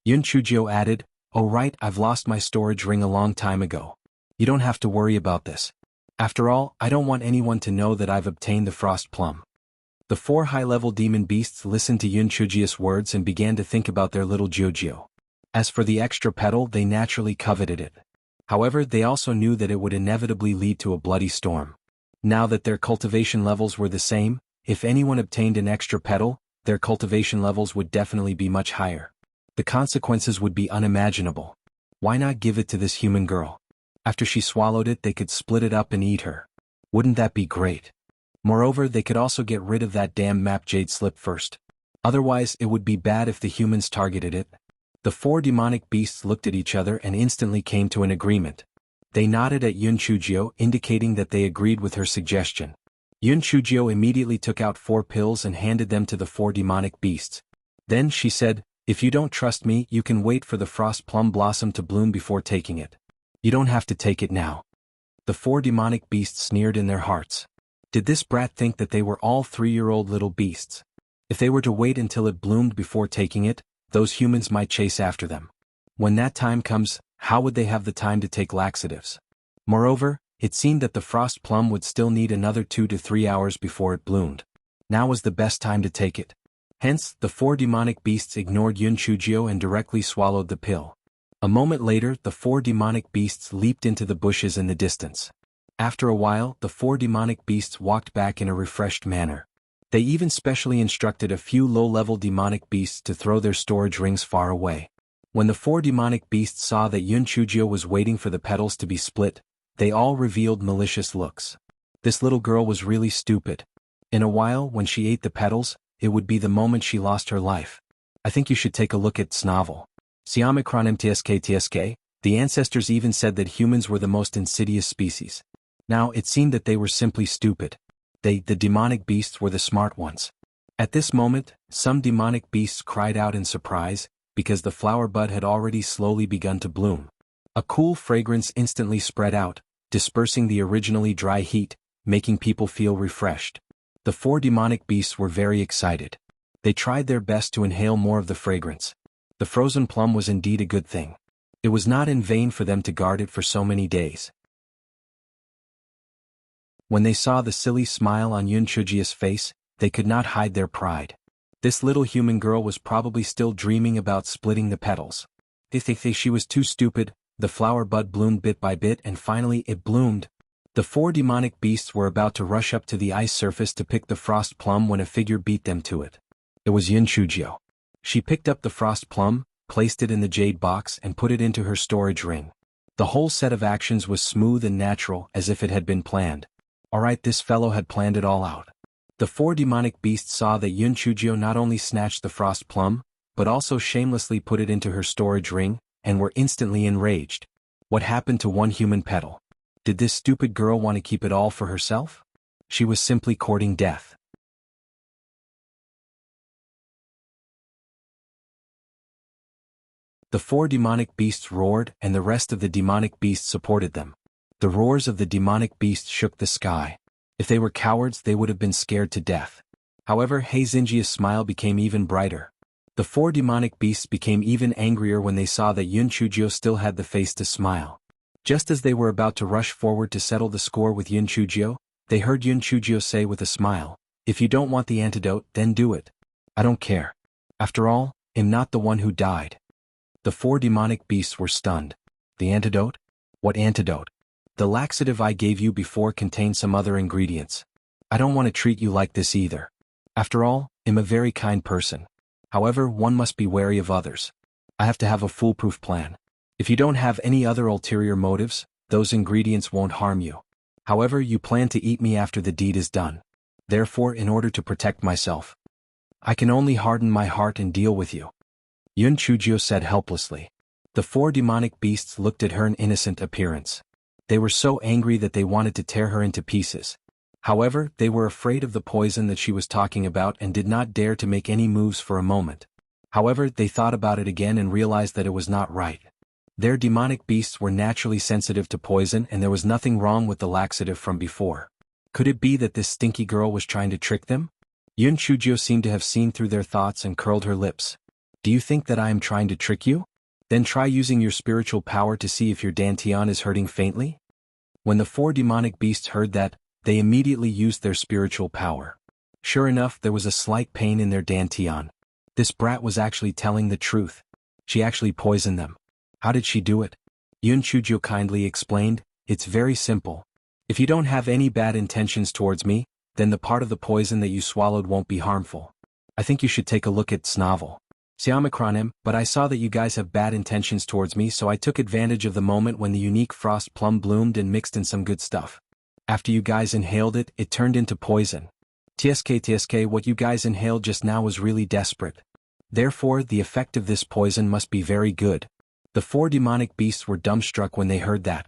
Yun Chujio added, Oh right, I've lost my storage ring a long time ago. You don't have to worry about this. After all, I don't want anyone to know that I've obtained the frost plum. The 4 high-level demon beasts listened to Yun Chujio's words and began to think about their little Jojo. As for the extra petal, they naturally coveted it. However, they also knew that it would inevitably lead to a bloody storm. Now that their cultivation levels were the same, if anyone obtained an extra petal, their cultivation levels would definitely be much higher. The consequences would be unimaginable. Why not give it to this human girl? After she swallowed it, they could split it up and eat her. Wouldn't that be great? Moreover, they could also get rid of that damn map jade slip first. Otherwise, it would be bad if the humans targeted it. The 4 demonic beasts looked at each other and instantly came to an agreement. They nodded at Yun Chujio, indicating that they agreed with her suggestion. Yun Chujio immediately took out 4 pills and handed them to the 4 demonic beasts. Then she said, If you don't trust me, you can wait for the frost plum blossom to bloom before taking it. You don't have to take it now. The 4 demonic beasts sneered in their hearts. Did this brat think that they were all 3-year-old little beasts? If they were to wait until it bloomed before taking it, those humans might chase after them. When that time comes, how would they have the time to take laxatives? Moreover, it seemed that the frost plum would still need another 2 to 3 hours before it bloomed. Now was the best time to take it. Hence, the 4 demonic beasts ignored Yun Chujio and directly swallowed the pill. A moment later, the 4 demonic beasts leaped into the bushes in the distance. After a while, the 4 demonic beasts walked back in a refreshed manner. They even specially instructed a few low-level demonic beasts to throw their storage rings far away. When the 4 demonic beasts saw that Yun Chujio was waiting for the petals to be split, they all revealed malicious looks. This little girl was really stupid. In a while, when she ate the petals, it would be the moment she lost her life. I think you should take a look at Snavel. Siamikron MTSK. The ancestors even said that humans were the most insidious species. Now it seemed that they were simply stupid. The demonic beasts, were the smart ones. At this moment, some demonic beasts cried out in surprise, because the flower bud had already slowly begun to bloom. A cool fragrance instantly spread out, dispersing the originally dry heat, making people feel refreshed. The 4 demonic beasts were very excited. They tried their best to inhale more of the fragrance. The frozen plum was indeed a good thing. It was not in vain for them to guard it for so many days. When they saw the silly smile on Yun Chujio's face, they could not hide their pride. This little human girl was probably still dreaming about splitting the petals. If she was too stupid, the flower bud bloomed bit by bit and finally it bloomed. The 4 demonic beasts were about to rush up to the ice surface to pick the frost plum when a figure beat them to it. It was Yun Chujio. She picked up the frost plum, placed it in the jade box and put it into her storage ring. The whole set of actions was smooth and natural, as if it had been planned. Alright, this fellow had planned it all out. The 4 demonic beasts saw that Yun Chujio not only snatched the frost plum, but also shamelessly put it into her storage ring, and were instantly enraged. What happened to one human petal? Did this stupid girl want to keep it all for herself? She was simply courting death. The 4 demonic beasts roared, and the rest of the demonic beasts supported them. The roars of the demonic beasts shook the sky. If they were cowards, they would have been scared to death. However, Heizinjia's smile became even brighter. The 4 demonic beasts became even angrier when they saw that Yun Chujio still had the face to smile. Just as they were about to rush forward to settle the score with Yun Chujio, they heard Yun Chujio say with a smile, "If you don't want the antidote, then do it. I don't care. After all, I'm not the one who died." The 4 demonic beasts were stunned. The antidote? What antidote? The laxative I gave you before contained some other ingredients. I don't want to treat you like this either. After all, I'm a very kind person. However, one must be wary of others. I have to have a foolproof plan. If you don't have any other ulterior motives, those ingredients won't harm you. However, you plan to eat me after the deed is done. Therefore, in order to protect myself, I can only harden my heart and deal with you," Yun Chujio said helplessly. The 4 demonic beasts looked at her in innocent appearance. They were so angry that they wanted to tear her into pieces. However, they were afraid of the poison that she was talking about and did not dare to make any moves for a moment. However, they thought about it again and realized that it was not right. Their demonic beasts were naturally sensitive to poison and there was nothing wrong with the laxative from before. Could it be that this stinky girl was trying to trick them? Yun Chujio seemed to have seen through their thoughts and curled her lips. "Do you think that I am trying to trick you? Then try using your spiritual power to see if your dantian is hurting faintly." When the 4 demonic beasts heard that, they immediately used their spiritual power. Sure enough, there was a slight pain in their dantian. This brat was actually telling the truth. She actually poisoned them. How did she do it? Yun Chujio kindly explained, "It's very simple. If you don't have any bad intentions towards me, then the part of the poison that you swallowed won't be harmful. I think you should take a look at Snavel. Siamikronim, but I saw that you guys have bad intentions towards me, so I took advantage of the moment when the unique frost plum bloomed and mixed in some good stuff. After you guys inhaled it, it turned into poison. TSK, what you guys inhaled just now was really desperate. Therefore, the effect of this poison must be very good." The 4 demonic beasts were dumbstruck when they heard that.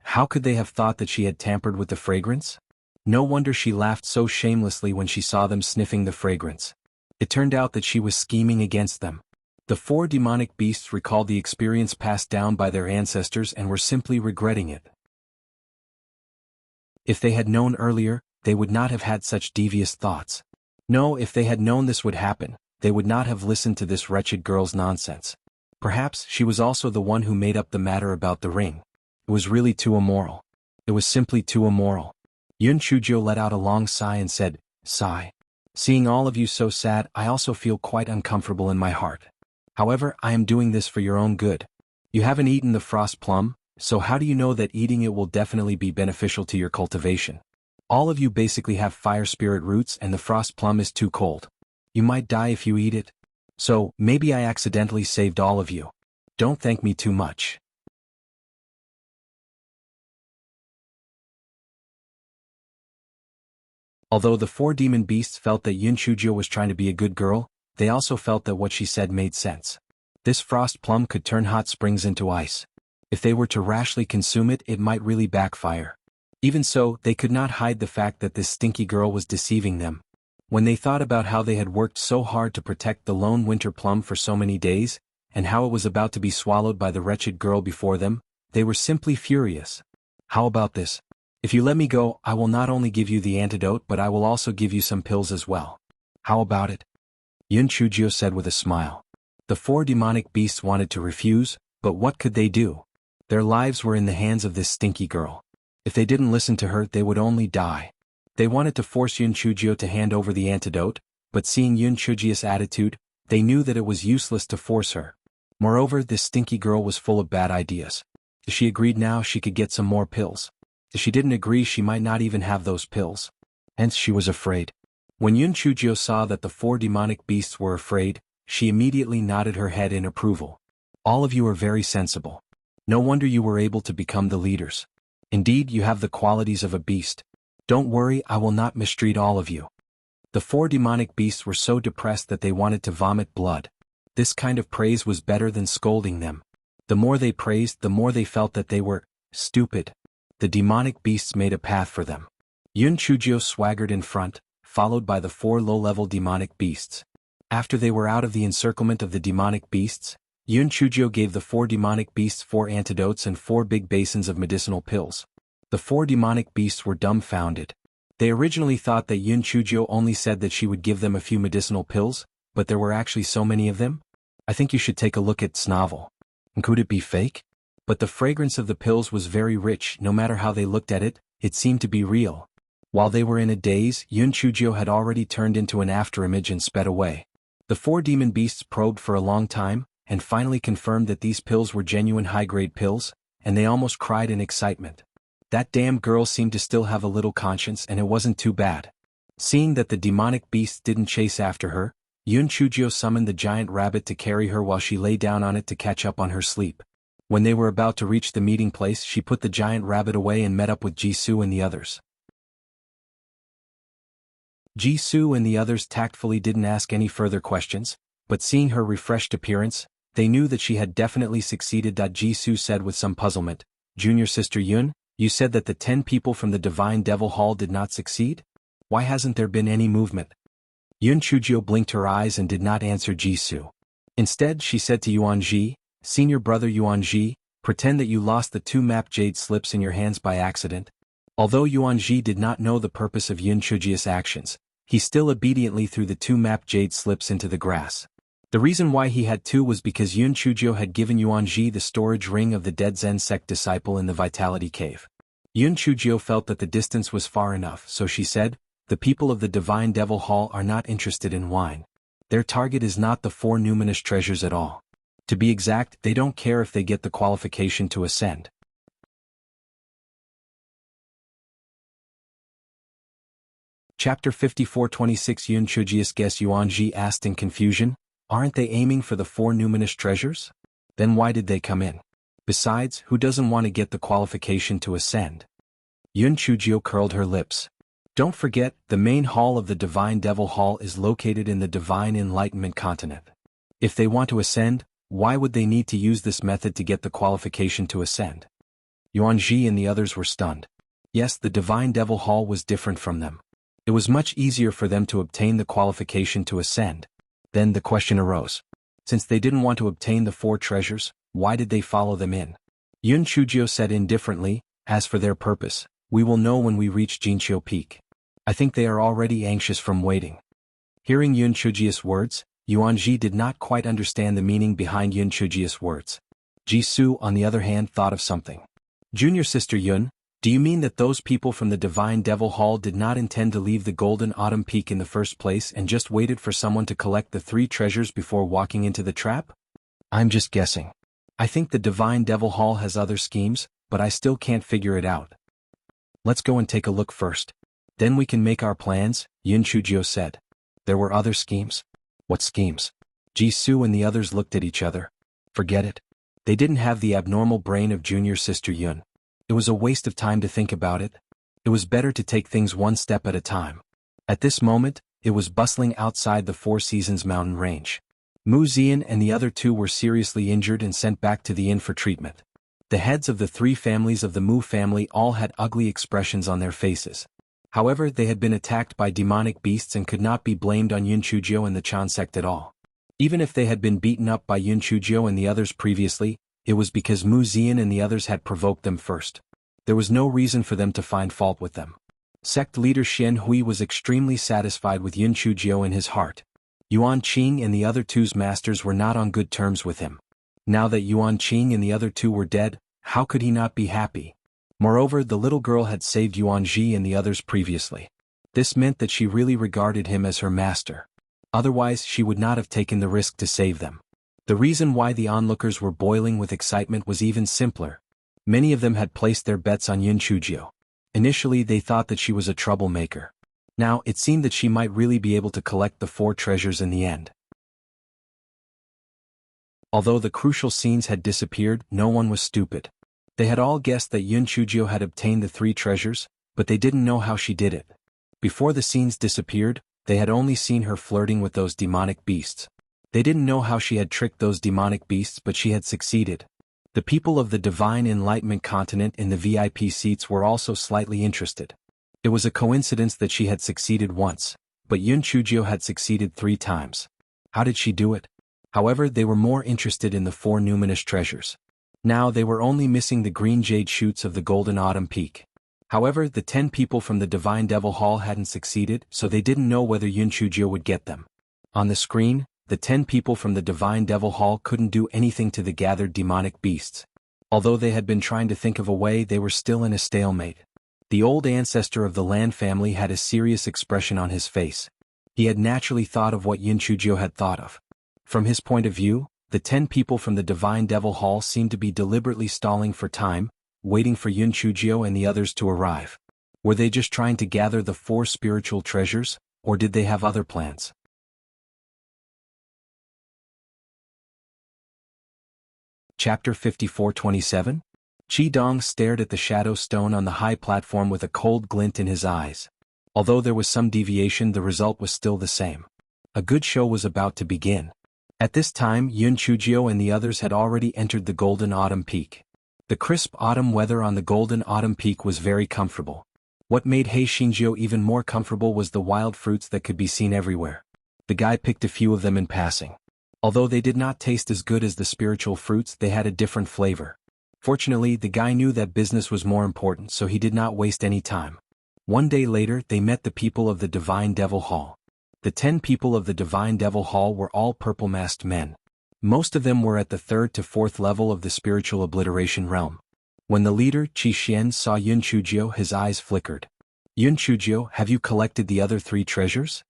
How could they have thought that she had tampered with the fragrance? No wonder she laughed so shamelessly when she saw them sniffing the fragrance. It turned out that she was scheming against them. The 4 demonic beasts recalled the experience passed down by their ancestors and were simply regretting it. If they had known earlier, they would not have had such devious thoughts. No, if they had known this would happen, they would not have listened to this wretched girl's nonsense. Perhaps she was also the one who made up the matter about the ring. It was really too immoral. It was simply too immoral. Yun Chujio let out a long sigh and said, "Sigh. Seeing all of you so sad, I also feel quite uncomfortable in my heart. However, I am doing this for your own good. You haven't eaten the frost plum, so how do you know that eating it will definitely be beneficial to your cultivation? All of you basically have fire spirit roots and the frost plum is too cold. You might die if you eat it. So, maybe I accidentally saved all of you. Don't thank me too much. Although the four demon beasts felt that Yun Chujio was trying to be a good girl, they also felt that what she said made sense. This frost plum could turn hot springs into ice. If they were to rashly consume it, it might really backfire. Even so, they could not hide the fact that this stinky girl was deceiving them. When they thought about how they had worked so hard to protect the lone winter plum for so many days, and how it was about to be swallowed by the wretched girl before them, they were simply furious. How about this? If you let me go, I will not only give you the antidote but I will also give you some pills as well. How about it? Yun Chujio said with a smile. The four demonic beasts wanted to refuse, but what could they do? Their lives were in the hands of this stinky girl. If they didn't listen to her, they would only die. They wanted to force Yun Chujio to hand over the antidote, but seeing Yun Chujio's attitude, they knew that it was useless to force her. Moreover, this stinky girl was full of bad ideas. If she agreed now, she could get some more pills. If she didn't agree, she might not even have those pills. Hence she was afraid. When Yun Chujio saw that the four demonic beasts were afraid, she immediately nodded her head in approval. All of you are very sensible. No wonder you were able to become the leaders. Indeed, you have the qualities of a beast. Don't worry, I will not mistreat all of you. The four demonic beasts were so depressed that they wanted to vomit blood. This kind of praise was better than scolding them. The more they praised, the more they felt that they were stupid. The demonic beasts made a path for them. Yun Chujio swaggered in front, followed by the four low-level demonic beasts. After they were out of the encirclement of the demonic beasts, Yun Chujio gave the four demonic beasts 4 antidotes and 4 big basins of medicinal pills. The four demonic beasts were dumbfounded. They originally thought that Yun Chujio only said that she would give them a few medicinal pills, but there were actually so many of them? I think you should take a look at this novel. And could it be fake? But the fragrance of the pills was very rich. No matter how they looked at it, it seemed to be real. While they were in a daze, Yun Chujio had already turned into an afterimage and sped away. The four demon beasts probed for a long time, and finally confirmed that these pills were genuine high-grade pills, and they almost cried in excitement. That damn girl seemed to still have a little conscience, and it wasn't too bad. Seeing that the demonic beasts didn't chase after her, Yun Chujio summoned the giant rabbit to carry her while she lay down on it to catch up on her sleep. When they were about to reach the meeting place, she put the giant rabbit away and met up with Jisoo and the others. Jisoo and the others tactfully didn't ask any further questions, but seeing her refreshed appearance, they knew that she had definitely succeeded. Jisoo said with some puzzlement, "Junior sister Yun, you said that the 10 people from the Divine Devil Hall did not succeed? Why hasn't there been any movement?" Yun Chujio blinked her eyes and did not answer Jisoo. Instead, she said to Yuanji, "Senior brother Yuanji, pretend that you lost the 2 map jade slips in your hands by accident." Although Yuanji did not know the purpose of Yun Chujio's actions, he still obediently threw the 2 map jade slips into the grass. The reason why he had 2 was because Yun Chujio had given Yuanji the storage ring of the dead Zen sect disciple in the Vitality Cave. Yun Chujio felt that the distance was far enough, so she said, "The people of the Divine Devil Hall are not interested in wine. Their target is not the 4 numinous treasures at all. To be exact, they don't care if they get the qualification to ascend." Chapter 54-26 Yun Chujio's guess. Yuanji asked in confusion, "Aren't they aiming for the 4 numinous treasures? Then why did they come in? Besides, who doesn't want to get the qualification to ascend?" Yun Chujio curled her lips. "Don't forget, the main hall of the Divine Devil Hall is located in the Divine Enlightenment continent. If they want to ascend, why would they need to use this method to get the qualification to ascend?" Yuanji and the others were stunned. Yes, the Divine Devil Hall was different from them. It was much easier for them to obtain the qualification to ascend. Then the question arose. Since they didn't want to obtain the 4 treasures, why did they follow them in? Yun Chujio said indifferently, "As for their purpose, we will know when we reach Jinqiu Peak. I think they are already anxious from waiting." Hearing Yun Chujio's words, Yuanji did not quite understand the meaning behind Yun Chujio's words. Jisoo, on the other hand, thought of something. "Junior sister Yun, do you mean that those people from the Divine Devil Hall did not intend to leave the Golden Autumn Peak in the first place and just waited for someone to collect the 3 treasures before walking into the trap?" "I'm just guessing. I think the Divine Devil Hall has other schemes, but I still can't figure it out. Let's go and take a look first." Then we can make our plans, Yun Chujio said. There were other schemes? What schemes? Jisoo and the others looked at each other. Forget it. They didn't have the abnormal brain of junior sister Yun. It was a waste of time to think about it. It was better to take things one step at a time. At this moment, it was bustling outside the Four Seasons mountain range. Mu Zian and the other two were seriously injured and sent back to the inn for treatment. The heads of the three families of the Mu family all had ugly expressions on their faces. However, they had been attacked by demonic beasts and could not be blamed on Yun Chujio and the Chan sect at all. Even if they had been beaten up by Yun Chujio and the others previously, it was because Mu Zian and the others had provoked them first. There was no reason for them to find fault with them. Sect leader Xian Hui was extremely satisfied with Yun Chujio in his heart. Yuan Qing and the other two's masters were not on good terms with him. Now that Yuan Qing and the other two were dead, how could he not be happy? Moreover, the little girl had saved Yuan Ji and the others previously. This meant that she really regarded him as her master. Otherwise, she would not have taken the risk to save them. The reason why the onlookers were boiling with excitement was even simpler. Many of them had placed their bets on Yun Chujio. Initially, they thought that she was a troublemaker. Now, it seemed that she might really be able to collect the four treasures in the end. Although the crucial scenes had disappeared, no one was stupid. They had all guessed that Yun Chujio had obtained the three treasures, but they didn't know how she did it. Before the scenes disappeared, they had only seen her flirting with those demonic beasts. They didn't know how she had tricked those demonic beasts, but she had succeeded. The people of the Divine Enlightenment continent in the VIP seats were also slightly interested. It was a coincidence that she had succeeded once, but Yun Chujio had succeeded 3 times. How did she do it? However, they were more interested in the 4 numinous treasures. Now they were only missing the green jade shoots of the Golden Autumn Peak. However, the 10 people from the Divine Devil Hall hadn't succeeded, so they didn't know whether Yun Chujio would get them. On the screen, the 10 people from the Divine Devil Hall couldn't do anything to the gathered demonic beasts. Although they had been trying to think of a way, they were still in a stalemate. The old ancestor of the Lan family had a serious expression on his face. He had naturally thought of what Yun Chujio had thought of. From his point of view, the 10 people from the Divine Devil Hall seemed to be deliberately stalling for time, waiting for Yun Chujio and the others to arrive. Were they just trying to gather the 4 spiritual treasures, or did they have other plans? Chapter 54-27? Qi Dong stared at the shadow stone on the high platform with a cold glint in his eyes. Although there was some deviation, the result was still the same. A good show was about to begin. At this time, Yun Chujio and the others had already entered the Golden Autumn Peak. The crisp autumn weather on the Golden Autumn Peak was very comfortable. What made Hei Xinjiu even more comfortable was the wild fruits that could be seen everywhere. The guy picked a few of them in passing. Although they did not taste as good as the spiritual fruits, they had a different flavor. Fortunately, the guy knew that business was more important, so he did not waste any time. One day later, they met the people of the Divine Devil Hall. The 10 people of the Divine Devil Hall were all purple-masked men. Most of them were at the 3rd to 4th level of the spiritual obliteration realm. When the leader, Qi Xian, saw Yun Chujio, his eyes flickered. Yun Chujio, have you collected the other 3 treasures?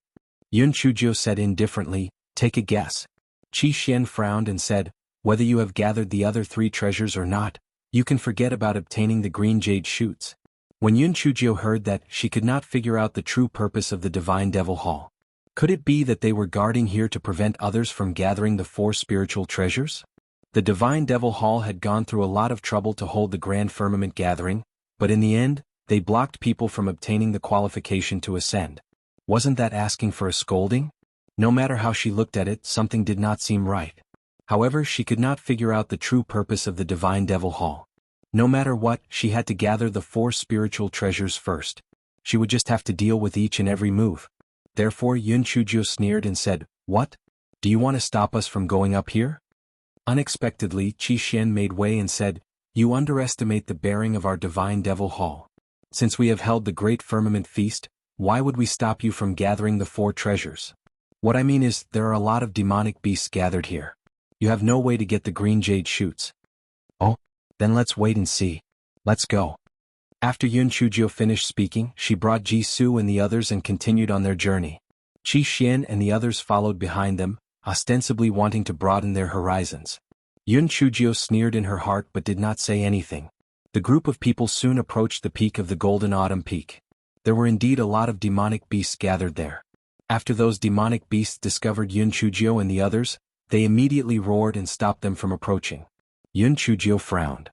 Yun Chujio said indifferently, take a guess. Qi Xian frowned and said, whether you have gathered the other 3 treasures or not, you can forget about obtaining the green jade shoots. When Yun Chujio heard that, she could not figure out the true purpose of the Divine Devil Hall. Could it be that they were guarding here to prevent others from gathering the 4 spiritual treasures? The Divine Devil Hall had gone through a lot of trouble to hold the Grand Firmament gathering, but in the end, they blocked people from obtaining the qualification to ascend. Wasn't that asking for a scolding? No matter how she looked at it, something did not seem right. However, she could not figure out the true purpose of the Divine Devil Hall. No matter what, she had to gather the 4 spiritual treasures first. She would just have to deal with each and every move. Therefore Yun Chujio sneered and said, what? Do you want to stop us from going up here? Unexpectedly, Qi Xian made way and said, you underestimate the bearing of our Divine Devil Hall. Since we have held the Great Firmament Feast, why would we stop you from gathering the 4 treasures? What I mean is, there are a lot of demonic beasts gathered here. You have no way to get the green jade shoots. Oh? Then let's wait and see. Let's go. After Yun Chujio finished speaking, she brought Jisoo and the others and continued on their journey. Qi Xian and the others followed behind them, ostensibly wanting to broaden their horizons. Yun Chujio sneered in her heart but did not say anything. The group of people soon approached the peak of the Golden Autumn Peak. There were indeed a lot of demonic beasts gathered there. After those demonic beasts discovered Yun Chujio and the others, they immediately roared and stopped them from approaching. Yun Chujio frowned.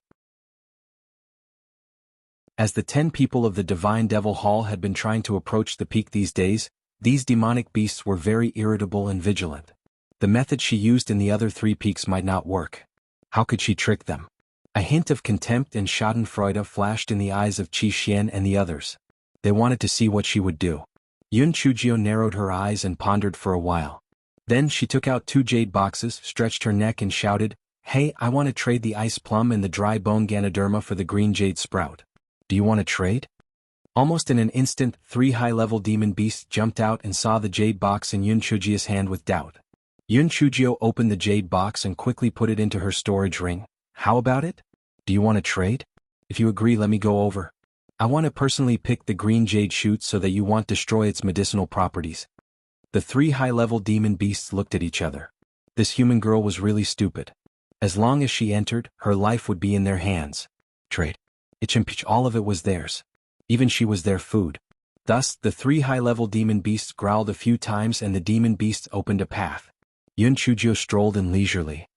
As the 10 people of the Divine Devil Hall had been trying to approach the peak these days, these demonic beasts were very irritable and vigilant. The method she used in the other 3 peaks might not work. How could she trick them? A hint of contempt and schadenfreude flashed in the eyes of Qi Xian and the others. They wanted to see what she would do. Yun Chujio narrowed her eyes and pondered for a while. Then she took out 2 jade boxes, stretched her neck and shouted, "Hey, I want to trade the ice plum and the dry bone Ganoderma for the green jade sprout. Do you want to trade?" Almost in an instant, 3 high-level demon beasts jumped out and saw the jade box in Yun Chujio's hand with doubt. Yun Chujio opened the jade box and quickly put it into her storage ring. "How about it? Do you want to trade? If you agree, let me go over. I want to personally pick the green jade shoot so that you won't destroy its medicinal properties." The 3 high-level demon beasts looked at each other. This human girl was really stupid. As long as she entered, her life would be in their hands. Trade. All of it was theirs. Even she was their food. Thus, the 3 high-level demon beasts growled a few times and the demon beasts opened a path. Yun Chujio strolled in leisurely.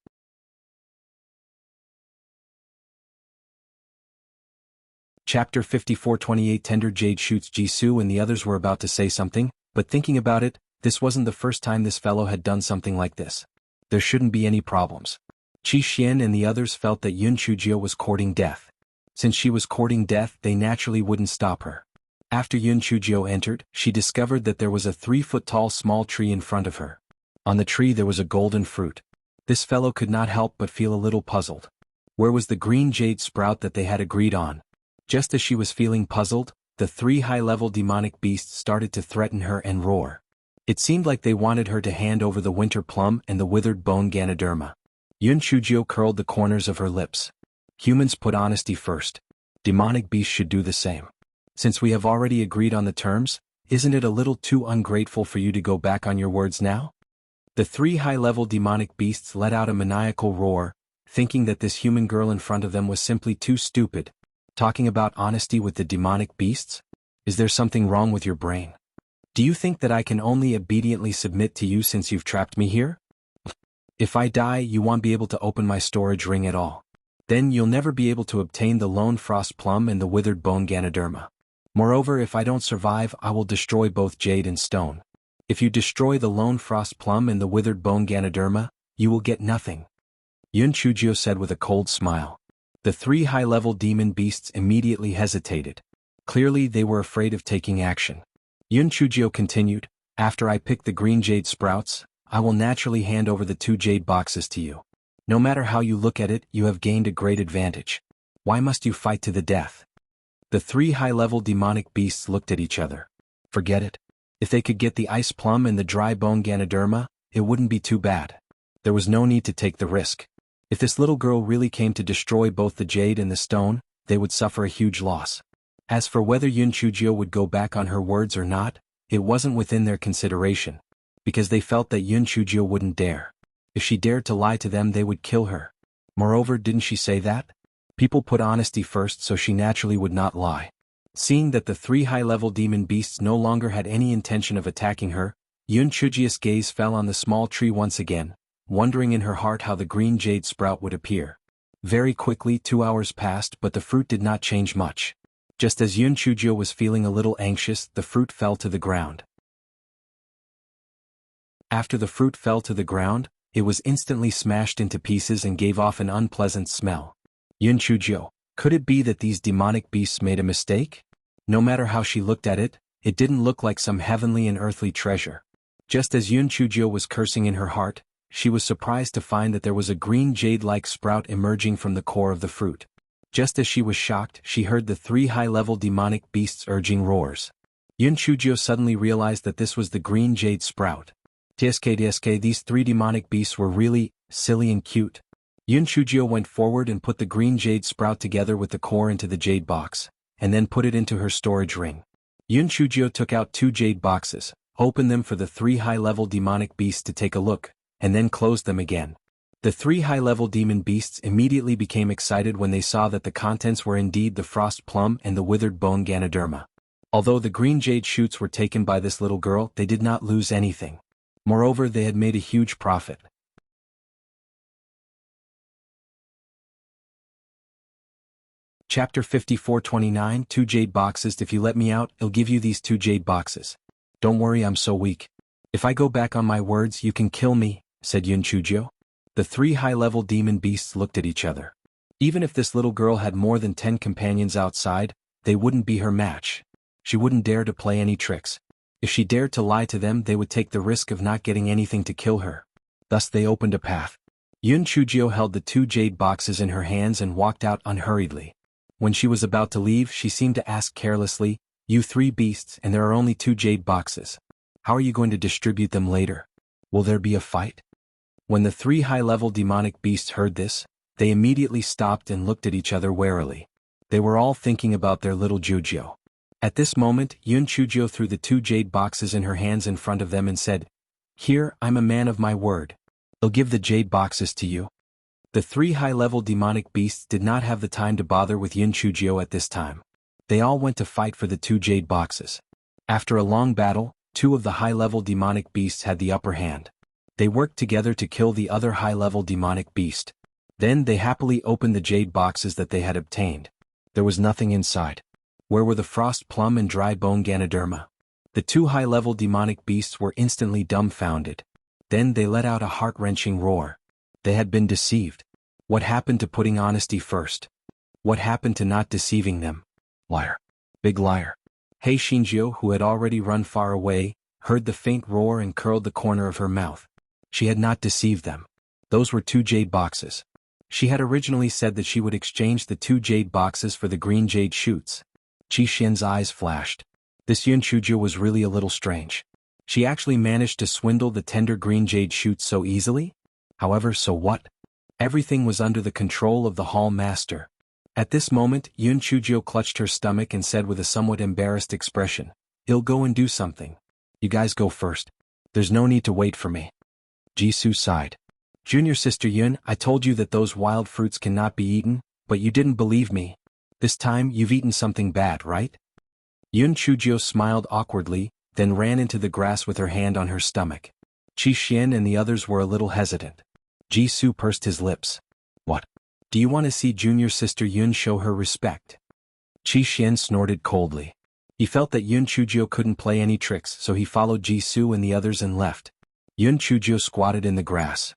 Chapter 54-28 Tender Jade shoots. Jisoo and the others were about to say something, but thinking about it, this wasn't the first time this fellow had done something like this. There shouldn't be any problems. Qi Xian and the others felt that Yun Chujio was courting death. Since she was courting death, they naturally wouldn't stop her. After Yun Chujio entered, she discovered that there was a 3-foot-tall small tree in front of her. On the tree there was a golden fruit. This fellow could not help but feel a little puzzled. Where was the green jade sprout that they had agreed on? Just as she was feeling puzzled, the 3 high-level demonic beasts started to threaten her and roar. It seemed like they wanted her to hand over the winter plum and the withered bone Ganoderma. Yun Chujio curled the corners of her lips. Humans put honesty first. Demonic beasts should do the same. Since we have already agreed on the terms, isn't it a little too ungrateful for you to go back on your words now? The 3 high-level demonic beasts let out a maniacal roar, thinking that this human girl in front of them was simply too stupid. Talking about honesty with the demonic beasts? Is there something wrong with your brain? Do you think that I can only obediently submit to you since you've trapped me here? If I die, you won't be able to open my storage ring at all. Then you'll never be able to obtain the lone frost plum and the withered bone Ganoderma. Moreover, if I don't survive, I will destroy both jade and stone. If you destroy the lone frost plum and the withered bone Ganoderma, you will get nothing. Yun Chujio said with a cold smile. The 3 high-level demon beasts immediately hesitated. Clearly they were afraid of taking action. Yun Chujio continued, "After I pick the green jade sprouts, I will naturally hand over the 2 jade boxes to you. No matter how you look at it, you have gained a great advantage. Why must you fight to the death?" The 3 high-level demonic beasts looked at each other. Forget it. If they could get the ice plum and the dry bone Ganoderma, it wouldn't be too bad. There was no need to take the risk. If this little girl really came to destroy both the jade and the stone, they would suffer a huge loss. As for whether Yun Chujio would go back on her words or not, it wasn't within their consideration, because they felt that Yun Chujio wouldn't dare. If she dared to lie to them, they would kill her. Moreover, didn't she say that? People put honesty first, so she naturally would not lie. Seeing that the 3 high-level demon beasts no longer had any intention of attacking her, Yun Chujio's gaze fell on the small tree once again, wondering in her heart how the green jade sprout would appear. Very quickly 2 hours passed, but the fruit did not change much. Just as Yun Chujio was feeling a little anxious, the fruit fell to the ground. After the fruit fell to the ground, it was instantly smashed into pieces and gave off an unpleasant smell. Yun Chujio, could it be that these demonic beasts made a mistake? No matter how she looked at it, it didn't look like some heavenly and earthly treasure. Just as Yun Chujio was cursing in her heart, she was surprised to find that there was a green jade-like sprout emerging from the core of the fruit. Just as she was shocked, she heard the 3 high-level demonic beasts urging roars. Yun Chujio suddenly realized that this was the green jade sprout. TSK, these 3 demonic beasts were really silly and cute. Yun Chujio went forward and put the green jade sprout together with the core into the jade box, and then put it into her storage ring. Yun Chujio took out 2 jade boxes, opened them for the 3 high-level demonic beasts to take a look, and then closed them again. The 3 high-level demon beasts immediately became excited when they saw that the contents were indeed the frost plum and the withered bone Ganoderma. Although the green jade shoots were taken by this little girl, they did not lose anything. Moreover, they had made a huge profit. Chapter 54:29 2 jade boxes. If you let me out, I'll give you these 2 jade boxes. Don't worry, I'm so weak. If I go back on my words, you can kill me, said Yun Chujio. The 3 high-level demon beasts looked at each other. Even if this little girl had more than 10 companions outside, they wouldn't be her match. She wouldn't dare to play any tricks. If she dared to lie to them, they would take the risk of not getting anything to kill her. Thus they opened a path. Yun Chujio held the 2 jade boxes in her hands and walked out unhurriedly. When she was about to leave, she seemed to ask carelessly, "You 3 beasts, and there are only 2 jade boxes. How are you going to distribute them later? Will there be a fight?" When the 3 high-level demonic beasts heard this, they immediately stopped and looked at each other warily. They were all thinking about their little Chujio. At this moment, Yun Chujio threw the 2 jade boxes in her hands in front of them and said, "Here, I'm a man of my word. I'll give the jade boxes to you." The 3 high-level demonic beasts did not have the time to bother with Yun Chujio at this time. They all went to fight for the 2 jade boxes. After a long battle, 2 of the high-level demonic beasts had the upper hand. They worked together to kill the other high-level demonic beast. Then they happily opened the jade boxes that they had obtained. There was nothing inside. Where were the frost plum and dry bone Ganoderma? The 2 high-level demonic beasts were instantly dumbfounded. Then they let out a heart-wrenching roar. They had been deceived. What happened to putting honesty first? What happened to not deceiving them? Liar. Big liar. Hei Shinjio, who had already run far away, heard the faint roar and curled the corner of her mouth. She had not deceived them. Those were 2 jade boxes. She had originally said that she would exchange the 2 jade boxes for the green jade shoots. Qi Xian's eyes flashed. This Yun Chujio was really a little strange. She actually managed to swindle the tender green jade shoots so easily? However, so what? Everything was under the control of the hall master. At this moment, Yun Chujio clutched her stomach and said with a somewhat embarrassed expression, "I'll go and do something. You guys go first. There's no need to wait for me." Jisoo sighed. "Junior sister Yun, I told you that those wild fruits cannot be eaten, but you didn't believe me. This time you've eaten something bad, right?" Yun Chujio smiled awkwardly, then ran into the grass with her hand on her stomach. Qi Xian and the others were a little hesitant. Jisoo pursed his lips. "What? Do you want to see junior sister Yun show her respect?" Qi Xian snorted coldly. He felt that Yun Chujio couldn't play any tricks, so he followed Jisoo and the others and left. Yun Chujio squatted in the grass.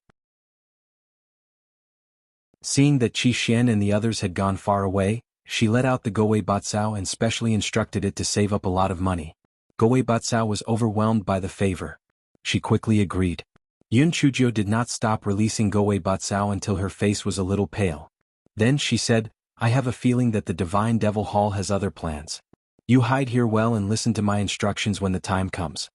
Seeing that Qi Xian and the others had gone far away, she let out the Goei Batsao and specially instructed it to save up a lot of money. Goei Batsao was overwhelmed by the favor. She quickly agreed. Yun Chujio did not stop releasing Goei Batsao until her face was a little pale. Then she said, "I have a feeling that the Divine Devil Hall has other plans. You hide here well and listen to my instructions when the time comes."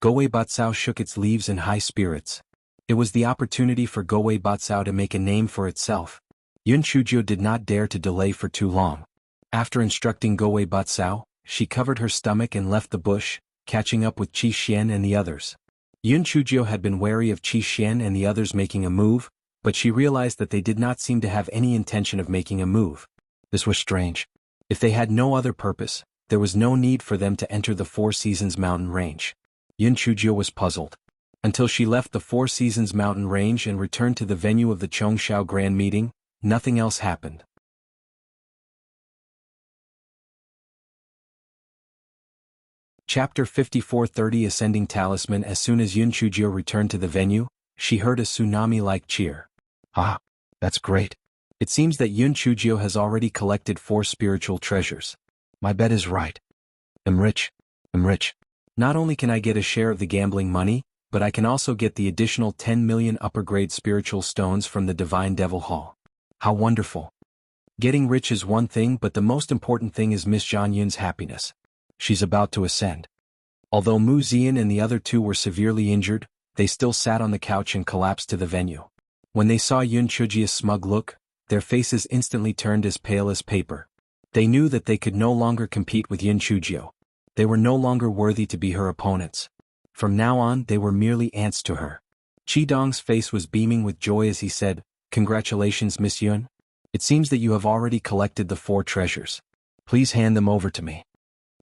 Goei Batsao shook its leaves in high spirits. It was the opportunity for Goei Batsao to make a name for itself. Yun Chujio did not dare to delay for too long. After instructing Goei Batsao, she covered her stomach and left the bush, catching up with Qi Xian and the others. Yun Chujio had been wary of Qi Xian and the others making a move, but she realized that they did not seem to have any intention of making a move. This was strange. If they had no other purpose, there was no need for them to enter the Four Seasons mountain range. Yun Chujio was puzzled. Until she left the Four Seasons mountain range and returned to the venue of the Chongshao Grand Meeting, nothing else happened. Chapter 54:30 Ascending Talisman. As soon as Yun Chujio returned to the venue, she heard a tsunami-like cheer. "Ah, that's great. It seems that Yun Chujio has already collected 4 spiritual treasures. My bet is right. I'm rich. I'm rich. Not only can I get a share of the gambling money, but I can also get the additional 10 million upper-grade spiritual stones from the Divine Devil Hall. How wonderful. Getting rich is one thing, but the most important thing is Miss Zhang Yun's happiness. She's about to ascend." Although Mu Zian and the other 2 were severely injured, they still sat on the couch and collapsed to the venue. When they saw Yun Chujio's smug look, their faces instantly turned as pale as paper. They knew that they could no longer compete with Yun Chujio. They were no longer worthy to be her opponents. From now on, they were merely ants to her. Qi Dong's face was beaming with joy as he said, "Congratulations, Miss Yun. It seems that you have already collected the 4 treasures. Please hand them over to me."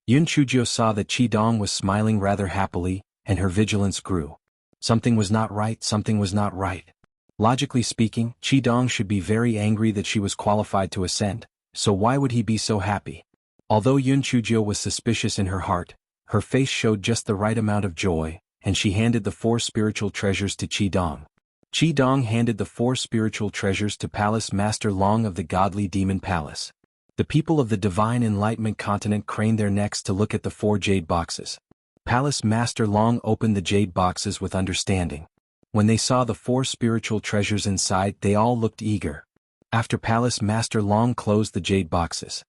Yun Chujio saw that Qi Dong was smiling rather happily, and her vigilance grew. Something was not right, something was not right. Logically speaking, Qi Dong should be very angry that she was qualified to ascend, so why would he be so happy? Although Yun Chujio was suspicious in her heart, her face showed just the right amount of joy, and she handed the 4 spiritual treasures to Qi Dong. Qi Dong handed the 4 spiritual treasures to Palace Master Long of the Godly Demon Palace. The people of the Divine Enlightenment continent craned their necks to look at the 4 jade boxes. Palace Master Long opened the jade boxes with understanding. When they saw the 4 spiritual treasures inside, they all looked eager. After Palace Master Long closed the jade boxes,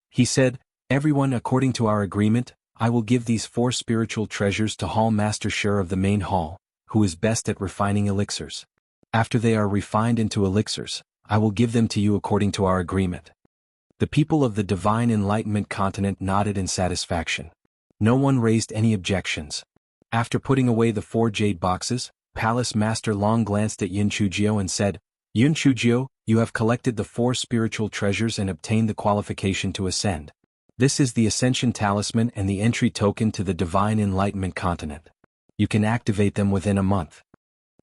he said, "Everyone, according to our agreement, I will give these 4 spiritual treasures to Hall Master Shur of the main hall, who is best at refining elixirs. After they are refined into elixirs, I will give them to you according to our agreement." The people of the Divine Enlightenment continent nodded in satisfaction. No one raised any objections. After putting away the 4 jade boxes, Palace Master Long glanced at Yun Chujio and said, "Yun Chujio, you have collected the 4 spiritual treasures and obtained the qualification to ascend. This is the Ascension Talisman and the entry token to the Divine Enlightenment continent. You can activate them within a month."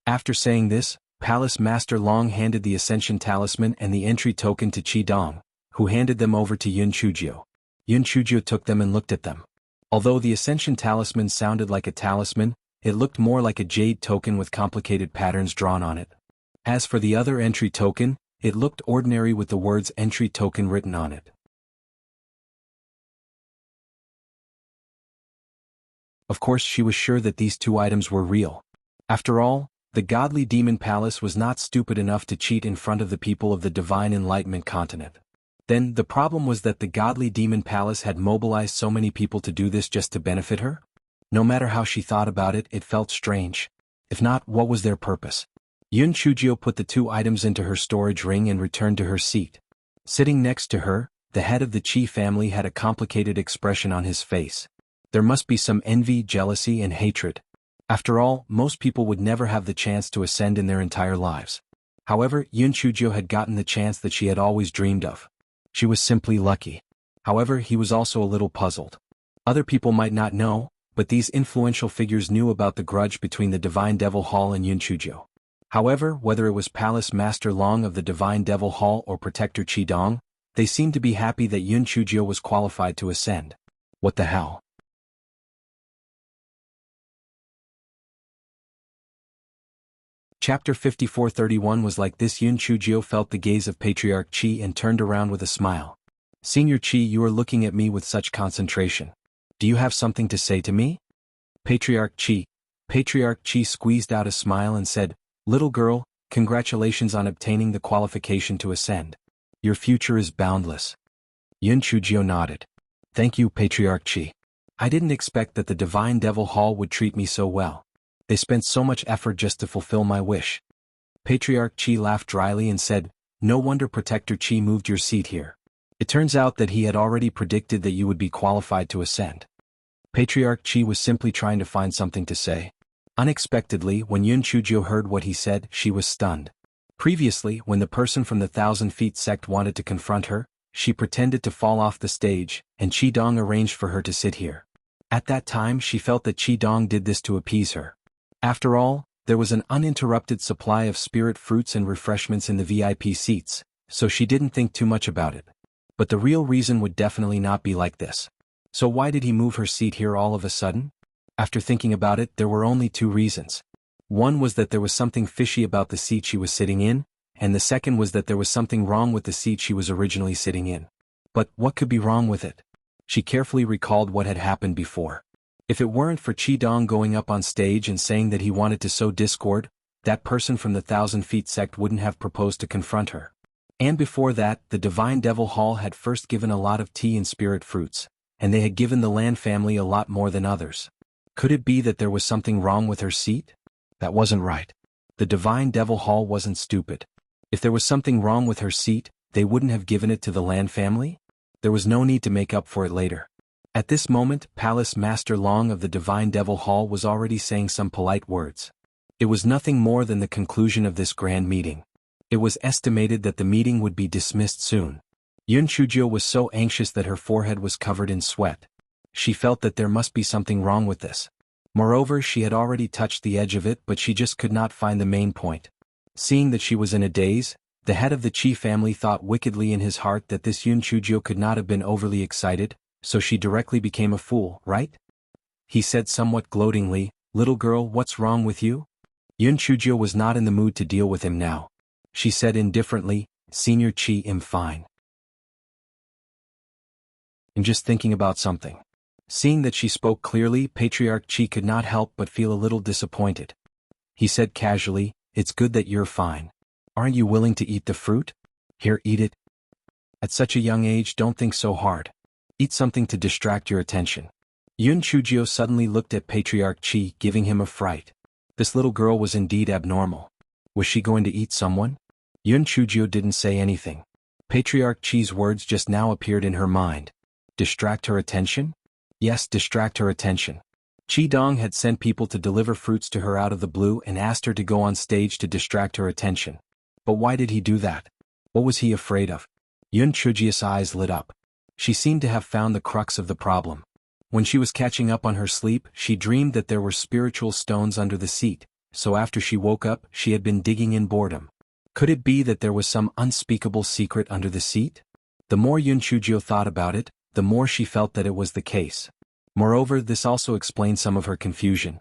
After saying this, Palace Master Long handed the Ascension Talisman and the entry token to Qi Dong, who handed them over to Yun Chujio. Yun Chujio took them and looked at them. Although the Ascension Talisman sounded like a talisman, it looked more like a jade token with complicated patterns drawn on it. As for the other entry token, it looked ordinary with the words entry token written on it. Of course, she was sure that these 2 items were real. After all, the Godly Demon Palace was not stupid enough to cheat in front of the people of the Divine Enlightenment continent. Then, the problem was that the Godly Demon Palace had mobilized so many people to do this just to benefit her? No matter how she thought about it, it felt strange. If not, what was their purpose? Yun Chujio put the 2 items into her storage ring and returned to her seat. Sitting next to her, the head of the Qi family had a complicated expression on his face. There must be some envy, jealousy, and hatred. After all, most people would never have the chance to ascend in their entire lives. However, Yun Chujio had gotten the chance that she had always dreamed of. She was simply lucky. However, he was also a little puzzled. Other people might not know, but these influential figures knew about the grudge between the Divine Devil Hall and Yun Chujio. However, whether it was Palace Master Long of the Divine Devil Hall or Protector Qi Dong, they seemed to be happy that Yun Chujio was qualified to ascend. What the hell? Chapter 5431 was like this. Yun Chujio felt the gaze of Patriarch Qi and turned around with a smile. "Senior Qi, you are looking at me with such concentration. Do you have something to say to me?" Patriarch Qi squeezed out a smile and said, "Little girl, congratulations on obtaining the qualification to ascend. Your future is boundless." Yun Chujio nodded. "Thank you, Patriarch Qi. I didn't expect that the Divine Devil Hall would treat me so well. They spent so much effort just to fulfill my wish." Patriarch Qi laughed dryly and said, "No wonder Protector Qi moved your seat here. It turns out that he had already predicted that you would be qualified to ascend." Patriarch Qi was simply trying to find something to say. Unexpectedly, when Yun Chujio heard what he said, she was stunned. Previously, when the person from the 1,000 Feet sect wanted to confront her, she pretended to fall off the stage, and Qi Dong arranged for her to sit here. At that time, she felt that Qi Dong did this to appease her. After all, there was an uninterrupted supply of spirit fruits and refreshments in the VIP seats, so she didn't think too much about it. But the real reason would definitely not be like this. So why did he move her seat here all of a sudden? After thinking about it, there were only 2 reasons. One was that there was something fishy about the seat she was sitting in, and the second was that there was something wrong with the seat she was originally sitting in. But what could be wrong with it? She carefully recalled what had happened before. If it weren't for Qi Dong going up on stage and saying that he wanted to sow discord, that person from the 1,000 Feet sect wouldn't have proposed to confront her. And before that, the Divine Devil Hall had first given a lot of tea and spirit fruits, and they had given the Land family a lot more than others. Could it be that there was something wrong with her seat? That wasn't right. The Divine Devil Hall wasn't stupid. If there was something wrong with her seat, they wouldn't have given it to the Land family? There was no need to make up for it later. At this moment, Palace Master Long of the Divine Devil Hall was already saying some polite words. It was nothing more than the conclusion of this grand meeting. It was estimated that the meeting would be dismissed soon. Yun Chujio was so anxious that her forehead was covered in sweat. She felt that there must be something wrong with this. Moreover, she had already touched the edge of it, but she just could not find the main point. Seeing that she was in a daze, the head of the Chi family thought wickedly in his heart that this Yun Chujio could not have been overly excited, so she directly became a fool, right? He said somewhat gloatingly, "Little girl, what's wrong with you?" Yun Chujio was not in the mood to deal with him now. She said indifferently, "Senior Chi, I'm fine. I'm just thinking about something." Seeing that she spoke clearly, Patriarch Chi could not help but feel a little disappointed. He said casually, "It's good that you're fine. Aren't you willing to eat the fruit? Here, eat it. At such a young age, don't think so hard. Eat something to distract your attention." Yun Chujio suddenly looked at Patriarch Chi, giving him a fright. This little girl was indeed abnormal. Was she going to eat someone? Yun Chujio didn't say anything. Patriarch Chi's words just now appeared in her mind. Distract her attention? Yes, distract her attention. Chi Dong had sent people to deliver fruits to her out of the blue and asked her to go on stage to distract her attention. But why did he do that? What was he afraid of? Yun Chujio's eyes lit up. She seemed to have found the crux of the problem. When she was catching up on her sleep, she dreamed that there were spiritual stones under the seat, so after she woke up, she had been digging in boredom. Could it be that there was some unspeakable secret under the seat? The more Yun Chujio thought about it, the more she felt that it was the case. Moreover, this also explained some of her confusion.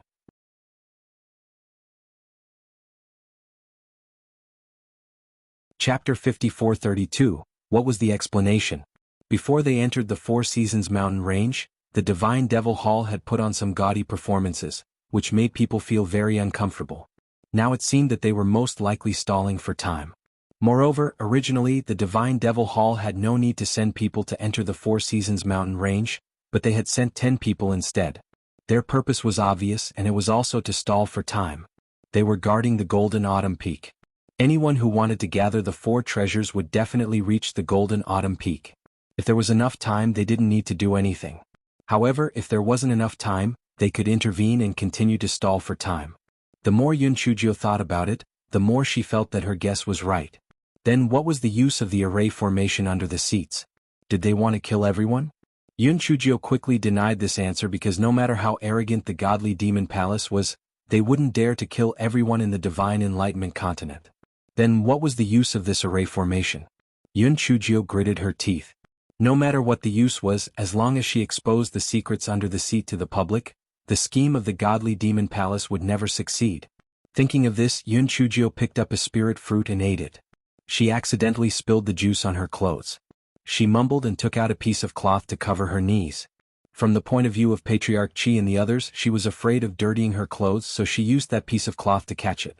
Chapter 54-32. What was the explanation? Before they entered the Four Seasons mountain range, the Divine Devil Hall had put on some gaudy performances, which made people feel very uncomfortable. Now it seemed that they were most likely stalling for time. Moreover, originally the Divine Devil Hall had no need to send people to enter the Four Seasons mountain range, but they had sent 10 people instead. Their purpose was obvious, and it was also to stall for time. They were guarding the Golden Autumn Peak. Anyone who wanted to gather the 4 treasures would definitely reach the Golden Autumn Peak. If there was enough time, they didn't need to do anything. However, if there wasn't enough time, they could intervene and continue to stall for time. The more Yun Chujio thought about it, the more she felt that her guess was right. Then what was the use of the array formation under the seats? Did they want to kill everyone? Yun Chujio quickly denied this answer because no matter how arrogant the godly demon palace was, they wouldn't dare to kill everyone in the Divine Enlightenment continent. Then what was the use of this array formation? Yun Chujio gritted her teeth. No matter what the use was, as long as she exposed the secrets under the seat to the public, the scheme of the godly demon palace would never succeed. Thinking of this, Yun Chujio picked up a spirit fruit and ate it. She accidentally spilled the juice on her clothes. She mumbled and took out a piece of cloth to cover her knees. From the point of view of Patriarch Chi and the others, she was afraid of dirtying her clothes, so she used that piece of cloth to catch it.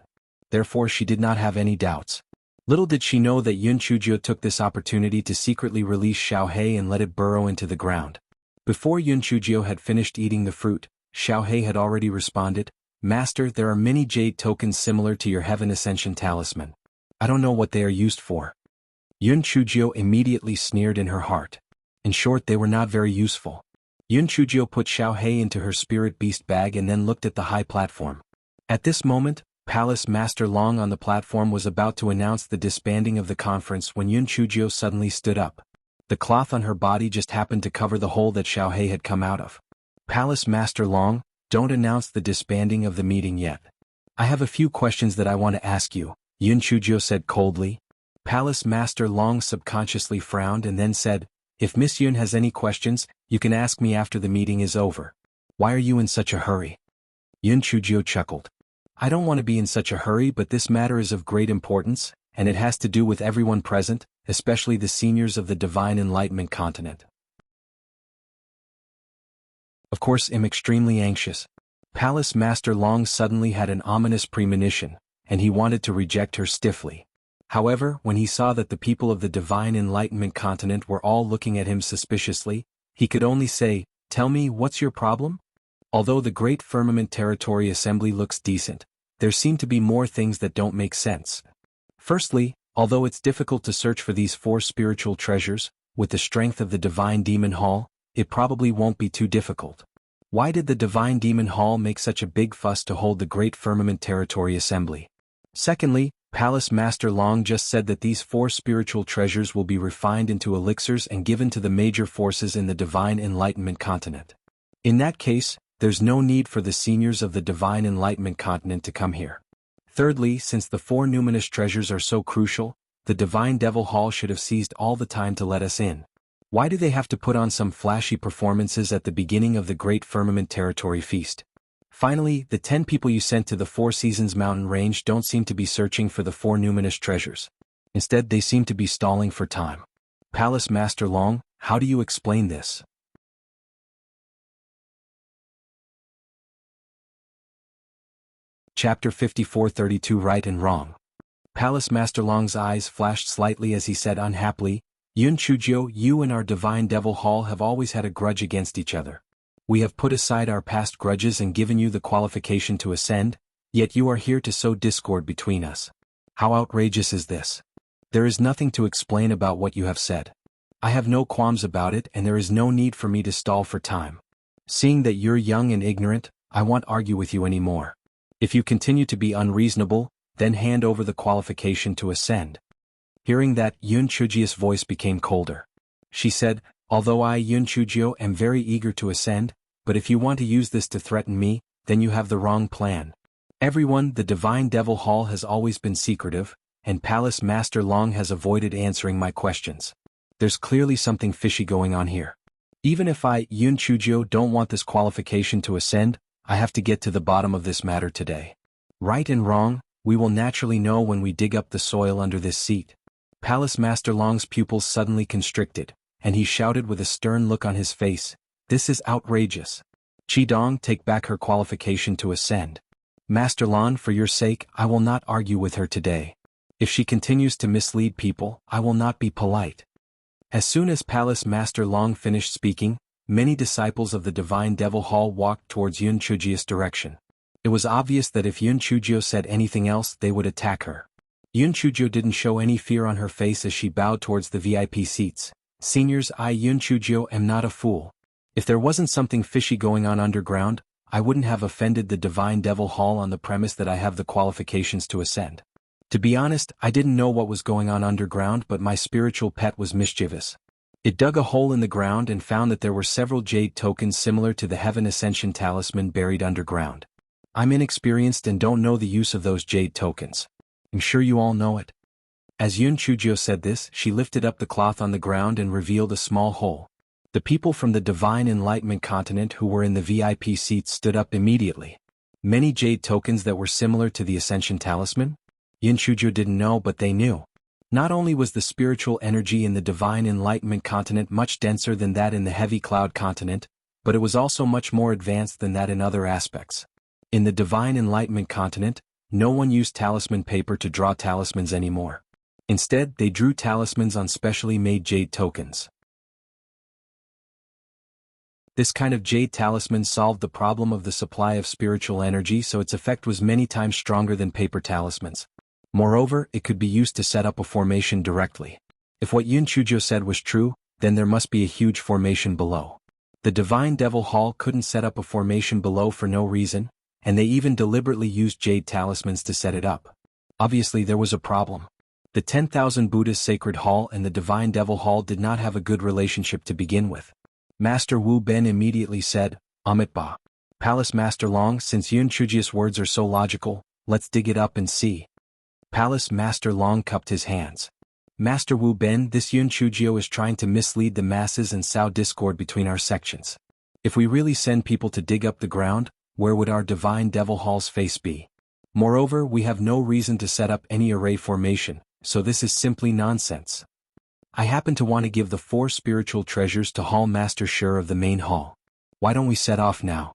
Therefore she did not have any doubts. Little did she know that Yun Chujio took this opportunity to secretly release Xiao Hei and let it burrow into the ground. Before Yun Chujio had finished eating the fruit, Xiao Hei had already responded, "Master, there are many jade tokens similar to your Heaven Ascension talisman. I don't know what they are used for." Yun Chujio immediately sneered in her heart. In short, they were not very useful. Yun Chujio put Xiao Hei into her spirit beast bag and then looked at the high platform. At this moment, Palace Master Long on the platform was about to announce the disbanding of the conference when Yun Chujio suddenly stood up. The cloth on her body just happened to cover the hole that Xiao Hei had come out of. "Palace Master Long, don't announce the disbanding of the meeting yet. I have a few questions that I want to ask you," Yun Chujio said coldly. Palace Master Long subconsciously frowned and then said, "If Miss Yun has any questions, you can ask me after the meeting is over. Why are you in such a hurry?" Yun Chujio chuckled. "I don't want to be in such a hurry, but this matter is of great importance, and it has to do with everyone present, especially the seniors of the Divine Enlightenment continent. Of course, I'm extremely anxious." Palace Master Long suddenly had an ominous premonition, and he wanted to reject her stiffly. However, when he saw that the people of the Divine Enlightenment continent were all looking at him suspiciously, he could only say, "Tell me, what's your problem?" Although the Great Firmament Territory Assembly looks decent, there seem to be more things that don't make sense. Firstly, although it's difficult to search for these 4 spiritual treasures, with the strength of the Divine Demon Hall, it probably won't be too difficult. Why did the Divine Demon Hall make such a big fuss to hold the Great Firmament Territory Assembly? Secondly, Palace Master Long just said that these 4 spiritual treasures will be refined into elixirs and given to the major forces in the Divine Enlightenment continent. In that case, there's no need for the seniors of the Divine Enlightenment continent to come here. Thirdly, since the 4 numinous treasures are so crucial, the Divine Devil Hall should have seized all the time to let us in. Why do they have to put on some flashy performances at the beginning of the Great Firmament Territory Feast? Finally, the 10 people you sent to the 4 Seasons mountain range don't seem to be searching for the 4 numinous treasures. Instead, they seem to be stalling for time. Palace Master Long, how do you explain this? Chapter 54:32 Right and Wrong. Palace Master Long's eyes flashed slightly as he said unhappily, Yun Chujio, you and our Divine Devil Hall have always had a grudge against each other. We have put aside our past grudges and given you the qualification to ascend, yet you are here to sow discord between us. How outrageous is this? There is nothing to explain about what you have said. I have no qualms about it and there is no need for me to stall for time. Seeing that you're young and ignorant, I won't argue with you anymore. If you continue to be unreasonable, then hand over the qualification to ascend. Hearing that, Yun Chujio's voice became colder. She said, although I, Yun Chujio, am very eager to ascend, but if you want to use this to threaten me, then you have the wrong plan. Everyone, the Divine Devil Hall has always been secretive, and Palace Master Long has avoided answering my questions. There's clearly something fishy going on here. Even if I, Yun Chujio, don't want this qualification to ascend, I have to get to the bottom of this matter today. Right and wrong, we will naturally know when we dig up the soil under this seat. Palace Master Long's pupils suddenly constricted, and he shouted with a stern look on his face, this is outrageous. Qidong, take back her qualification to ascend. Master Long, for your sake, I will not argue with her today. If she continues to mislead people, I will not be polite. As soon as Palace Master Long finished speaking, many disciples of the Divine Devil Hall walked towards Yun Chujio's direction. It was obvious that if Yun Chujio said anything else, they would attack her. Yun Chujio didn't show any fear on her face as she bowed towards the VIP seats. Seniors, I, Yun Chujio, am not a fool. If there wasn't something fishy going on underground, I wouldn't have offended the Divine Devil Hall on the premise that I have the qualifications to ascend. To be honest, I didn't know what was going on underground, but my spiritual pet was mischievous. It dug a hole in the ground and found that there were several jade tokens similar to the Heaven Ascension Talisman buried underground. I'm inexperienced and don't know the use of those jade tokens. I'm sure you all know it. As Yun Chujio said this, she lifted up the cloth on the ground and revealed a small hole. The people from the Divine Enlightenment continent who were in the VIP seats stood up immediately. Many jade tokens that were similar to the Ascension Talisman? Yun Chujio didn't know, but they knew. Not only was the spiritual energy in the Divine Enlightenment continent much denser than that in the Heavy Cloud continent, but it was also much more advanced than that in other aspects. In the Divine Enlightenment continent, no one used talisman paper to draw talismans anymore. Instead, they drew talismans on specially made jade tokens. This kind of jade talisman solved the problem of the supply of spiritual energy, so its effect was many times stronger than paper talismans. Moreover, it could be used to set up a formation directly. If what Yun Chujio said was true, then there must be a huge formation below. The Divine Devil Hall couldn't set up a formation below for no reason, and they even deliberately used jade talismans to set it up. Obviously there was a problem. The 10,000 Buddha's Sacred Hall and the Divine Devil Hall did not have a good relationship to begin with. Master Wu Ben immediately said, Amitba. Palace Master Long, since Yun Chujio's words are so logical, let's dig it up and see. Palace Master Long cupped his hands. Master Wu Ben, this Yun Chujio is trying to mislead the masses and sow discord between our sections. If we really send people to dig up the ground, where would our Divine Devil Hall's face be? Moreover, we have no reason to set up any array formation, so this is simply nonsense. I happen to want to give the 4 spiritual treasures to Hall Master Sure of the main hall. Why don't we set off now?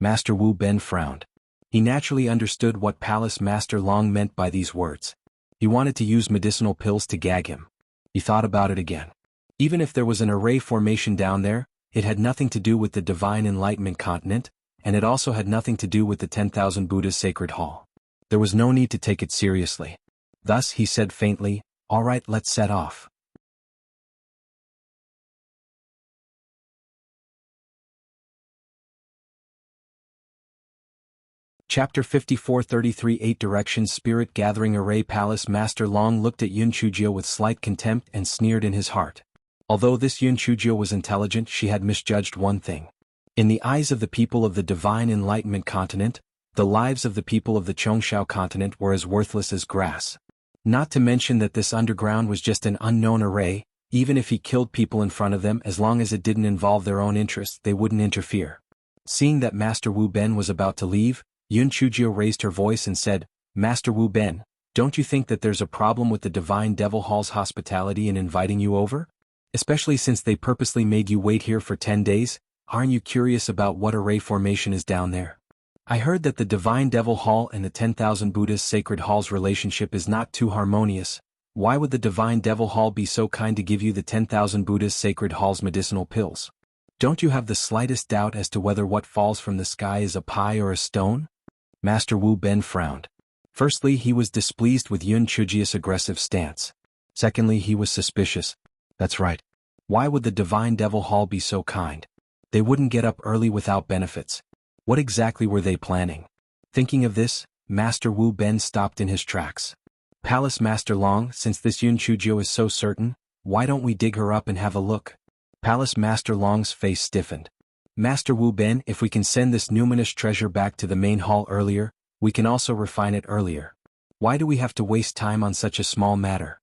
Master Wu Ben frowned. He naturally understood what Palace Master Long meant by these words. He wanted to use medicinal pills to gag him. He thought about it again. Even if there was an array formation down there, it had nothing to do with the Divine Enlightenment continent, and it also had nothing to do with the 10,000 Buddha's Sacred Hall. There was no need to take it seriously. Thus he said faintly, all right, let's set off. Chapter 54:33 8 Directions Spirit Gathering Array. Palace Master Long looked at Yun Chujio with slight contempt and sneered in his heart. Although this Yun Chujio was intelligent, she had misjudged one thing. In the eyes of the people of the Divine Enlightenment continent, the lives of the people of the Chongshao continent were as worthless as grass. Not to mention that this underground was just an unknown array. Even if he killed people in front of them, as long as it didn't involve their own interests, they wouldn't interfere. Seeing that Master Wu Ben was about to leave, Yun Chujio raised her voice and said, "Master Wu Ben, don't you think that there's a problem with the Divine Devil Hall's hospitality in inviting you over? Especially since they purposely made you wait here for 10 days, aren't you curious about what array formation is down there? I heard that the Divine Devil Hall and the 10,000 Buddha's Sacred Hall's relationship is not too harmonious. Why would the Divine Devil Hall be so kind to give you the 10,000 Buddha's Sacred Hall's medicinal pills? Don't you have the slightest doubt as to whether what falls from the sky is a pie or a stone?" Master Wu Ben frowned. Firstly, he was displeased with Yun Chujio's aggressive stance. Secondly, he was suspicious. That's right. Why would the Divine Devil Hall be so kind? They wouldn't get up early without benefits. What exactly were they planning? Thinking of this, Master Wu Ben stopped in his tracks. "Palace Master Long, since this Yun Chujio is so certain, why don't we dig her up and have a look?" Palace Master Long's face stiffened. "Master Wu Ben, if we can send this numinous treasure back to the main hall earlier, we can also refine it earlier. Why do we have to waste time on such a small matter?"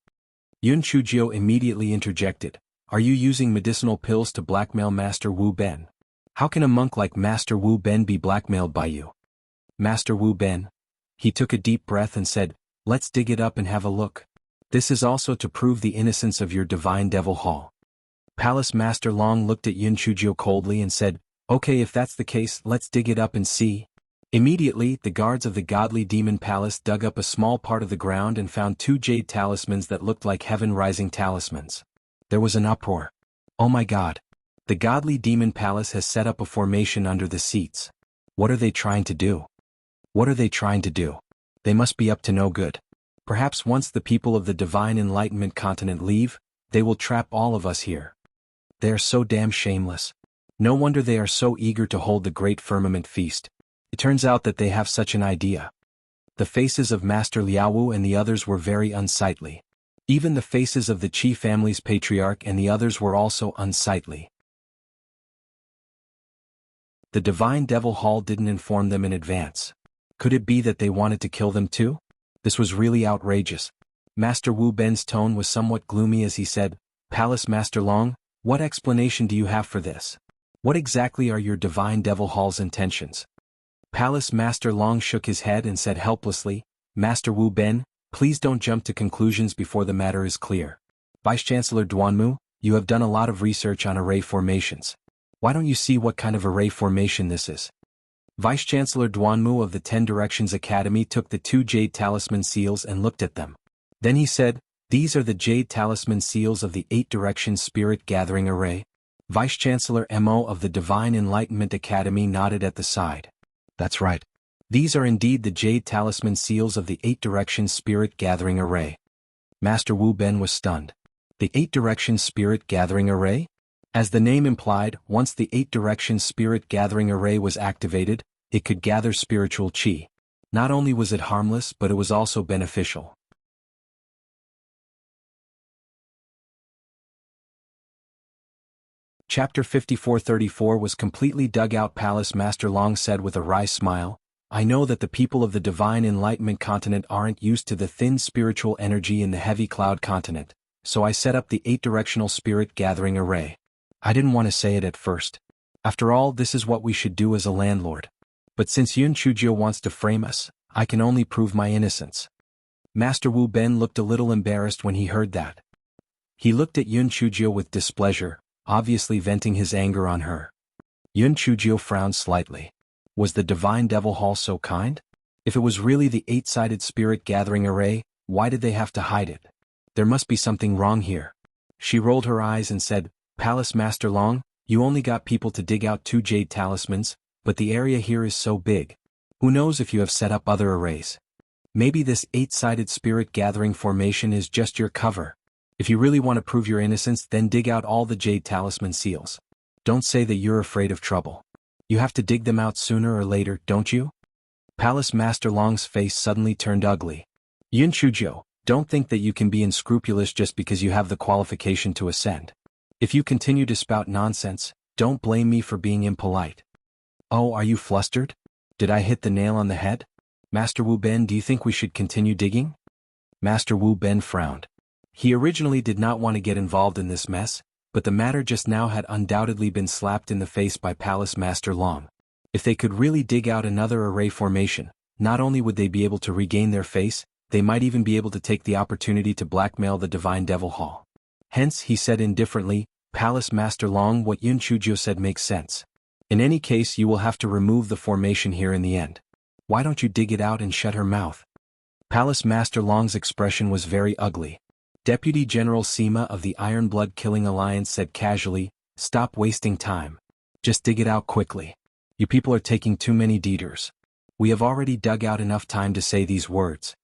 Yun Chujio immediately interjected, "Are you using medicinal pills to blackmail Master Wu Ben? How can a monk like Master Wu Ben be blackmailed by you?" Master Wu Ben. He took a deep breath and said, "Let's dig it up and have a look. This is also to prove the innocence of your Divine Devil Hall." Palace Master Long looked at Yun Chujio coldly and said, "Okay, if that's the case, let's dig it up and see." Immediately, the guards of the Godly Demon Palace dug up a small part of the ground and found 2 jade talismans that looked like heaven-rising talismans. There was an uproar. "Oh my God! The Godly Demon Palace has set up a formation under the seats. What are they trying to do? What are they trying to do? They must be up to no good. Perhaps once the people of the Divine Enlightenment continent leave, they will trap all of us here. They are so damn shameless. No wonder they are so eager to hold the Great Firmament Feast. It turns out that they have such an idea." The faces of Master Liaowu and the others were very unsightly. Even the faces of the Qi family's patriarch and the others were also unsightly. The Divine Devil Hall didn't inform them in advance. Could it be that they wanted to kill them too? This was really outrageous. Master Wu Ben's tone was somewhat gloomy as he said, "Palace Master Long, what explanation do you have for this? What exactly are your Divine Devil Hall's intentions?" Palace Master Long shook his head and said helplessly, "Master Wu Ben, please don't jump to conclusions before the matter is clear. Vice-Chancellor Duanmu, you have done a lot of research on array formations. Why don't you see what kind of array formation this is?" Vice-Chancellor Duanmu of the 10 Directions Academy took the 2 jade talisman seals and looked at them. Then he said, "These are the jade talisman seals of the 8 Directions Spirit Gathering Array." Vice-Chancellor Mo of the Divine Enlightenment Academy nodded at the side. "That's right. These are indeed the jade talisman seals of the 8 Directions Spirit Gathering Array." Master Wu Ben was stunned. The 8 Directions Spirit Gathering Array? As the name implied, once the 8 Directions Spirit Gathering Array was activated, it could gather spiritual qi. Not only was it harmless, but it was also beneficial. Chapter 5434 was completely dug out. Palace Master Long said with a wry smile, "I know that the people of the Divine Enlightenment continent aren't used to the thin spiritual energy in the Heavy Cloud continent, so I set up the 8-directional Spirit Gathering Array. I didn't want to say it at first. After all, this is what we should do as a landlord. But since Yun Chujio wants to frame us, I can only prove my innocence." Master Wu Ben looked a little embarrassed when he heard that. He looked at Yun Chujio with displeasure, obviously venting his anger on her. Yun Chujio frowned slightly. Was the Divine Devil Hall so kind? If it was really the 8-sided Spirit Gathering Array, why did they have to hide it? There must be something wrong here. She rolled her eyes and said, "Palace Master Long, you only got people to dig out 2 jade talismans, but the area here is so big. Who knows if you have set up other arrays? Maybe this 8-sided Spirit Gathering formation is just your cover. If you really want to prove your innocence, then dig out all the jade talisman seals. Don't say that you're afraid of trouble. You have to dig them out sooner or later, don't you?" Palace Master Long's face suddenly turned ugly. "Yun Chujio, don't think that you can be unscrupulous just because you have the qualification to ascend. If you continue to spout nonsense, Don't blame me for being impolite. Oh, are you flustered? Did I hit the nail on the head? Master Wu Ben, do you think we should continue digging? Master Wu Ben frowned. He originally did not want to get involved in this mess, but the matter just now had undoubtedly been slapped in the face by Palace Master Long. If they could really dig out another array formation, not only would they be able to regain their face, they might even be able to take the opportunity to blackmail the Divine Devil Hall. Hence, he said indifferently, Palace Master Long, what Yun Chujio said makes sense. In any case, you will have to remove the formation here in the end. Why don't you dig it out and shut her mouth? Palace Master Long's expression was very ugly. Deputy General Sima of the Iron Blood Killing Alliance said casually, stop wasting time. Just dig it out quickly. You people are taking too many detours. We have already dug out enough time to say these words.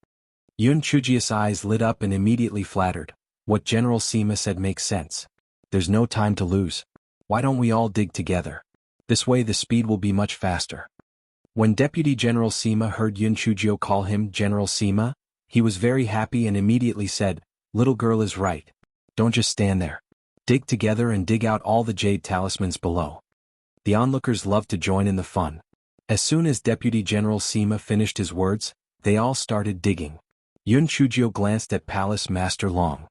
Yun Chujio's eyes lit up and immediately flattered. What General Sima said makes sense. There's no time to lose. Why don't we all dig together? This way the speed will be much faster. When Deputy General Sima heard Yun Chujio call him General Sima, he was very happy and immediately said, little girl is right. Don't just stand there. Dig together and dig out all the jade talismans below. The onlookers loved to join in the fun. As soon as Deputy General Sima finished his words, they all started digging. Yun Chujio glanced at Palace Master Long.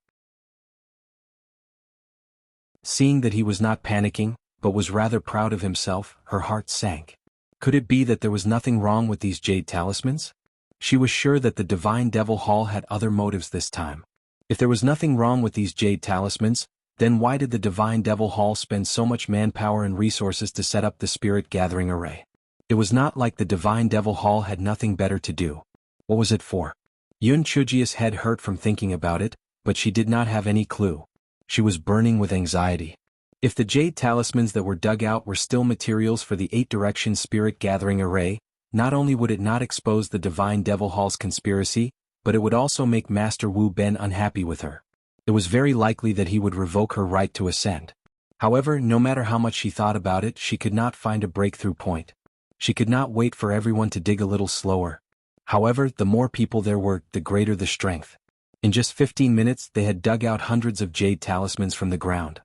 Seeing that he was not panicking, but was rather proud of himself, her heart sank. Could it be that there was nothing wrong with these jade talismans? She was sure that the Divine Devil Hall had other motives this time. If there was nothing wrong with these jade talismans, then why did the Divine Devil Hall spend so much manpower and resources to set up the Spirit Gathering Array? It was not like the Divine Devil Hall had nothing better to do. What was it for? Yun Chujio's head hurt from thinking about it, but she did not have any clue. She was burning with anxiety. If the jade talismans that were dug out were still materials for the 8-direction Spirit Gathering Array, not only would it not expose the Divine Devil Hall's conspiracy, but it would also make Master Wu Ben unhappy with her. It was very likely that he would revoke her right to ascend. However, no matter how much she thought about it, she could not find a breakthrough point. She could not wait for everyone to dig a little slower. However, the more people there were, the greater the strength. In just 15 minutes, they had dug out hundreds of jade talismans from the ground.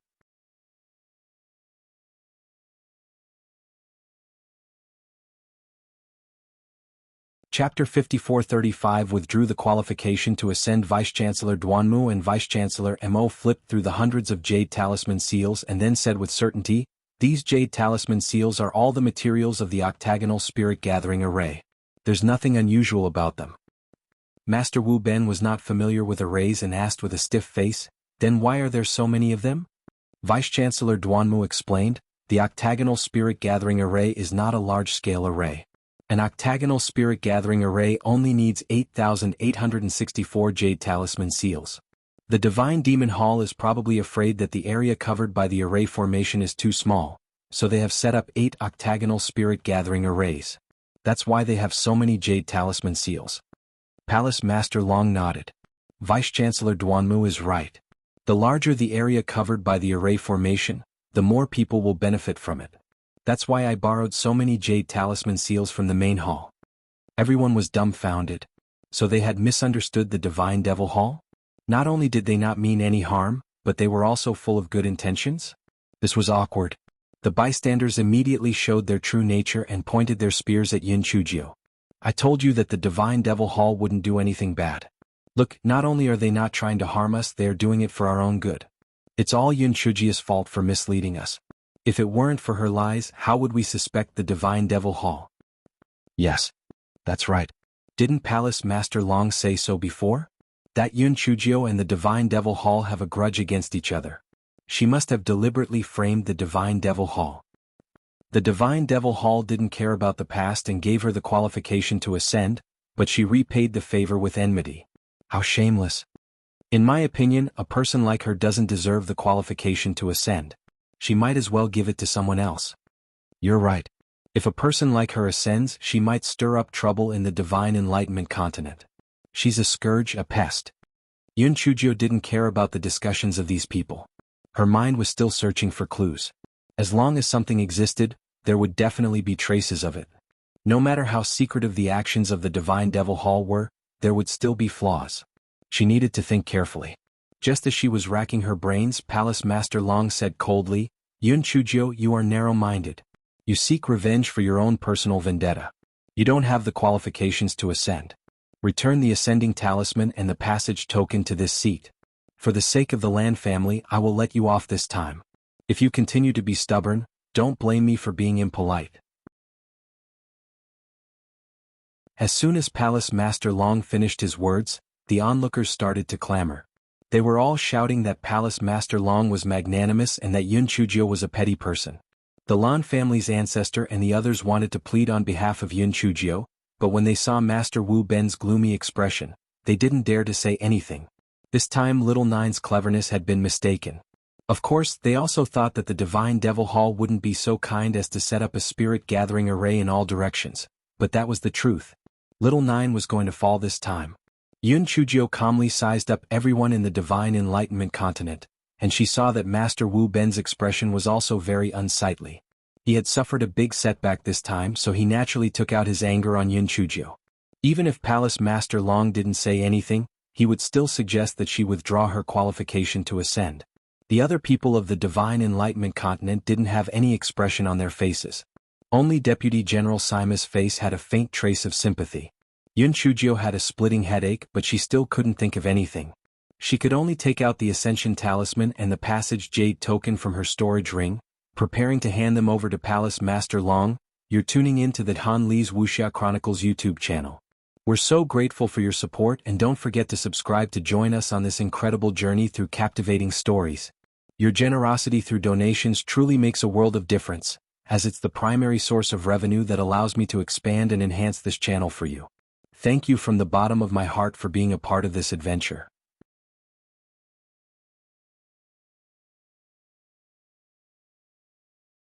Chapter 5435 withdrew the qualification to ascend. Vice-Chancellor Duanmu and Vice-Chancellor Mo flipped through the hundreds of jade talisman seals and then said with certainty, these jade talisman seals are all the materials of the octagonal Spirit Gathering Array. There's nothing unusual about them. Master Wu Ben was not familiar with arrays and asked with a stiff face, then why are there so many of them? Vice-Chancellor Duanmu explained, the octagonal Spirit Gathering Array is not a large-scale array. An octagonal Spirit Gathering Array only needs 8,864 jade talisman seals. The Divine Demon Hall is probably afraid that the area covered by the array formation is too small, so they have set up 8 octagonal Spirit Gathering Arrays. That's why they have so many jade talisman seals. Palace Master Long nodded. Vice-Chancellor Duanmu is right. The larger the area covered by the array formation, the more people will benefit from it. That's why I borrowed so many jade talisman seals from the main hall. Everyone was dumbfounded. So they had misunderstood the Divine Devil Hall? Not only did they not mean any harm, but they were also full of good intentions? This was awkward. The bystanders immediately showed their true nature and pointed their spears at Yun Chujio. I told you that the Divine Devil Hall wouldn't do anything bad. Look, not only are they not trying to harm us, they are doing it for our own good. It's all Yun Chujio's fault for misleading us. If it weren't for her lies, how would we suspect the Divine Devil Hall? Yes. That's right. Didn't Palace Master Long say so before? That Yun Chujio and the Divine Devil Hall have a grudge against each other. She must have deliberately framed the Divine Devil Hall. The Divine Devil Hall didn't care about the past and gave her the qualification to ascend, but she repaid the favor with enmity. How shameless. In my opinion, a person like her doesn't deserve the qualification to ascend. She might as well give it to someone else. You're right. If a person like her ascends, she might stir up trouble in the Divine Enlightenment continent. She's a scourge, a pest. Yun Chujio didn't care about the discussions of these people. Her mind was still searching for clues. As long as something existed, there would definitely be traces of it. No matter how secretive the actions of the Divine Devil Hall were, there would still be flaws. She needed to think carefully. Just as she was racking her brains, Palace Master Long said coldly, Yun Chujio, you are narrow-minded. You seek revenge for your own personal vendetta. You don't have the qualifications to ascend. Return the ascending talisman and the passage token to this seat. For the sake of the Lan family, I will let you off this time. If you continue to be stubborn, don't blame me for being impolite. As soon as Palace Master Long finished his words, the onlookers started to clamor. They were all shouting that Palace Master Long was magnanimous and that Yun Chujio was a petty person. The Lan family's ancestor and the others wanted to plead on behalf of Yun Chujio, but when they saw Master Wu Ben's gloomy expression, they didn't dare to say anything. This time Little Nine's cleverness had been mistaken. Of course, they also thought that the Divine Devil Hall wouldn't be so kind as to set up a spirit-gathering array in all directions, but that was the truth. Little Nine was going to fall this time. Yun Chujio calmly sized up everyone in the Divine Enlightenment continent, and she saw that Master Wu Ben's expression was also very unsightly. He had suffered a big setback this time, so he naturally took out his anger on Yun Chujio. Even if Palace Master Long didn't say anything, he would still suggest that she withdraw her qualification to ascend. The other people of the Divine Enlightenment continent didn't have any expression on their faces. Only Deputy General Sima's face had a faint trace of sympathy. Yun Chujio had a splitting headache, but she still couldn't think of anything. She could only take out the Ascension Talisman and the Passage Jade token from her storage ring, preparing to hand them over to Palace Master Long. You're tuning in to the Han Li's Wuxia Chronicles YouTube channel. We're so grateful for your support, and don't forget to subscribe to join us on this incredible journey through captivating stories. Your generosity through donations truly makes a world of difference, as it's the primary source of revenue that allows me to expand and enhance this channel for you. Thank you from the bottom of my heart for being a part of this adventure.